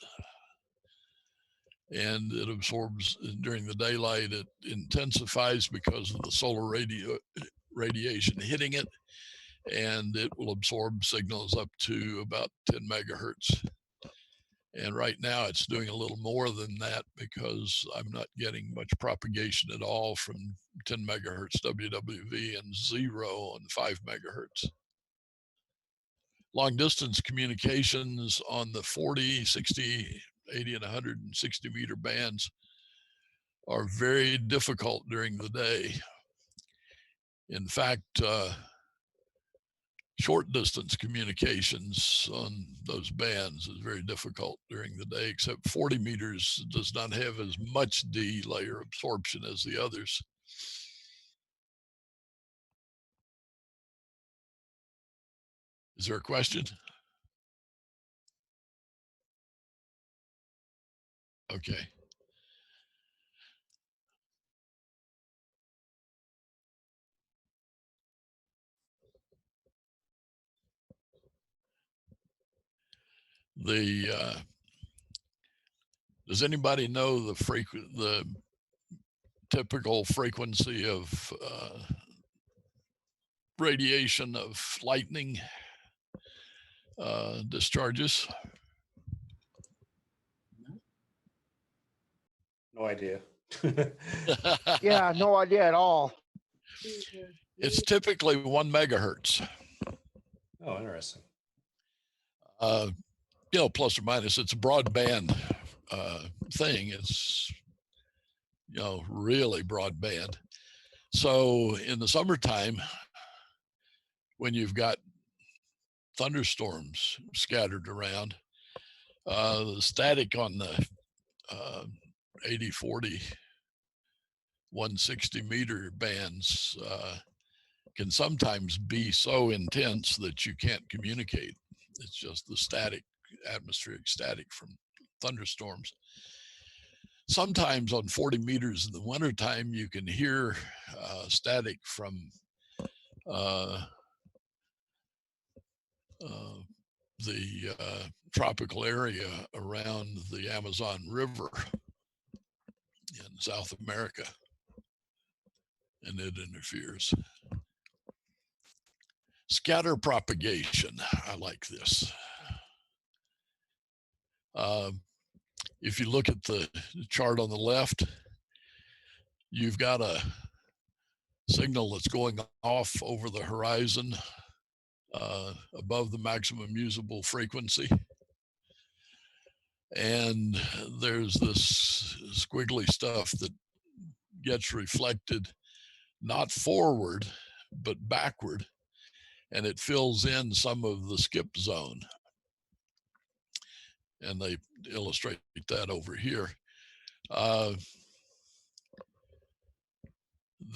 and it absorbs during the daylight. It intensifies because of the solar radiation hitting it, and it will absorb signals up to about 10 megahertz. And right now it's doing a little more than that because I'm not getting much propagation at all from 10 megahertz WWV and 0 on 5 megahertz. Long distance communications on the 40, 60, 80, and 160 meter bands are very difficult during the day. In fact, short distance communications on those bands is very difficult during the day, except 40 meters does not have as much D layer absorption as the others. Is there a question? Okay. Does anybody know the typical frequency of radiation of lightning discharges? No idea. Yeah, no idea at all. It's typically 1 megahertz. Oh, interesting. You know, plus or minus, it's a broadband thing. It's, you know, really broadband. So in the summertime, when you've got thunderstorms scattered around, the static on the 80, 40, 160 meter bands can sometimes be so intense that you can't communicate. It's just the static, atmospheric static from thunderstorms. Sometimes on 40 meters in the wintertime, you can hear static from the tropical area around the Amazon River in South America, and it interferes. Scatter propagation, I like this. If you look at the chart on the left, you've got a signal that's going off over the horizon above the maximum usable frequency. And there's this squiggly stuff that gets reflected not forward, but backward, and it fills in some of the skip zone. And they illustrate that over here. The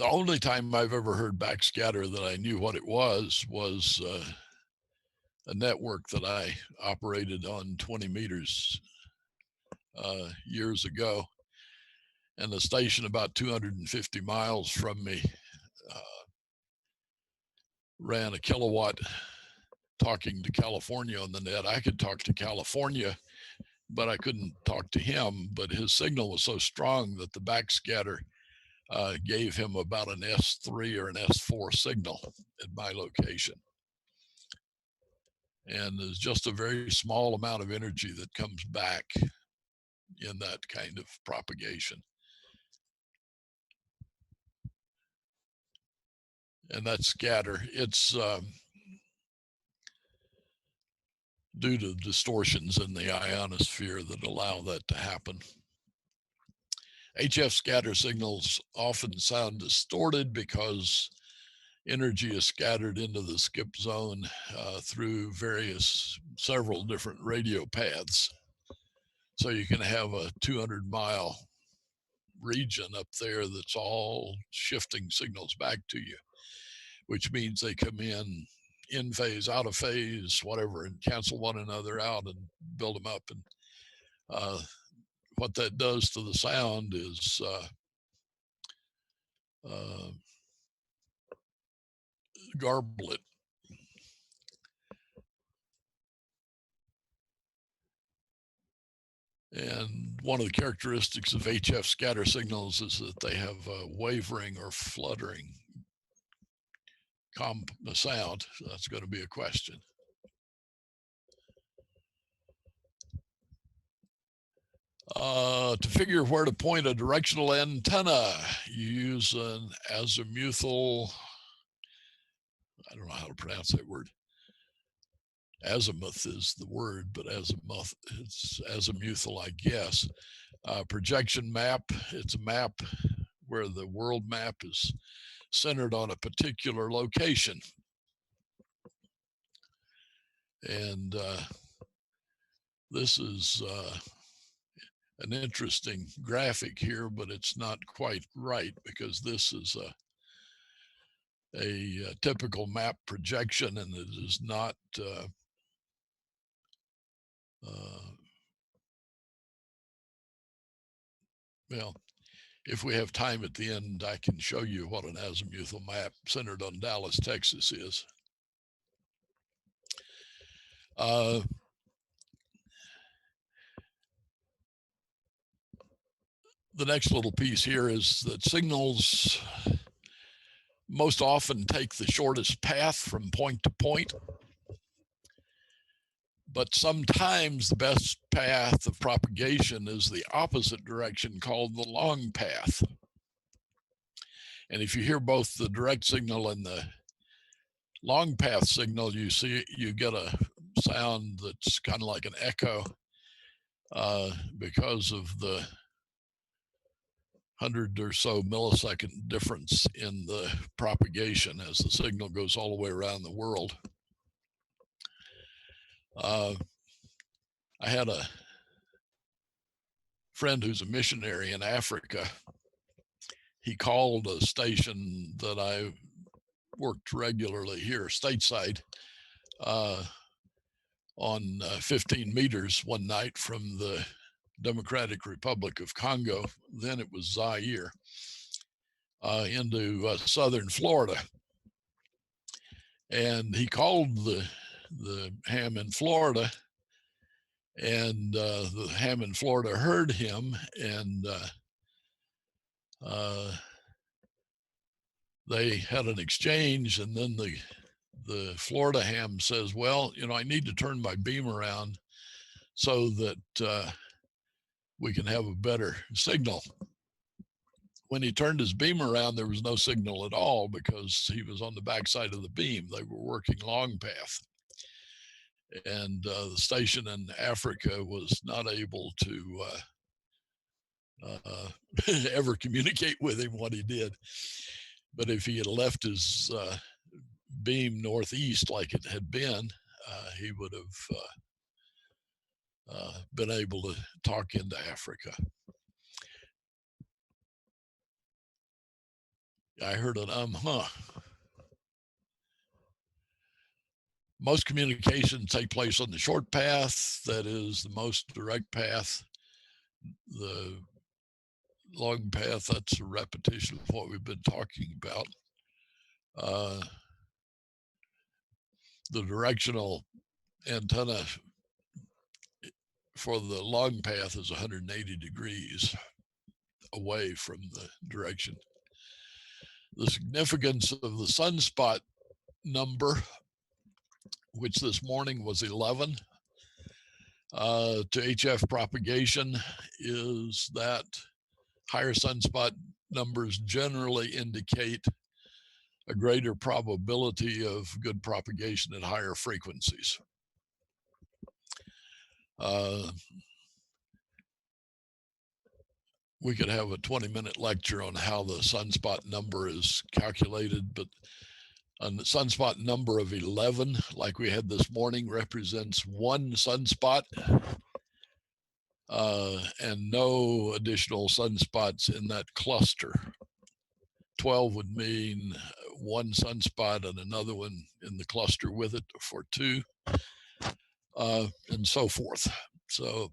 only time I've ever heard backscatter that I knew what it was a network that I operated on 20 meters years ago. And the station about 250 miles from me ran a kilowatt talking to California on the net. I could talk to California, but I couldn't talk to him. But his signal was so strong that the backscatter gave him about an S3 or an S4 signal at my location. And there's just a very small amount of energy that comes back in that kind of propagation. And that's scatter. It's due to distortions in the ionosphere that allow that to happen. HF scatter signals often sound distorted because energy is scattered into the skip zone through several different radio paths. So you can have a 200-mile region up there that's all shifting signals back to you, which means they come in phase, out of phase, whatever, and cancel one another out and build them up. And what that does to the sound is garble it. And one of the characteristics of HF scatter signals is that they have a wavering or fluttering sound. That's going to be a question. To figure where to point a directional antenna, you use an azimuthal, I don't know how to pronounce that word. Azimuth is the word, but azimuth, it's azimuthal, I guess. Projection map, it's a map where the world map is centered on a particular location. And this is an interesting graphic here, but it's not quite right because this is a typical map projection, and it is not well, if we have time at the end, I can show you what an azimuthal map centered on Dallas, Texas is. The next little piece here is that signals most often take the shortest path from point to point, but sometimes the best path of propagation is the opposite direction, called the long path. And if you hear both the direct signal and the long path signal, you get a sound that's kind of like an echo because of the 100 or so millisecond difference in the propagation as the signal goes all the way around the world. I had a friend who's a missionary in Africa. He called a station that I worked regularly here stateside on 15 meters one night from the Democratic Republic of Congo, then it was Zaire, into southern Florida. And he called the ham in Florida, and the ham in Florida heard him, and they had an exchange, and then the Florida ham says, well, you know, I need to turn my beam around so that we can have a better signal. When he turned his beam around, there was no signal at all because he was on the backside of the beam. They were working long path. And the station in Africa was not able to ever communicate with him what he did. But if he had left his beam northeast like it had been, he would have been able to talk into Africa. I heard an Most communications take place on the short path, that is the most direct path. The long path, that's a repetition of what we've been talking about. The directional antenna for the long path is 180 degrees away from the direction. The significance of the sunspot number, which this morning was 11, to HF propagation, is that higher sunspot numbers generally indicate a greater probability of good propagation at higher frequencies. We could have a 20-minute lecture on how the sunspot number is calculated, but a sunspot number of 11, like we had this morning, represents one sunspot and no additional sunspots in that cluster. 12 would mean one sunspot and another one in the cluster with it for 2, and so forth. So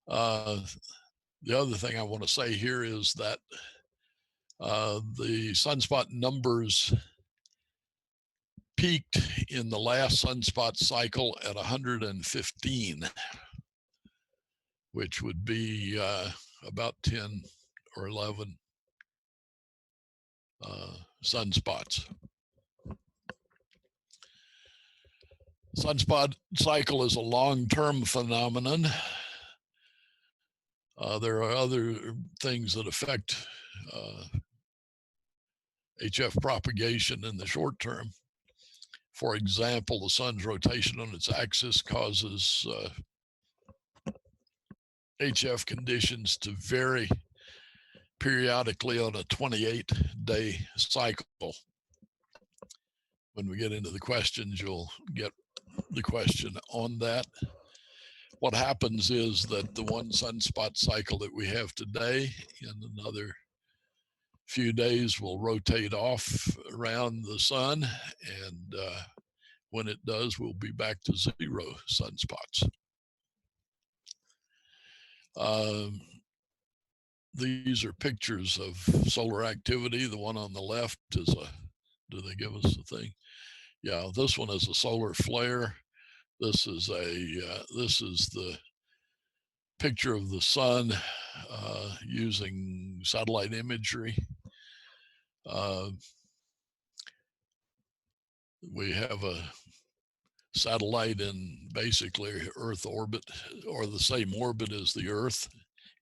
the other thing I want to say here is that the sunspot numbers peaked in the last sunspot cycle at 115, which would be about 10 or 11 sunspots. Sunspot cycle is a long-term phenomenon. There are other things that affect HF propagation in the short term. For example, the sun's rotation on its axis causes HF conditions to vary periodically on a 28-day cycle. When we get into the questions, you'll get the question on that. What happens is that the one sunspot cycle that we have today in another few days will rotate off around the sun, and when it does, we'll be back to 0 sunspots. These are pictures of solar activity. The one on the left is a, do they give us the thing? Yeah, this one is a solar flare. This is the picture of the sun using satellite imagery. We have a satellite in basically Earth orbit, or the same orbit as the Earth,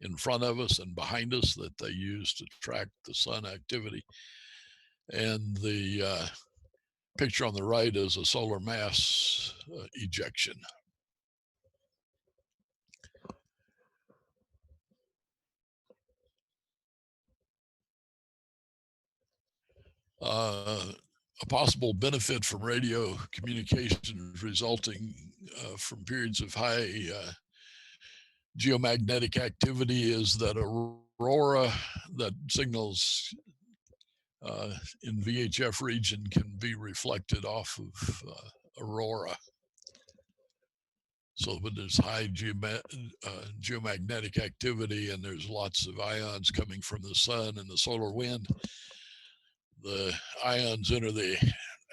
in front of us and behind us, that they use to track the sun activity. And the picture on the right is a solar mass ejection. A possible benefit from radio communications resulting from periods of high geomagnetic activity is that aurora that signals in VHF region can be reflected off of aurora. So when there's high geomagnetic activity and there's lots of ions coming from the sun and the solar wind, the ions enter the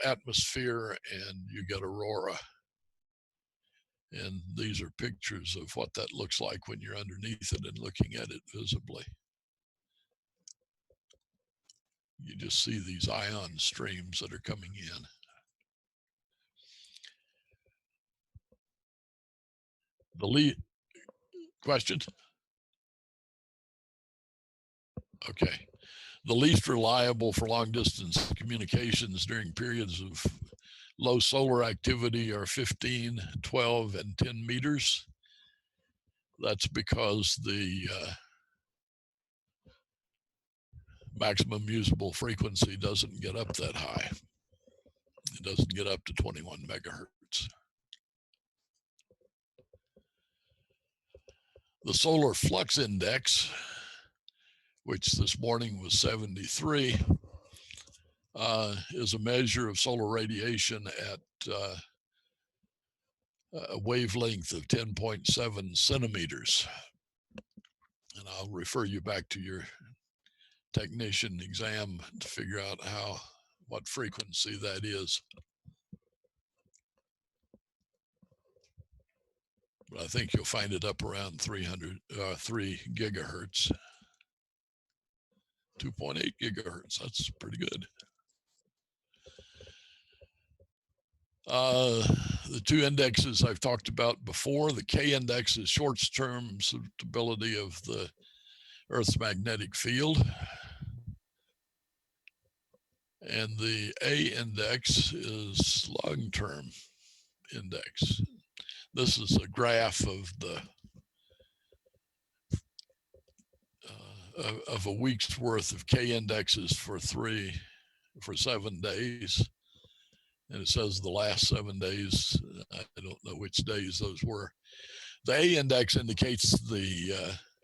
atmosphere and you get aurora. And these are pictures of what that looks like when you're underneath it and looking at it visibly. You just see these ion streams that are coming in. The lead question? Okay. The least reliable for long distance communications during periods of low solar activity are 15, 12, and 10 meters. That's because the maximum usable frequency doesn't get up that high. It doesn't get up to 21 megahertz. The solar flux index, which this morning was 73, is a measure of solar radiation at a wavelength of 10.7 centimeters. And I'll refer you back to your technician exam to figure out what frequency that is. But I think you'll find it up around 3 gigahertz. 2.8 gigahertz, that's pretty good. The two indexes I've talked about before, the K index is short-term stability of the Earth's magnetic field. And the A index is long-term index. This is a graph of the of a week's worth of K indexes for 7 days. And it says the last 7 days, I don't know which days those were. The A index indicates the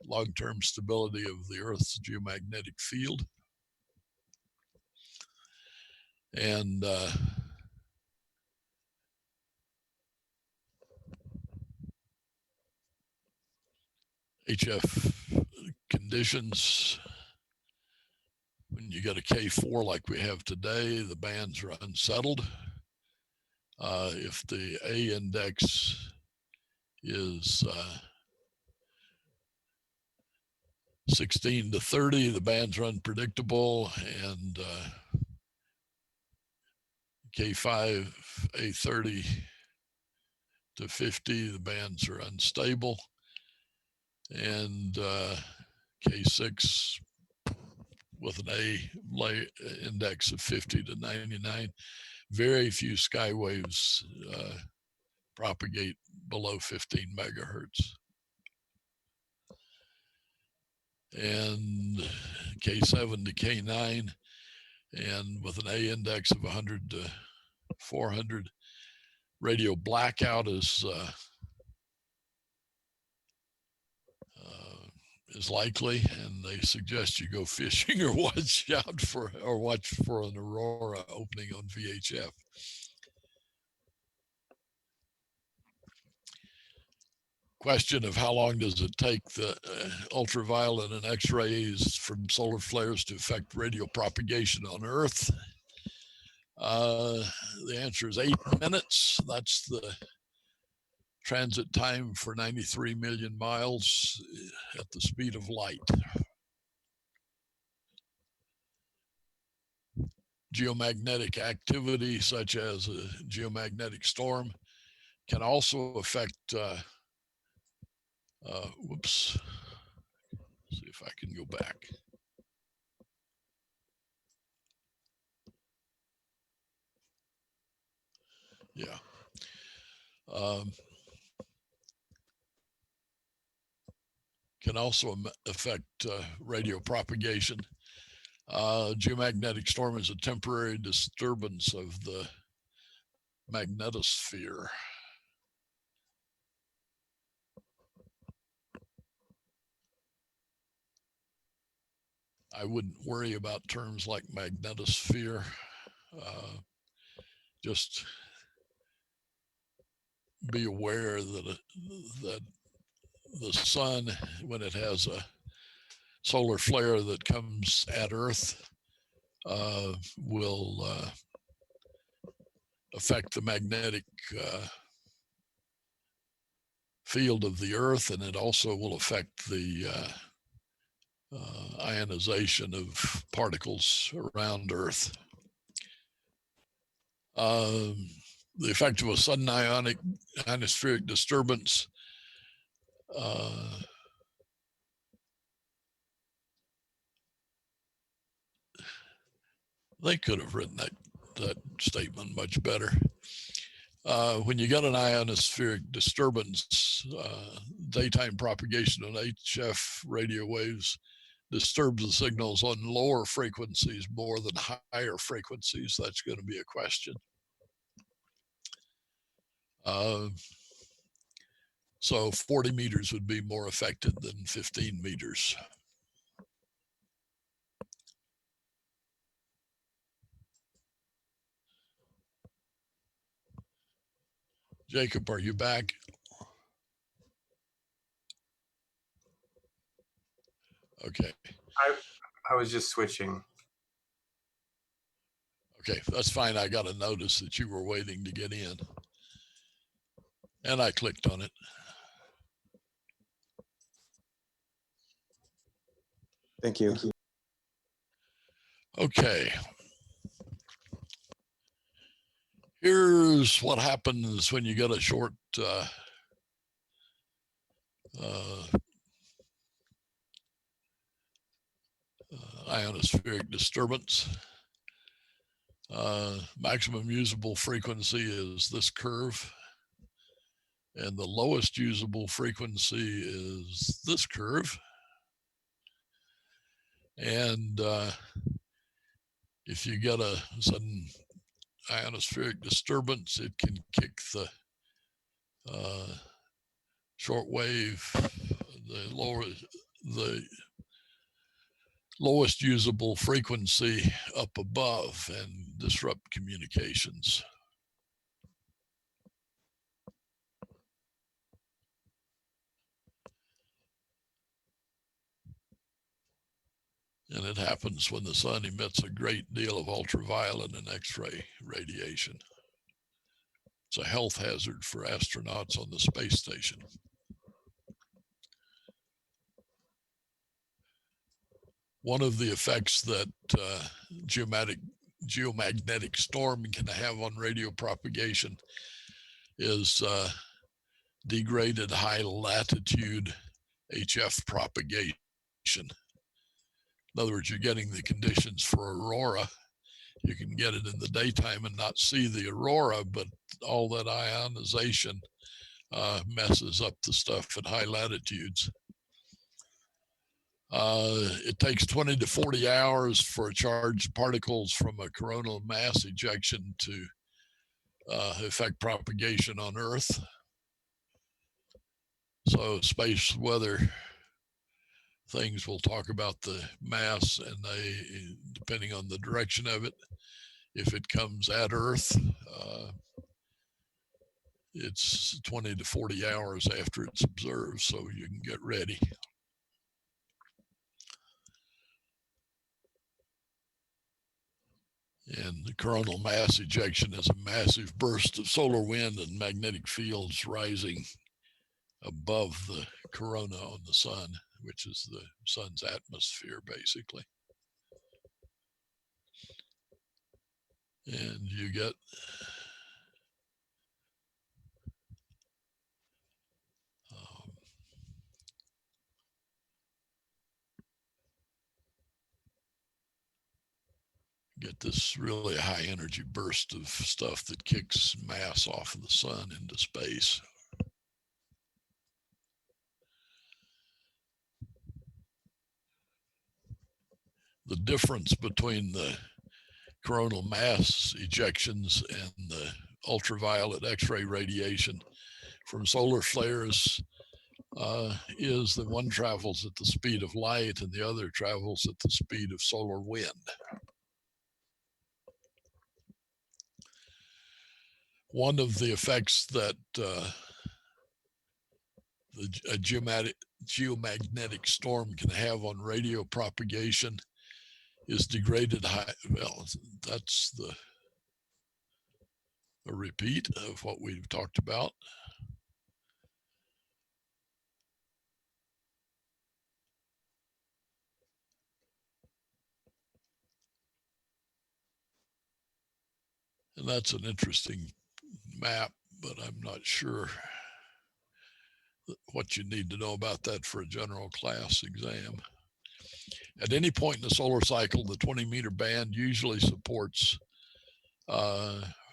long-term stability of the Earth's geomagnetic field. And HF conditions, when you get a K4 like we have today, the bands are unsettled. If the A index is 16 to 30, the bands are unpredictable, and K5, A30 to 50, the bands are unstable, and K6 with an A index of 50 to 99, very few skywaves propagate below 15 megahertz. And K7 to K9, and with an A index of 100 to 400, radio blackout is is likely, and they suggest you go fishing or watch for an aurora opening on VHF. Question of how long does it take the ultraviolet and X-rays from solar flares to affect radio propagation on Earth? The answer is 8 minutes. That's the transit time for 93 million miles at the speed of light. Geomagnetic activity, such as a geomagnetic storm, can also affect, whoops, see if I can go back. Yeah. Can also affect radio propagation. Geomagnetic storm is a temporary disturbance of the magnetosphere. I wouldn't worry about terms like magnetosphere. Just be aware that the sun, when it has a solar flare that comes at Earth, will affect the magnetic field of the Earth, and it also will affect the ionization of particles around Earth. The effect of a sudden ionospheric disturbance they could have written that statement much better. When you get an ionospheric disturbance, daytime propagation on HF radio waves disturbs the signals on lower frequencies more than higher frequencies. That's going to be a question. So 40 meters would be more affected than 15 meters. Jacob, are you back? Okay. I was just switching. Okay, that's fine. I got a notice that you were waiting to get in, and I clicked on it. Thank you. Okay. Here's what happens when you get a short ionospheric disturbance. Maximum usable frequency is this curve, and the lowest usable frequency is this curve. And if you get a sudden ionospheric disturbance, it can kick the shortwave, the lowest usable frequency up above and disrupt communications. And it happens when the sun emits a great deal of ultraviolet and X-ray radiation. It's a health hazard for astronauts on the space station. One of the effects that geomagnetic storm can have on radio propagation is degraded high latitude HF propagation. In other words, you're getting the conditions for aurora. You can get it in the daytime and not see the aurora, but all that ionization messes up the stuff at high latitudes. It takes 20 to 40 hours for charged particles from a coronal mass ejection to affect propagation on Earth. So space weather things will talk about the mass, and they, depending on the direction of it, if it comes at Earth, it's 20 to 40 hours after it's observed, so you can get ready. And the coronal mass ejection is a massive burst of solar wind and magnetic fields rising above the corona on the sun, which is the sun's atmosphere, basically. And you get this really high energy burst of stuff that kicks mass off of the sun into space. The difference between the coronal mass ejections and the ultraviolet X-ray radiation from solar flares is that one travels at the speed of light and the other travels at the speed of solar wind. One of the effects that a geomagnetic storm can have on radio propagation is degraded high. Well, that's a repeat of what we've talked about. And that's an interesting map, but I'm not sure what you need to know about that for a general class exam. At any point in the solar cycle, the 20-meter band usually supports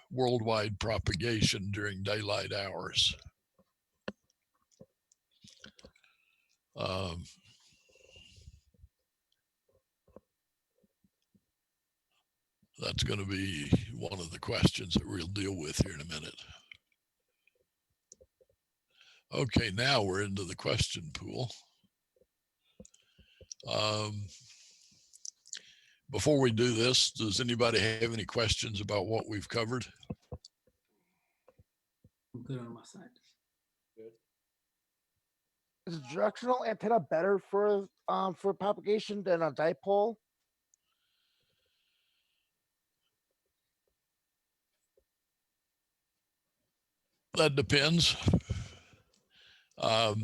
worldwide propagation during daylight hours. That's going to be one of the questions that we'll deal with here in a minute. Okay, now we're into the question pool. Before we do this, does anybody have any questions about what we've covered? I'm good on my side. Is a directional antenna better for propagation than a dipole? That depends. The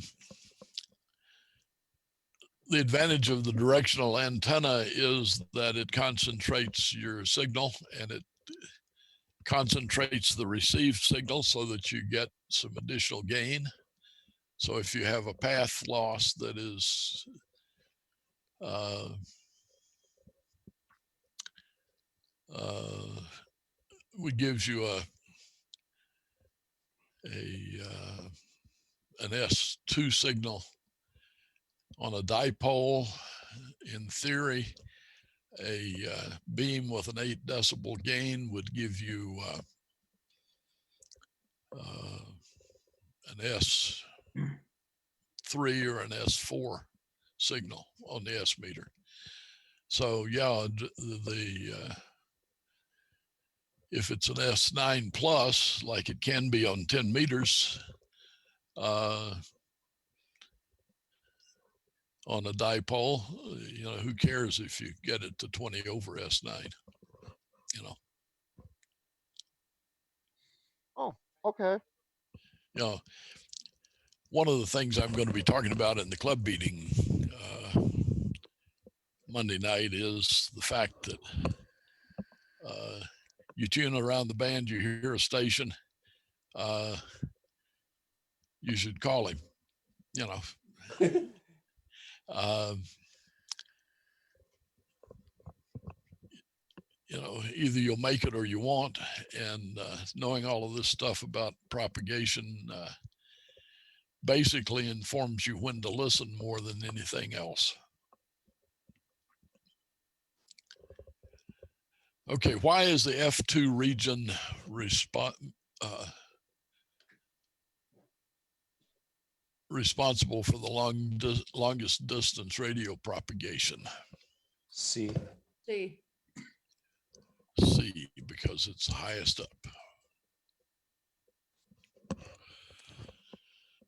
advantage of the directional antenna is that it concentrates your signal and it concentrates the received signal so that you get some additional gain. So if you have a path loss that is gives you an S2 signal on a dipole, in theory, a beam with an 8 decibel gain would give you an S3 or an S4 signal on the S meter. So yeah, if it's an S9 plus, like it can be on 10 meters, on a dipole, you know, who cares if you get it to 20 over S9, you know. Oh, okay. You know, one of the things I'm going to be talking about in the club meeting Monday night is the fact that you tune around the band, you hear a station, you should call him, you know. You know, either you'll make it or you won't. And knowing all of this stuff about propagation basically informs you when to listen more than anything else. Okay, why is the F2 region responsible for the longest distance radio propagation? C. C. C, because it's the highest up.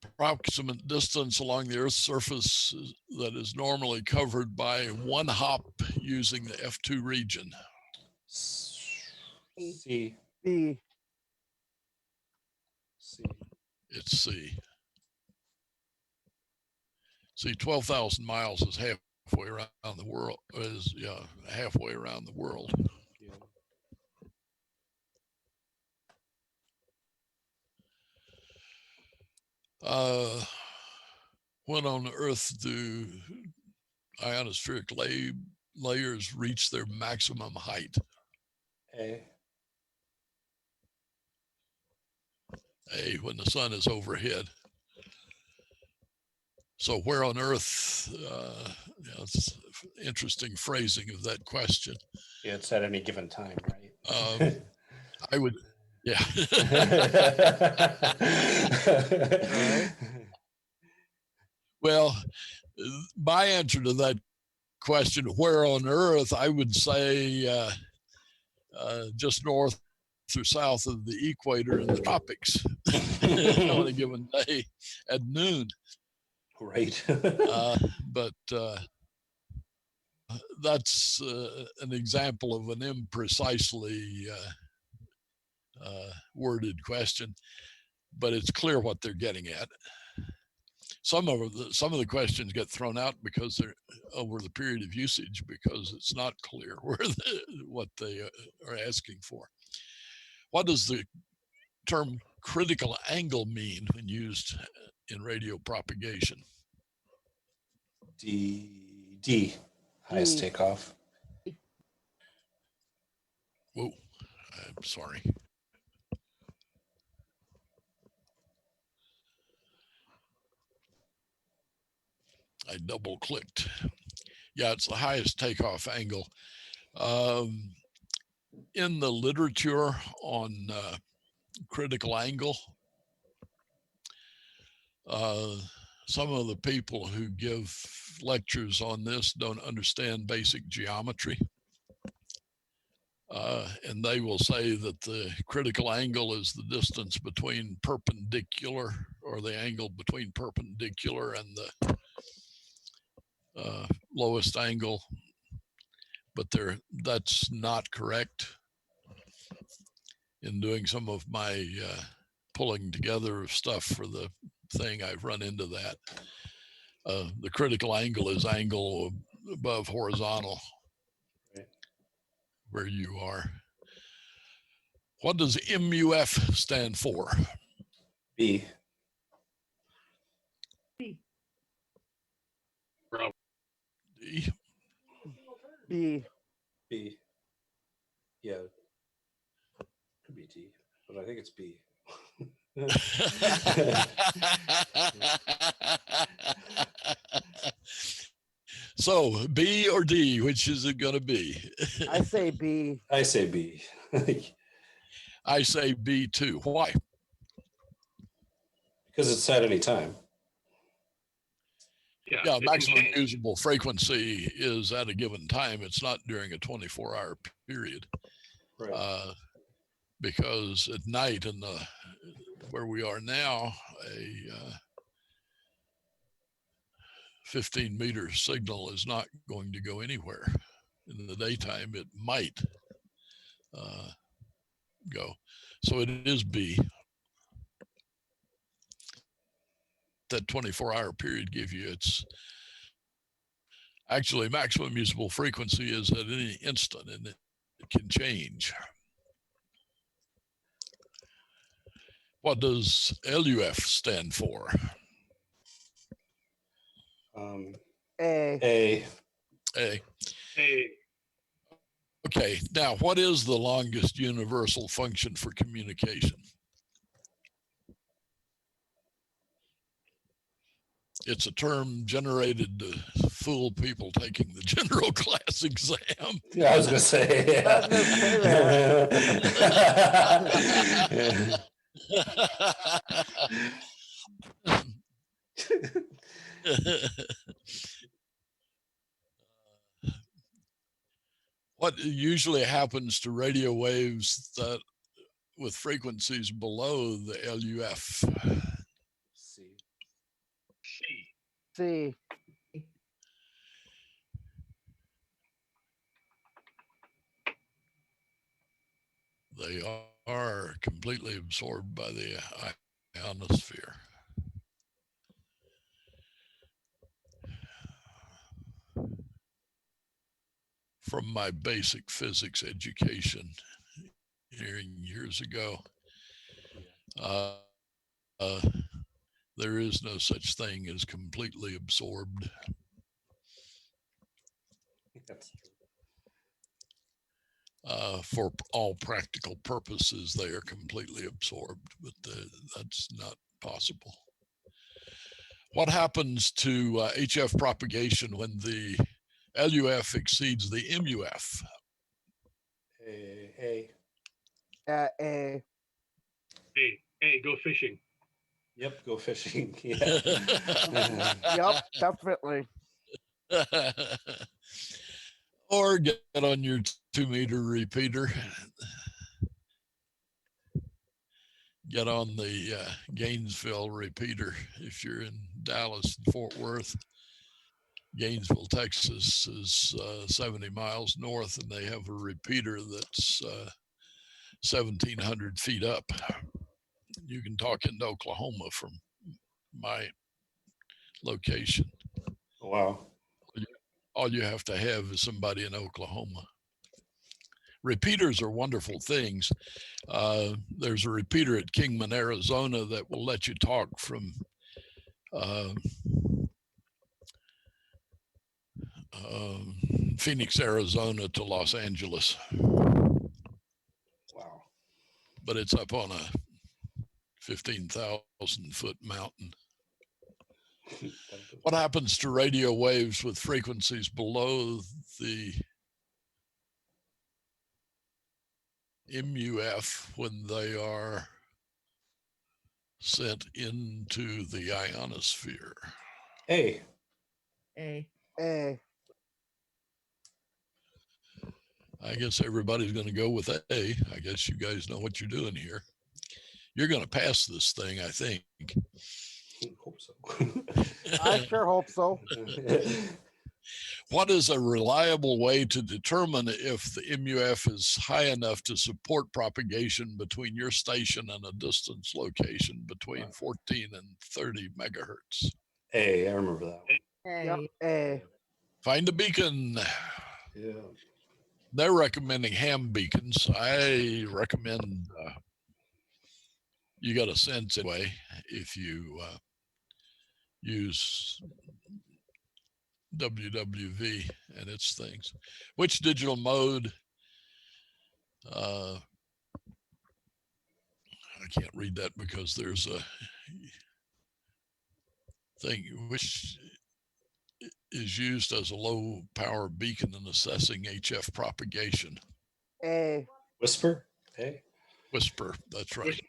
Approximate distance along the Earth's surface that is normally covered by one hop using the F2 region. C. B. C. It's C. See, 12,000 miles is halfway around the world. Halfway around the world. When on Earth do ionospheric layers reach their maximum height? A. A, when the sun is overhead. So where on Earth, it's interesting phrasing of that question. Yeah, it's at any given time, right? I would, yeah. Well, my answer to that question, where on Earth, I would say just north or south of the equator in the tropics on a given day at noon. Right. But that's an example of an imprecisely worded question, but it's clear what they're getting at. Some of the questions get thrown out because they're over the period of usage, because it's not clear what they are asking for. What does the term critical angle mean when used in radio propagation? D. Highest takeoff. Whoa, I'm sorry. I double clicked. Yeah, it's the highest takeoff angle. In the literature on critical angle, some of the people who give lectures on this don't understand basic geometry. And they will say that the critical angle is the distance between perpendicular, or the angle between perpendicular and the lowest angle, but that's not correct. In doing some of my pulling together of stuff for the thing, I've run into that. The critical angle is angle above horizontal, right, where you are. What does MUF stand for? B. B. D. B. B. Yeah. Could be D, but I think it's B. So B or D, which is it going to be? I say B. I say B. I say B too. Why? Because it's at any time. Yeah, maximum usable frequency is at a given time. It's not during a 24-hour period. Right. Because at night, in the where we are now, a 15-meter signal is not going to go anywhere. In the daytime, it might go. So it is B. That 24-hour period give you, it's actually maximum usable frequency is at any instant, and it can change. What does LUF stand for? A. A. Okay, now what is the longest universal function for communication? It's a term generated to fool people taking the general class exam. Yeah, I was going to say. What usually happens to radio waves that with frequencies below the LUF? C. C. They are completely absorbed by the ionosphere. From my basic physics education years ago, there is no such thing as completely absorbed. That's true. For all practical purposes, they are completely absorbed, but that's not possible. What happens to HF propagation when the LUF exceeds the MUF? A. A. Hey, go fishing. Yep, go fishing. Yeah. Yep, definitely. Or get on your 2-meter repeater. Get on the Gainesville repeater if you're in Dallas and Fort Worth. Gainesville, Texas is 70 miles north, and they have a repeater that's 1,700 feet up. You can talk into Oklahoma from my location. Wow. All you have to have is somebody in Oklahoma. Repeaters are wonderful things. There's a repeater at Kingman, Arizona that will let you talk from Phoenix, Arizona to Los Angeles. Wow. But it's up on a 15,000 foot mountain. What happens to radio waves with frequencies below the MUF when they are sent into the ionosphere? A. I guess everybody's going to go with A. I guess you guys know what you're doing here. You're going to pass this thing, I think. Hope so. I sure hope so. What is a reliable way to determine if the MUF is high enough to support propagation between your station and a distance location between 14 and 30 megahertz? A. I remember that one. Yep, A. Find a beacon. Yeah. They're recommending ham beacons. I recommend you got a sense anyway if you use WWV and its things. Which digital mode? I can't read that because there's a thing which is used as a low power beacon in assessing HF propagation. A. Whisper? A. Whisper, that's right.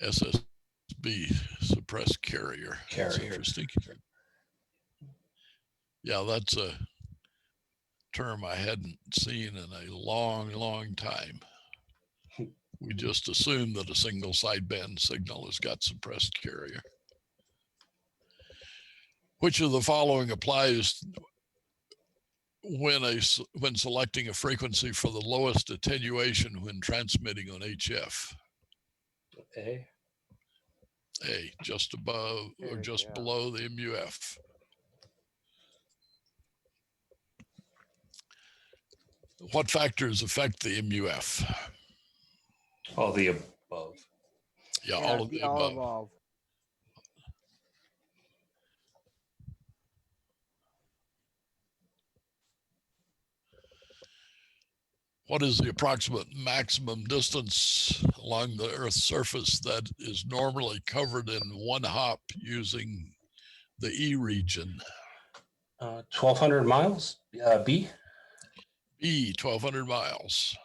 SSB, suppressed carrier. That's interesting. Yeah, that's a term I hadn't seen in a long, long time. We just assume that a single sideband signal has got suppressed carrier. Which of the following applies when selecting a frequency for the lowest attenuation when transmitting on HF? A. A, just above or just below the MUF. What factors affect the MUF? All the above. Yeah, all of the above. What is the approximate maximum distance along the Earth's surface that is normally covered in one hop using the E region? 1,200 miles. B. B, 1,200 miles.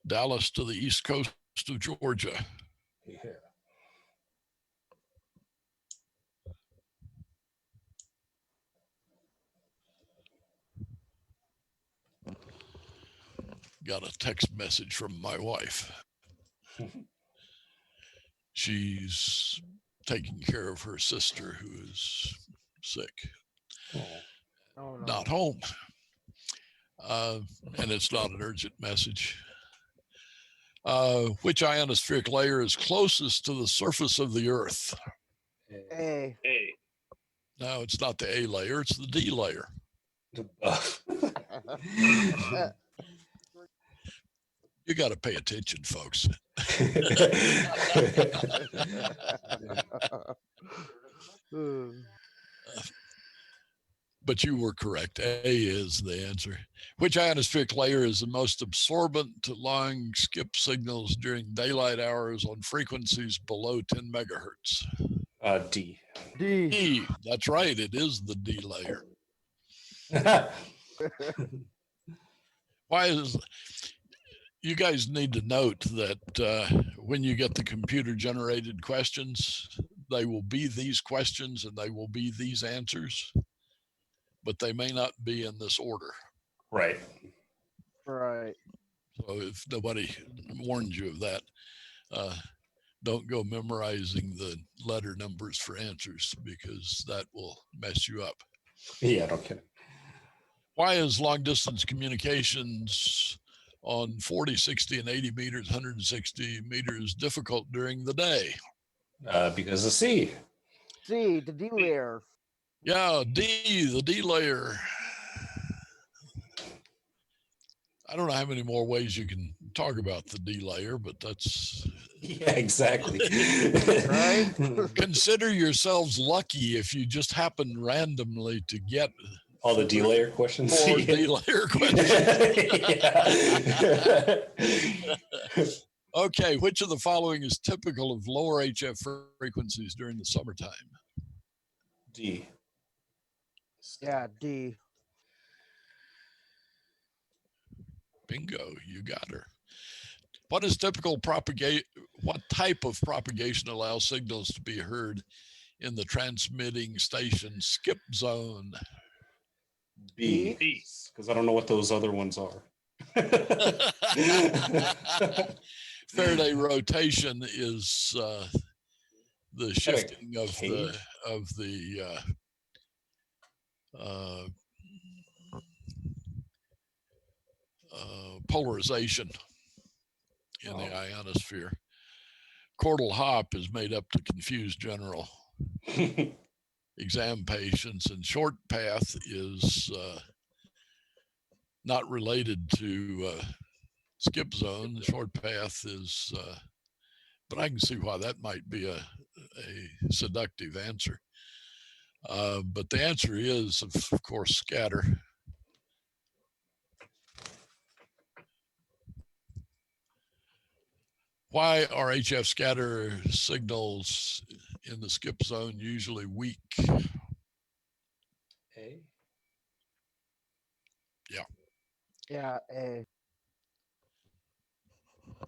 Dallas to the east coast of Georgia. Yeah. Got a text message from my wife. She's taking care of her sister who is sick. Oh, no. Not home. And it's not an urgent message. Which ionospheric layer is closest to the surface of the Earth? A. No, it's not the A layer, it's the D layer. You got to pay attention, folks. But you were correct. A is the answer. Which ionospheric layer is the most absorbent to long skip signals during daylight hours on frequencies below 10 megahertz? D. D. That's right. It is the D layer. Why is... You guys need to note that when you get the computer generated questions, they will be these questions and they will be these answers, but they may not be in this order. Right. Right. So if nobody warned you of that, don't go memorizing the letter numbers for answers because that will mess you up. Yeah, no kidding. Why is long distance communications on 40, 60, and 80 meters, 160 meters difficult during the day? Because of C. C, the D layer. Yeah, D, the D layer. I don't know how many more ways you can talk about the D layer, but that's... Yeah, exactly. Right? Consider yourselves lucky if you just happen randomly to get all the D layer questions. 4 D layer questions. Okay, which of the following is typical of lower HF frequencies during the summertime? D. Yeah, D. Bingo, you got her. What is typical what type of propagation allows signals to be heard in the transmitting station skip zone? B. Because I don't know what those other ones are. Faraday rotation is the shifting of the polarization in the ionosphere. Chordal hop is made up to confuse general exam patients, and short path is not related to skip zone. The short path is, but I can see why that might be a seductive answer. But the answer is, of course, scatter. Why are HF scatter signals in the skip zone usually weak? A. Yeah. Yeah, A.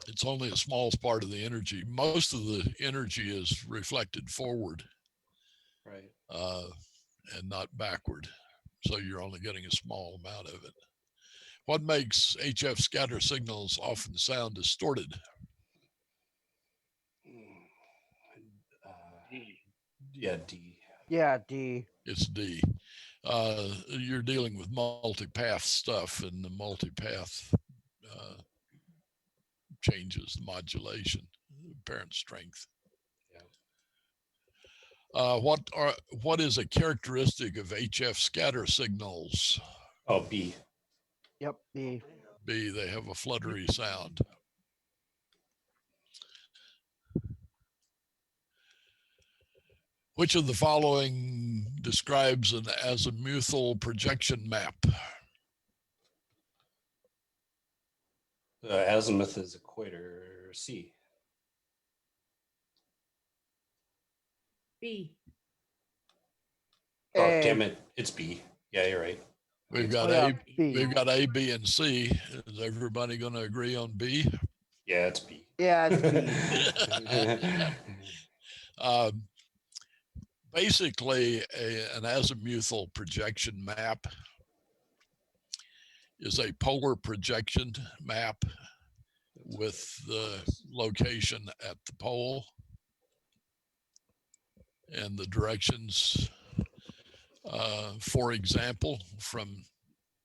It's only a small part of the energy. Most of the energy is reflected forward. Right. And not backward. So you're only getting a small amount of it. What makes HF scatter signals often sound distorted? Yeah, D. Yeah, D. It's D. You're dealing with multipath stuff, and the multipath changes the modulation, apparent strength. What is a characteristic of HF scatter signals? Oh, B. Yep, B. B, they have a fluttery sound. Which of the following describes an azimuthal projection map? Azimuth is equator. C. B. Oh, damn it. It's B. Yeah, you're right. We've got B. we've got A, B, and C. Is everybody going to agree on B? Yeah, it's B. Yeah, it's B. Basically, an azimuthal projection map is a polar projection map with the location at the pole and the directions. For example, from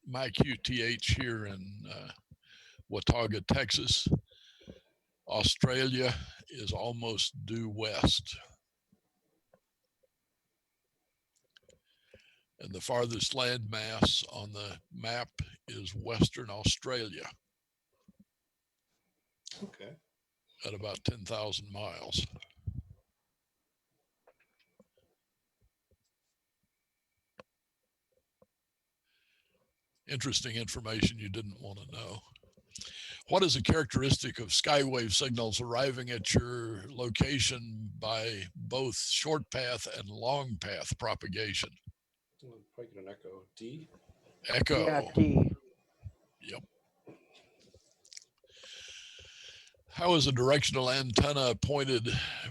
my QTH here in Watauga, Texas, Australia is almost due west. And the farthest landmass on the map is Western Australia. Okay. At about 10,000 miles. Interesting information you didn't want to know. What is a characteristic of skywave signals arriving at your location by both short path and long path propagation? Probably get an echo. D? Echo. Yeah, D. Yep. How is a directional antenna pointed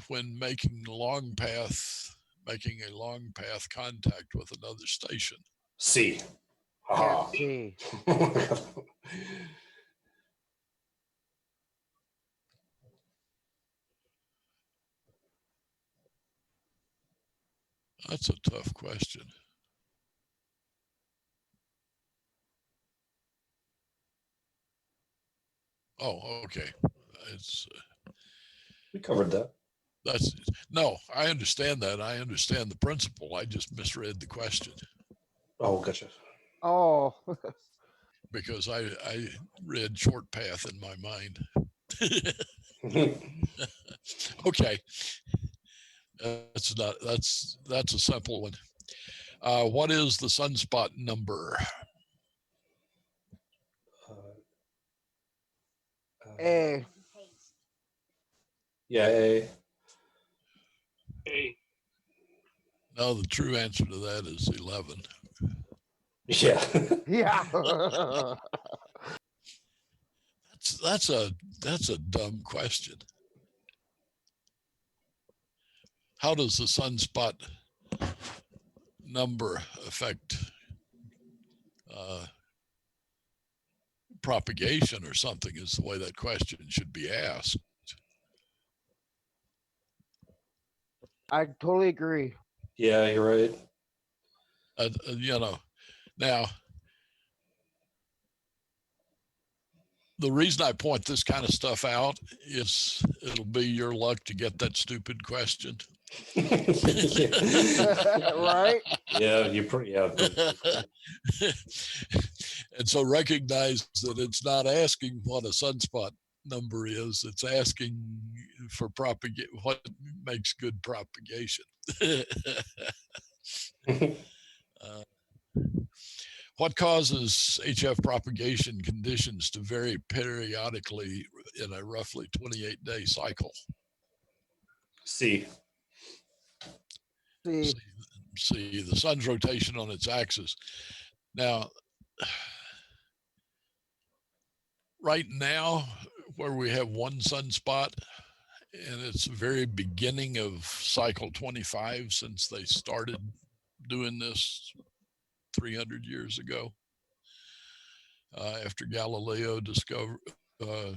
when making a long path contact with another station? C. Yeah, C. That's a tough question. Oh, okay. It's we covered that. No, I understand that. I understand the principle. I just misread the question. Oh, gotcha. Oh. Because I read short path in my mind. Okay. That's a simple one. What is the sunspot number? A. Yeah, A. A. No, the true answer to that is 11. Yeah. Yeah. That's a dumb question. How does the sunspot number affect propagation or something is the way that question should be asked. I totally agree. Yeah, you're right. You know, now, the reason I point this kind of stuff out is it'll be your luck to get that stupid question. Right? Yeah, yeah. And so recognize that it's not asking what a sunspot number is, it's asking for what makes good propagation. What causes HF propagation conditions to vary periodically in a roughly 28-day cycle? C. C. See, the sun's rotation on its axis. Now, right now, where we have one sunspot, and it's the very beginning of cycle 25 since they started doing this 300 years ago, after Galileo discovered the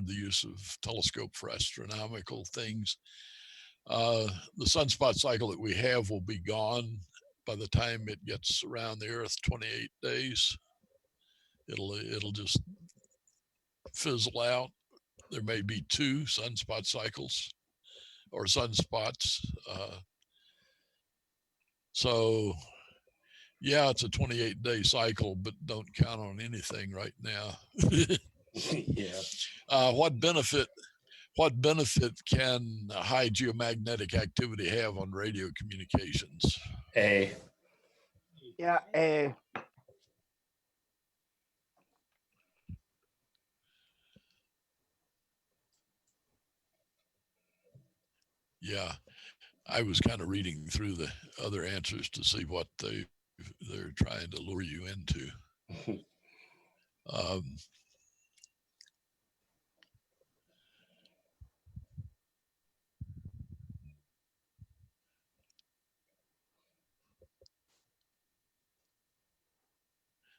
use of telescope for astronomical things. The sunspot cycle that we have will be gone by the time it gets around the Earth, 28 days. It'll just fizzle out. There may be 2 sunspot cycles or sunspots. So yeah, it's a 28-day cycle, but don't count on anything right now. Yeah. What benefit can high geomagnetic activity have on radio communications? A. Yeah, A. Yeah, I was kind of reading through the other answers to see what they they're trying to lure you into.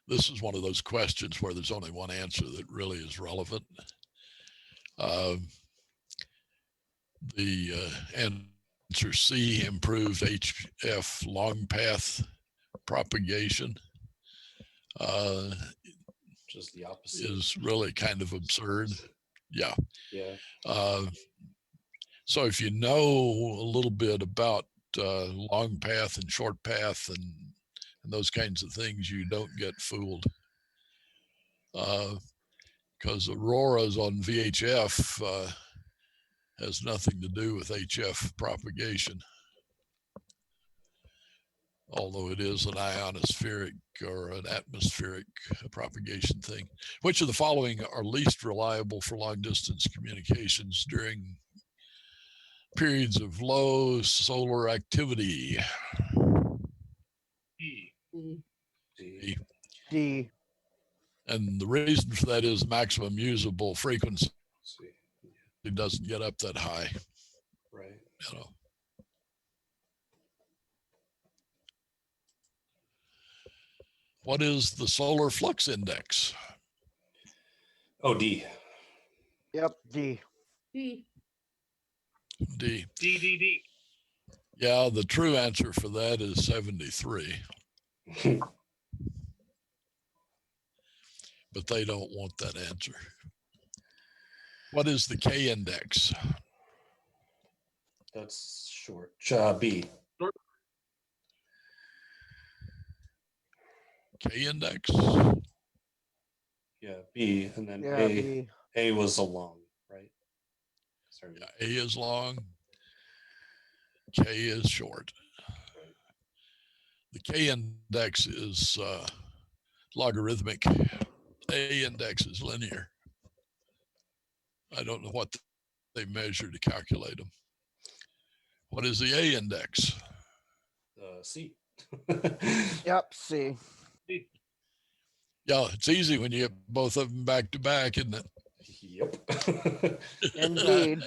This is one of those questions where there's only one answer that really is relevant. The answer C, improved HF long path propagation, just the opposite, is really kind of absurd. Yeah. Yeah. So if you know a little bit about long path and short path and those kinds of things, you don't get fooled. Because auroras on VHF has nothing to do with HF propagation, although it is an ionospheric or an atmospheric propagation thing. Which of the following are least reliable for long distance communications during periods of low solar activity? E. D. D. And the reason for that is maximum usable frequency. It doesn't get up that high. Right. You know. What is the solar flux index? Oh, D. Yep, D. D. D. D. Yeah, the true answer for that is 73. But they don't want that answer. What is the K index? That's short. B. K index? Yeah, B, and then Yeah, A. B. A was a long, right? Sorry. Yeah, A is long. K is short. The K index is logarithmic. A index is linear. I don't know what they measure to calculate them. What is the A index? C. Yep, C. Yeah, it's easy when you get both of them back to back, isn't it? Yep. Indeed.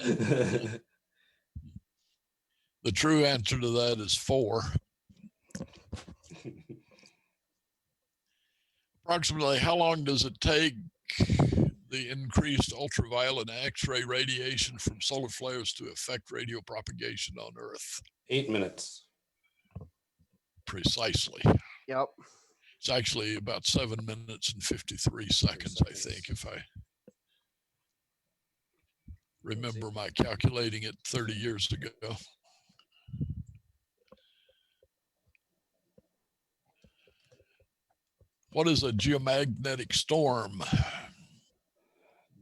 The true answer to that is 4. Approximately how long does it take the increased ultraviolet and X-ray radiation from solar flares to affect radio propagation on Earth? 8 minutes. Precisely. Yep. It's actually about 7 minutes and 53 seconds, I think, if I remember my calculating it 30 years ago. What is a geomagnetic storm?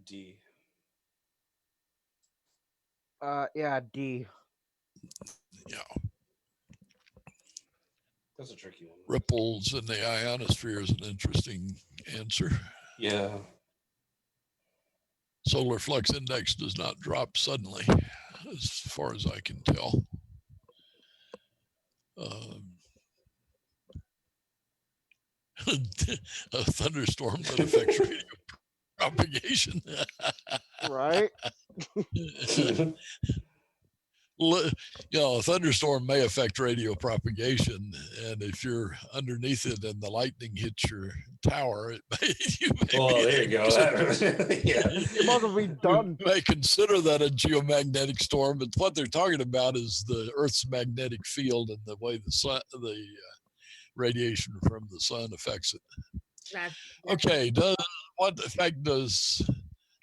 D. Yeah, D. Yeah. That's a tricky one. Ripples in the ionosphere is an interesting answer. Yeah. Solar flux index does not drop suddenly, as far as I can tell. A thunderstorm that affects radio propagation. Right. You know, a thunderstorm may affect radio propagation, and if you're underneath it and the lightning hits your tower, it may, There you go. Yeah. It must be done. You may consider that a geomagnetic storm, but what they're talking about is the Earth's magnetic field and the way the sun, the radiation from the sun affects it. Okay, what effect does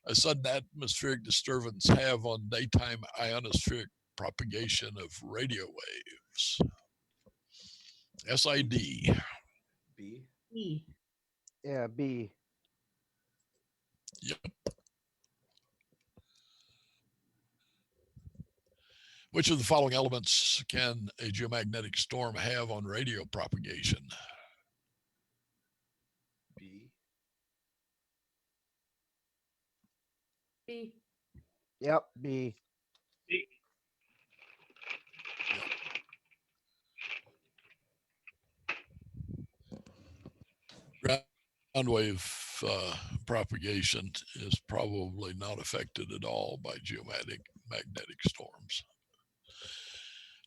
a sudden atmospheric disturbance have on daytime ionospheric propagation of radio waves? SID. B. E. Yeah, B. Yep. Which of the following elements can a geomagnetic storm have on radio propagation? B. B. Yep, B. B. Sound wave propagation is probably not affected at all by geomagnetic storms.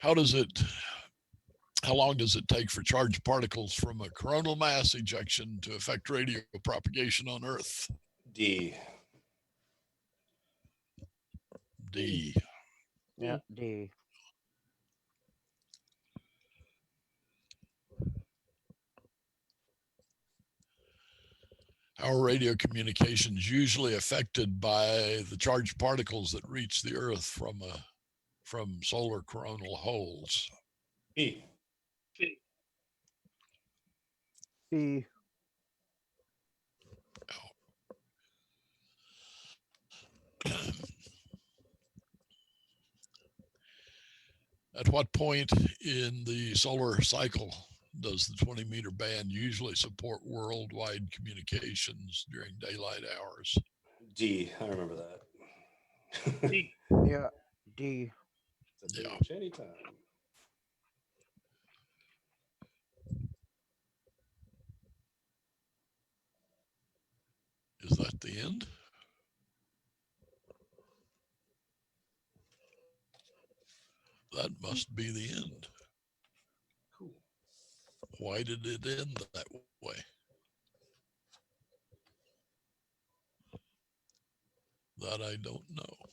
How long does it take for charged particles from a coronal mass ejection to affect radio propagation on Earth? D. D. Yeah, D. How are radio communications usually affected by the charged particles that reach the Earth from solar coronal holes? E. B. At what point in the solar cycle does the 20-meter band usually support worldwide communications during daylight hours? D. I remember that. D. Yeah, D. It's Yeah. anytime. Is that the end? That must be the end. Cool. Why did it end that way? That I don't know.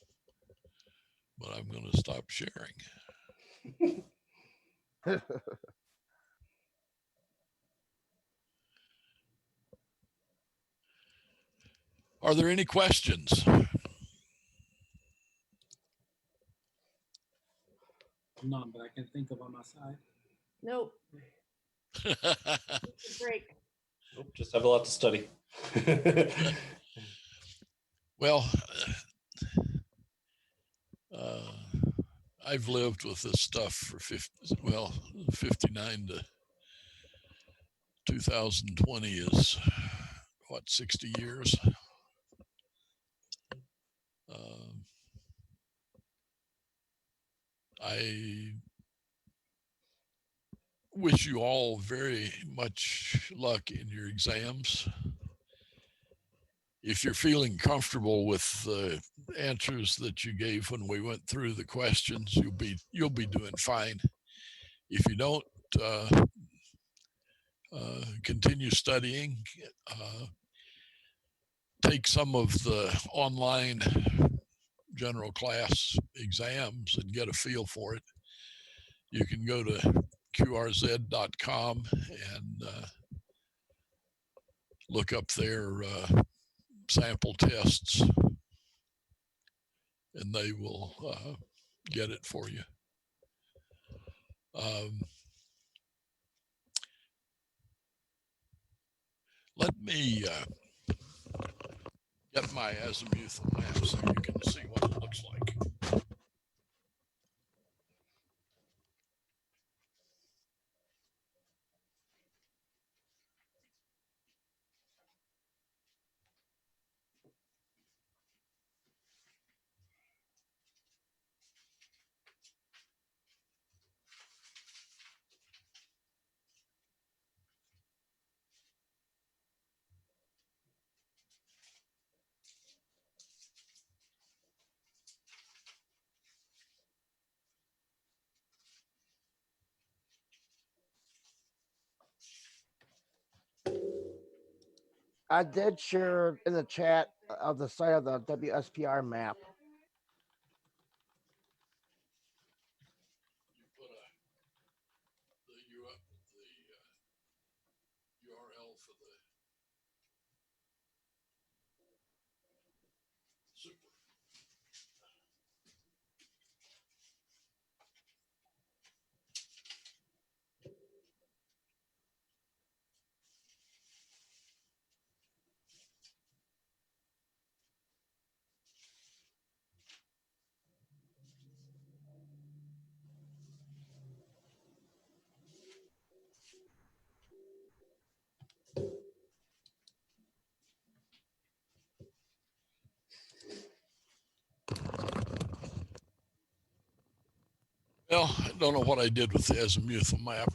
But I'm going to stop sharing. Are there any questions? None, but I can think of on my side. Nope. Break. Nope, just have a lot to study. Well, I've lived with this stuff for 59 to 2020 is what, 60 years? I wish you all very much luck in your exams. If you're feeling comfortable with the answers that you gave when we went through the questions, you'll be doing fine. If you don't, continue studying. Take some of the online general class exams and get a feel for it. You can go to qrz.com and look up their sample tests, and they will get it for you. Let me get my azimuthal map so you can see what it looks like. I did share in the chat of the site of the WSPR map. You put the URL for the super. Well, I don't know what I did with the azimuthal map.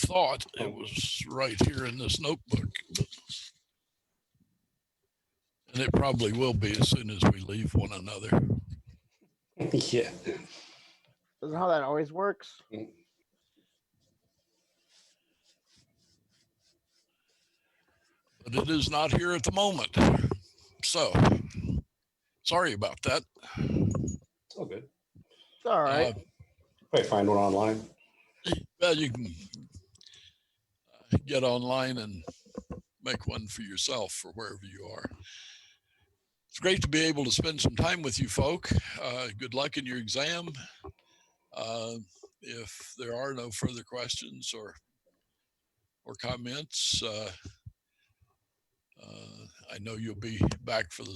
thought it was right here in this notebook. And it probably will be as soon as we leave one another. Yeah. Isn't how that always works? But it is not here at the moment. So, sorry about that. It's all good. It's all right. Probably find one online. Well, you can get online and make one for yourself for wherever you are. It's great to be able to spend some time with you folk. Good luck in your exam. If there are no further questions or comments, I know you'll be back for the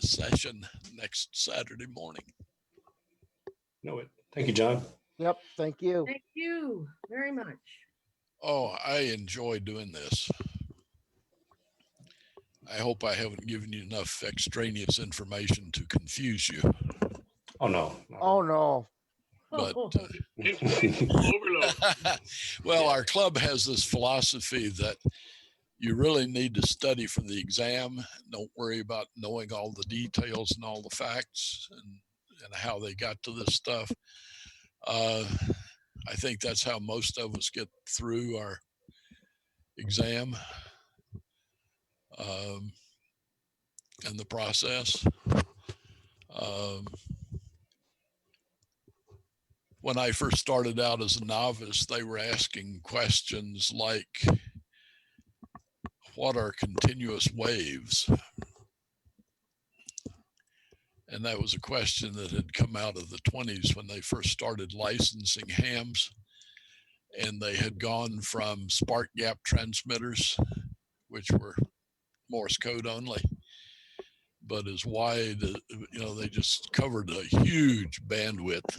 session next Saturday morning. Know it. Thank you, John. Yep. Thank you. Thank you very much. Oh, I enjoy doing this. I hope I haven't given you enough extraneous information to confuse you. Oh, no. Oh, no. But overload. well, our club has this philosophy that you really need to study for the exam. Don't worry about knowing all the details and all the facts and how they got to this stuff. I think that's how most of us get through our exam and the process. When I first started out as a novice, they were asking questions like, what are continuous waves? And that was a question that had come out of the 20s when they first started licensing hams. And they had gone from spark gap transmitters, which were Morse code only, but as wide, they just covered a huge bandwidth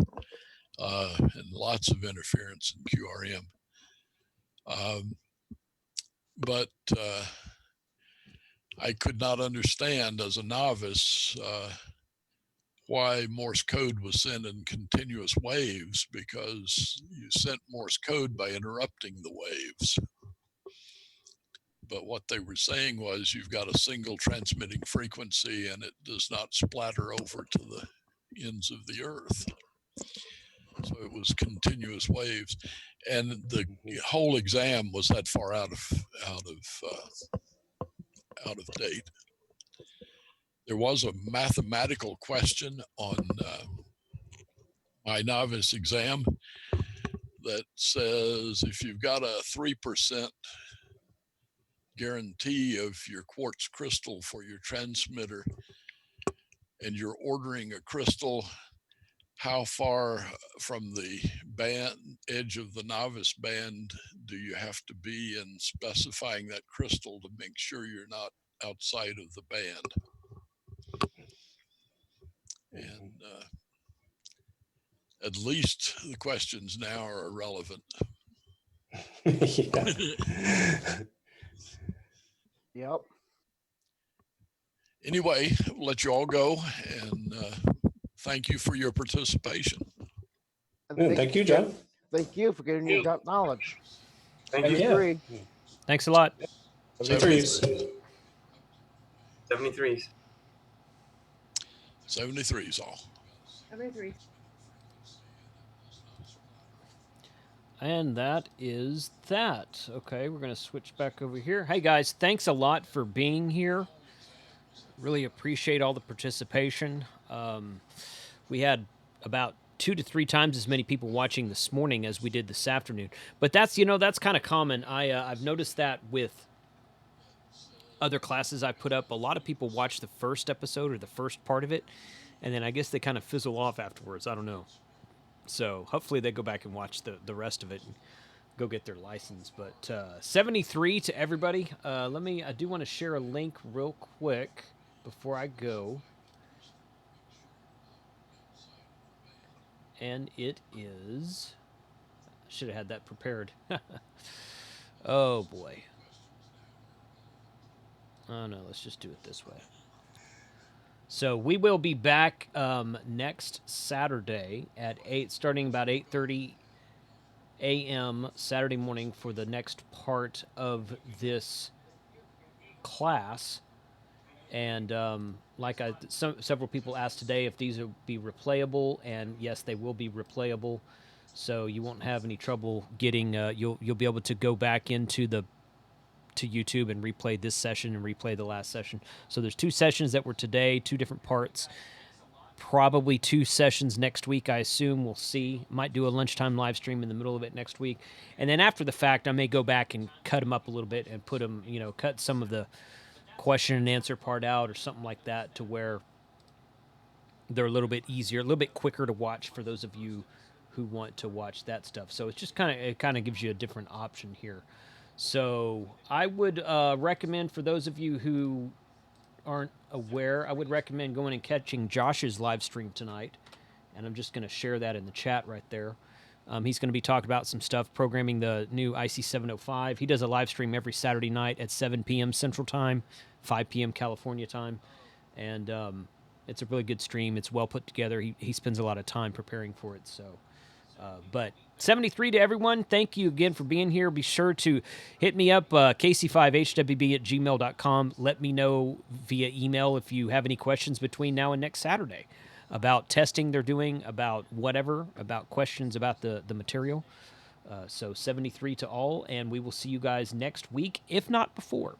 and lots of interference in QRM. But I could not understand as a novice why Morse code was sent in continuous waves, because you sent Morse code by interrupting the waves. But what they were saying was you've got a single transmitting frequency and it does not splatter over to the ends of the earth. So it was continuous waves, and the whole exam was that far out of date. There was a mathematical question on my novice exam that says if you've got a 3% guarantee of your quartz crystal for your transmitter and you're ordering a crystal, how far from the band edge of the novice band do you have to be in specifying that crystal to make sure you're not outside of the band? And at least the questions now are irrelevant. Yep. Anyway, we'll let you all go, and thank you for your participation. And thank you, John. Thank you for getting your knowledge. Thank you. 73. Thanks a lot. 73s. 73s. 73s all. 73. And that is that. Okay, we're going to switch back over here. Hey, guys, thanks a lot for being here. Really appreciate all the participation. We had about 2 to 3 times as many people watching this morning as we did this afternoon. But that's, that's kind of common. I've noticed that with other classes I put up. A lot of people watch the first episode or the first part of it, and then I guess they kind of fizzle off afterwards. I don't know. So hopefully they go back and watch the rest of it and go get their license. But 73 to everybody. I do want to share a link real quick before I go. And it is, I should have had that prepared. Oh boy. Oh no, let's just do it this way. So we will be back next Saturday at 8, starting about 8:30 a.m. Saturday morning for the next part of this class. And several people asked today if these will be replayable, and yes, they will be replayable. So you won't have any trouble getting. You'll be able to go back into to YouTube and replay this session and replay the last session. So there's 2 sessions that were today, 2 different parts. Probably 2 sessions next week, I assume. We'll see. Might do a lunchtime live stream in the middle of it next week. And then after the fact, I may go back and cut them up a little bit and put them, cut some of the question and answer part out or something like that to where they're a little bit easier, a little bit quicker to watch for those of you who want to watch that stuff. So it's just it kind of gives you a different option here. So I would recommend, for those of you who aren't aware, I would recommend going and catching Josh's live stream tonight. And I'm just going to share that in the chat right there. He's going to be talking about some stuff, programming the new IC705. He does a live stream every Saturday night at 7 p.m. Central Time, 5 p.m. California time. And it's a really good stream. It's well put together. He spends a lot of time preparing for it. So, but 73 to everyone, thank you again for being here. Be sure to hit me up, kc5hwb@gmail.com. Let me know via email if you have any questions between now and next Saturday about testing they're doing, about whatever, about questions about the material. So 73 to all, and we will see you guys next week, if not before.